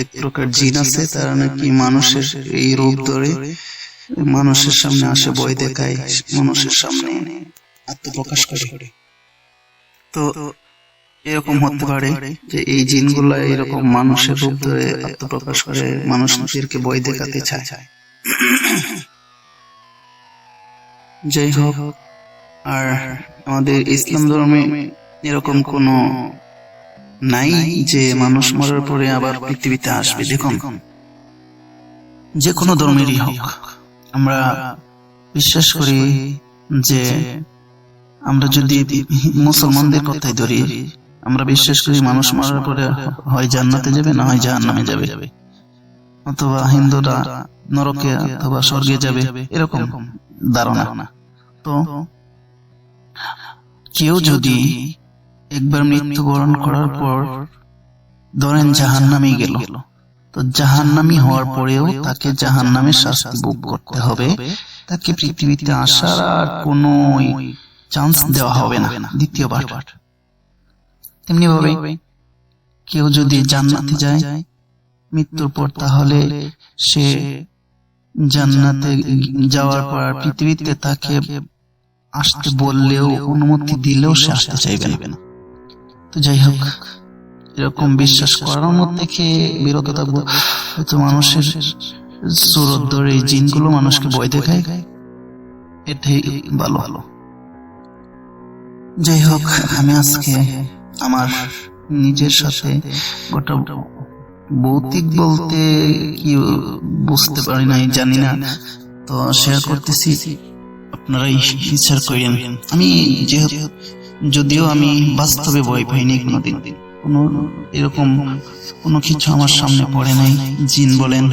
এক প্রকার জিন আছে, তারা নাকি মানুষের এই রূপ ধরে মানুষের সামনে আসে, ভয় দেখায়, মানুষের সামনে আত্মপ্রকাশ করে। তো এরকম হতে পারে যে এই জিনগুলা এরকম মানুষের রূপ ধরে আত্মপ্রকাশ করে মানুষদেরকে ভয় দেখাতে চায়। যাই হোক, আর আমাদের ইসলাম ধর্মে এরকম কোনো নাই যে মানুষ মরার পরে আবার পৃথিবীতে আসবে। দেখুন, যে কোনো ধর্মেরই হোক, আমরা বিশ্বাস করি যে আমরা যদি মুসলমানদের কথাই ধরি, আমরা বিশ্বাস করি মানুষ মরার পরে হয় জান্নাতে যাবে, না হয় জাহান্নামে যাবে, অথবা হিন্দুরা নরকে অথবা স্বর্গে যাবে, এরকম ধারণা। তো কেউ যদি একবার মৃত্যুবরণ করার পর ধরেন জাহান্নামে গেল, তো জাহান্নামী হওয়ার পরেও তাকে জাহান্নামের শাস্তি ভোগ করতে হবে, তাকে পৃথিবীতে আসার আর কোনো চান্স দেওয়া হবে না দ্বিতীয়বার। তেমনি ভাবে কেউ যদি জান্নাতে যায় মৃত্যুর পর, তাহলে সে জান্নাতে যাওয়ার পর পৃথিবীতে তাকে আসতে বললেও, অনুমতি দিলেও সে আসতে চাইবে না। তো যাই হোক, এরকম বিশ্বাস করার মধ্যে থেকে বিরত থাকবো। হয়তো মানুষের সুরত ধরে এই জিনগুলো মানুষকে ভয় দেখায়, এটাই ভালো। যাই হোক, আমি আজকে আমার নিজের সাথে গোটা ভৌতিক বলতে কি বুঝতে পারি নাই, জানি না, তো শেয়ার করতেছি, আপনারাই বিচার করেন। আমি যদিও আমি বাস্তবে ভয় পাইনি কোনোদিন, কোনো এরকম কোনো কিছু আমার সামনে পড়ে নাই, জিন বলেন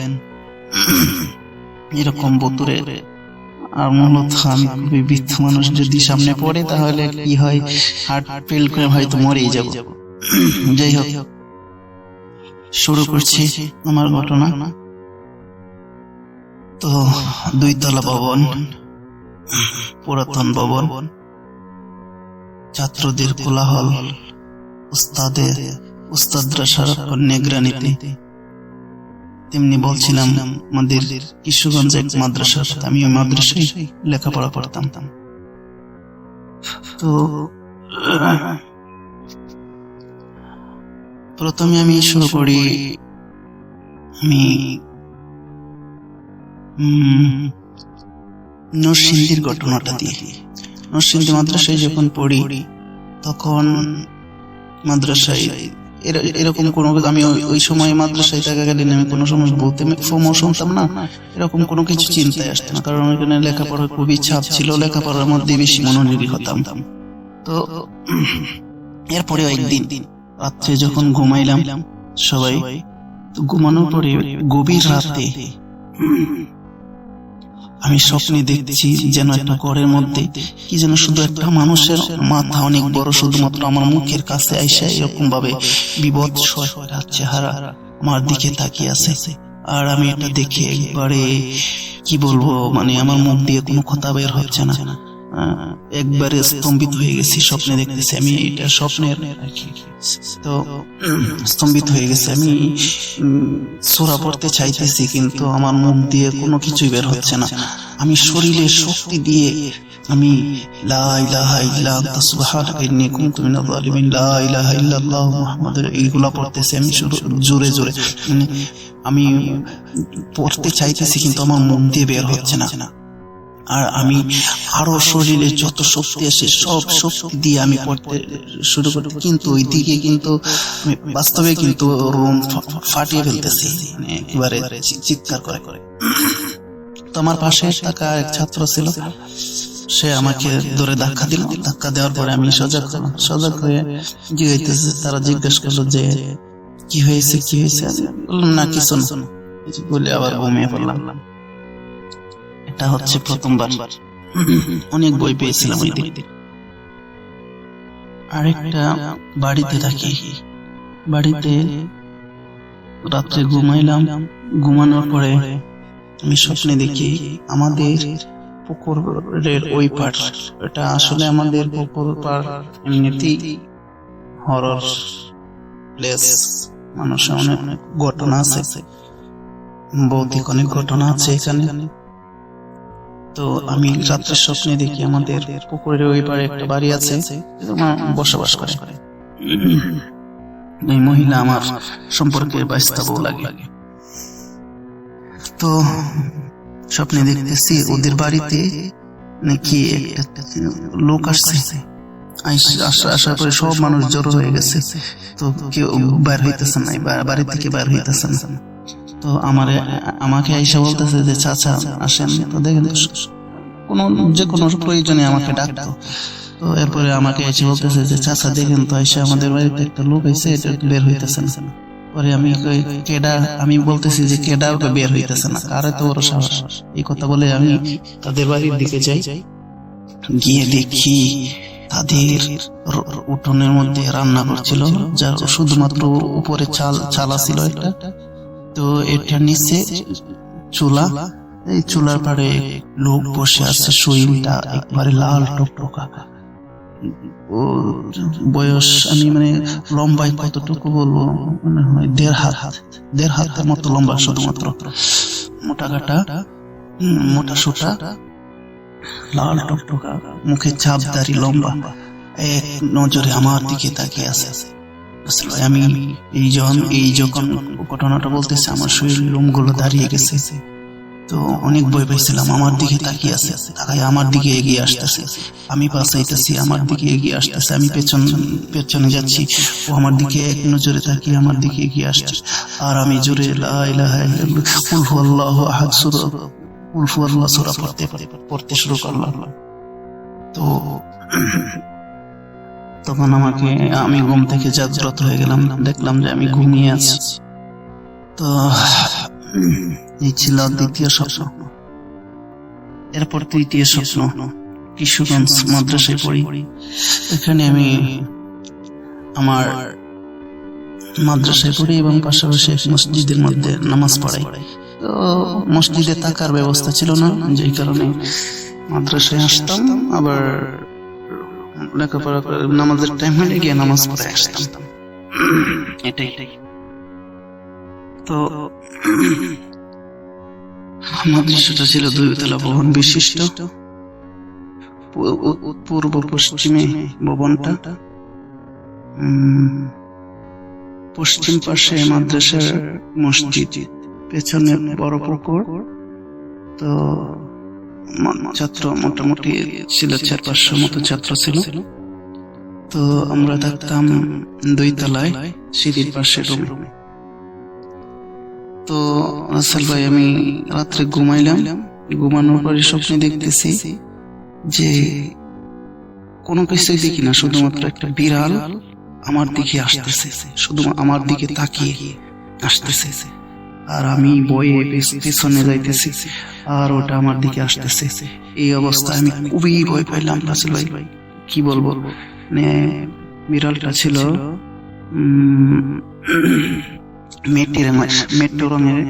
এরকম বোতরে। আর মূলত আমি খুবই বৃদ্ধ মানুষ, যদি সামনে পড়ে তাহলে কি হয়, হার্ট ফেল করে হয়তো মরেই যাব। যাই হোক, শুরু করছি আমার ঘটনা। তো 2 তলা ভবন, পুরাতন ভবন, ছাত্রদের কোলাহল, উস্তাদরা সারাক্ষণ নিগরানিতে। তেমনি বলছিলাম আমাদের কিশোরগঞ্জ এক মাদ্রাসা, আমি ওই মাদ্রাসায় লেখাপড়া করতাম। তো প্রথমে আমি শুরু করি, আমি নরসিংদীর ঘটনাটা দিয়ে। নরসিংদী মাদ্রাসায় যখন পড়ি, তখন মাদ্রাসায় এরকম কোনো, আমি ওই সময় মাদ্রাসায় থাকাকালীন আমি কোনো সময় বলতে শুনতাম না, এরকম কোনো কিছু চিন্তায় আসতো না, কারণ ওইখানে লেখাপড়ার খুবই চাপ ছিল, লেখাপড়ার মধ্যে বেশি মনোযোগী হতাম। তো এরপরে একদিন রাত্রে যখন ঘুমাইলাম সবাই, তো ঘুমানোর পরে গভীর রাতে আমি স্বপ্নে দেখছি যেন একটা ঘরের মধ্যে কি যেন শুধু একটা মানুষের মাথা অনেক বড়, শুধুমাত্র আমার মুখের কাছে আইসা এরকম ভাবে বিভৎস চেহারা আমার দিকে তাকিয়ে আছে। আর আমি এটা দেখে একবারে কি বলবো, মানে আমার মুখ দিয়ে কোনো কথা বের হচ্ছে না, একবারে স্তম্ভিত হয়ে গেছি। স্বপ্নে দেখতেছি আমি, এটা স্বপ্নের, তো স্তম্ভিত হয়ে গেছে। আমি সূরা পড়তে চাইতেছি, কিন্তু আমার মুখ দিয়ে কোনো কিছুই বের হচ্ছে না। আমি শরীরের শক্তি দিয়ে আমি লা ইলাহা ইল্লা আনতা সুবহানাকা ইন্নী কুনতু মিনাজ জালিমিন, লা ইলাহা ইল্লাল্লাহ মুহাম্মাদুর, এইগুলা পড়তেছি আমি জোরে জোরে। মানে আমি পড়তে চাইতেছি কিন্তু আমার মুখ দিয়ে বের হচ্ছে না। আর আমি আরো শরীরে যত শক্তি আছে সব শক্তি দিয়ে আমি পড়তে শুরু করি, কিন্তু ওই দিকে কিন্তু বাস্তবে কিন্তু রুম ফাটিয়ে ফেলতেছি, মানে একেবারে চিৎকার করে করে। তো আমার পাশে থাকা এক ছাত্র ছিল, সে আমাকে ধরে ধাক্কা দিল। ধাক্কা দেওয়ার পরে আমি সজাগ হয়ে কি হইতেছে তারা জিজ্ঞেস করলো যে কি হয়েছে, বললাম না কিছু না, বলে আবার ঘুমিয়ে পড়লাম। এটা হচ্ছে প্রথমবার, অনেক বই পেয়েছিলাম ওই দিন। আরেকটা বাড়িতে থাকি, বাড়িতে রাত্রে ঘুমাইলাম। ঘুমানোর পরে আমি স্বপ্নে দেখি আমাদের পুকুরের ওই পার, এটা আসলে আমাদের পুকুর পার এমনিতেই হরর প্লেস, মানুষের অনেক ঘটনা আছে, ভৌতিক অনেক ঘটনা আছে এখানে। তো আমি রাত্রে স্বপ্নে দেখি আমাদের পুকুরের ওই পারে একটা বাড়ি আছে, বসবাস করে এই মহিলা আমার সম্পর্কে বাইস্তা বউ লাগে। তো স্বপ্নে দেখতেছি ওদের বাড়িতে নাকি একটা লোক আসছে, আসার পরে সব মানুষ জড়ো হয়ে গেছে। তো কেউ বাইর হইতেছে না, বাড়ি থেকে বাইর হইতেছে না। তো আমাকে আইসা বলতেছে যে চাচা আসেন। তো দেখেন যে কোনো প্রয়োজনে আমাকে ডাকতো। তো এরপরে আমাকে এসে বলতেছে যে চাচা দেখেন তো আইসা আমাদের বাড়িতে একটা লোক আইসে, এটা বের হইতেছে না। পরে আমি বলতেছি যে কেডা ওকে বের হইতেছে না, কার এত বড় সাহস। এই কথা বলে আমি তাদের বাড়ির দিকে যাই, গিয়ে দেখি তাদের উঠোনের মধ্যে রান্না করছিল, যার শুধুমাত্র উপরে চালা ছিল একটা। তো এটা নিচে চুলা, এই চুলার পাড়ে লোক বসে আছে, শরীরটা একবারে লাল টকটকা। ও বয়স আমি লম্বায় কতটুকু বলবো, মনে হয় 1.5 হাতের মতো লম্বা, শুধুমাত্র মোটা কাটা, মোটা সোটা, লাল টকটকা, মুখে চাপদারি, লম্বা, এক নজরে আমার দিকে তাকিয়ে আছে। আসলে আমি যখন ঘটনাটা বলতেছে আমার শরীর লোমগুলো দাঁড়িয়ে গেছে। তো অনেক ভয় পাইছিলাম। আমার দিকে তাকিয়ে আছে, তাকায় আমার দিকে এগিয়ে আসতেছে, আমি পাশাইতেছি, আমার দিকে এগিয়ে আসতেছে, আমি পেছনে যাচ্ছি, ও আমার দিকে এক নজরে তাকিয়ে আমার দিকে এগিয়ে আসছে। আর আমি জোরে লা ইলাহা ইল্লাল্লাহ কুল হুয়াল্লাহু আহাদ সূরা পড়তে শুরু করলাম। তো তখন আমি ঘুম থেকে জাগ্রত হয়ে গেলাম, দেখলাম যে আমি ঘুমিয়ে আছি। তো এই ছিল দ্বিতীয় স্বপ্ন। এরপর তৃতীয় স্বপ্ন, কিশোরগঞ্জ মাদ্রাসায় পড়ি। এখানে আমি আমার মাদ্রাসায় পড়ি এবং পাশাপাশি মসজিদের মধ্যে নামাজ পড়াই। তো মসজিদে থাকার ব্যবস্থা ছিল না, যেই কারণে মাদ্রাসায় আসতাম, আবার লেখাপড়া করে নামাজের টাইম হলে গিয়ে নামাজ পড়ে আসতাম, এটাই। তো মাদ্রাসাটা ছিল 2 তলা ভবন বিশিষ্ট। পূর্ব পশ্চিমে ভবনটা, পশ্চিম পাশে মাদ্রাসার মসজিদ, পেছনে বড় পুকুর। তো ছাত্র মোটামুটি ছিল 400-500 মতো ছাত্র ছিল। তো আমরা থাকতাম 2 তলায়, সিঁড়ির পাশে রুমে। তো রাসেল ভাই, আমি রাত্রে ঘুমাইলাম, ঘুমানোর পরে স্বপ্নে দেখতেছি যে কোনো কিছুই দেখি না, শুধুমাত্র একটা বিড়াল আমার দিকে আসতেছে, শুধু আমার দিকে তাকিয়ে আসতেছে। আর আমি বয়ে পেছনে যাইতেছি, আর ওটা আমার দিকে আসতেছে। এই অবস্থায় আমি খুবই ভয় পাইলাম রাসেল ভাই, কি বলবো। বিড়ালটা ছিল মেট্রো রঙের,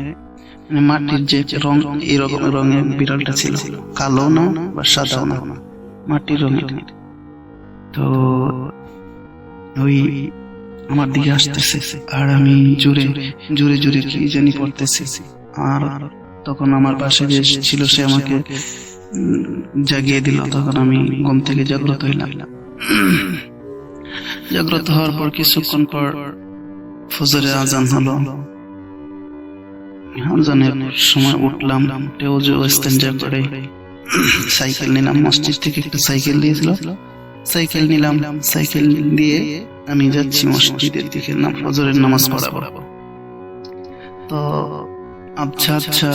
মাটির যে রং, এরকম রঙের বিড়ালটা ছিল, কালো না বা সাদাও না, মাটির রঙের। তো ওই আমার দিকে আসতেছে, আর আমি জোরে জোরে কি জানি পড়তেছি। আর তখন আমার পাশে যে ছিল সে আমাকে জাগিয়ে দিল। তখন আমি ঘুম থেকে জাগ্রত হইলাম। জাগ্রত হওয়ার পর কিছুক্ষণ পর ফজরের আজান হলো। আজানের সময় উঠলাম, ইস্তেঞ্জা করে সাইকেল নিলাম, মসজিদ থেকে একটা সাইকেল দিয়েছিল, সাইকেল নিলাম, সাইকেল দিয়ে আমি যাচ্ছি মসজিদের দিকে, ফজরের নামাজ পড়াবো। তো আবছা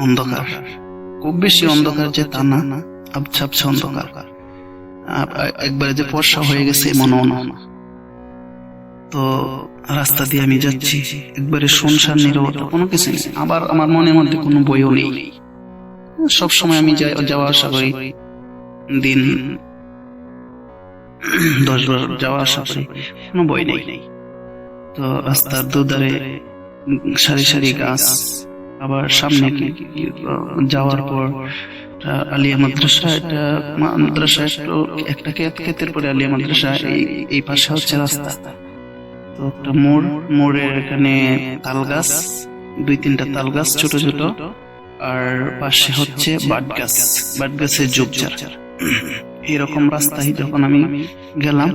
অন্ধকার, খুব বেশি অন্ধকার যে তা না, আবছা অন্ধকার, একবারে যে ফর্সা হয়ে গেছে মনে না। তো রাস্তা দিয়ে আমি যাচ্ছি, একবারে শুনশান নীরবতা, কোনো কিছু নেই। আবার আমার মনের মধ্যে কোনো বইও নেই। সবসময় আমি যাওয়া আসা করি, দিন 10 বার যাওয়া আসা করি, কোনো বই নেই। তো রাস্তার দুধারে সারি সারি গাছ, আবার সামনে যাওয়ার পর আলিয়া মাদ্রাসা, এটা মাদ্রাসা একটা ক্ষেতের পরে আলিয়া মাদ্রাসা, এই পাশে হচ্ছে রাস্তা। তো তো একটা মোড়ের এখানে তাল গাছ, 2-3টা তাল গাছ ছোট ছোট, আর পাশে হচ্ছে বাট গাছের ঝোপঝাড়। এরকম রাস্তায় যখন আমি গেলাম,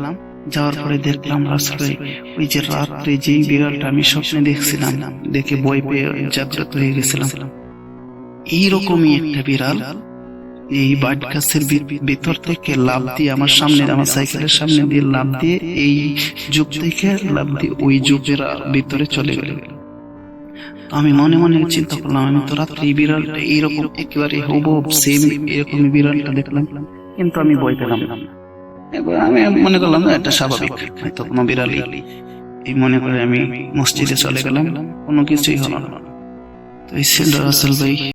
যাওয়ার পরে দেখলাম রাস্তায় ওই যে রাত্রে যেই বিড়ালটা আমি স্বপ্নে দেখছিলাম, দেখে ভয় পেয়ে জাগ্রত হয়ে গেছিলাম, এইরকমই একটা বিড়াল এই বাট গাছের ভিতর থেকে লাফ দিয়ে আমার সাইকেলের সামনে দিয়ে লাফ দিয়ে এই যুগ থেকে লাফ দিয়ে ওই যুগের ভিতরে চলে গেল। আমি মনে মনে চিন্তা করলাম, আমি তো রাত্রে এই বিড়ালটা এইরকম একেবারে হুবহু সেম এরকম বিড়ালটা দেখলাম, কিন্তু আমি ভয় পেলাম না। এবার আমি মনে করলাম এটা স্বাভাবিক, তো কোনো বিড়ালই এই মনে করে আমি মসজিদে চলে গেলাম, কোনো কিছুই হলো না। তো এই ছিল রাসেল ভাই।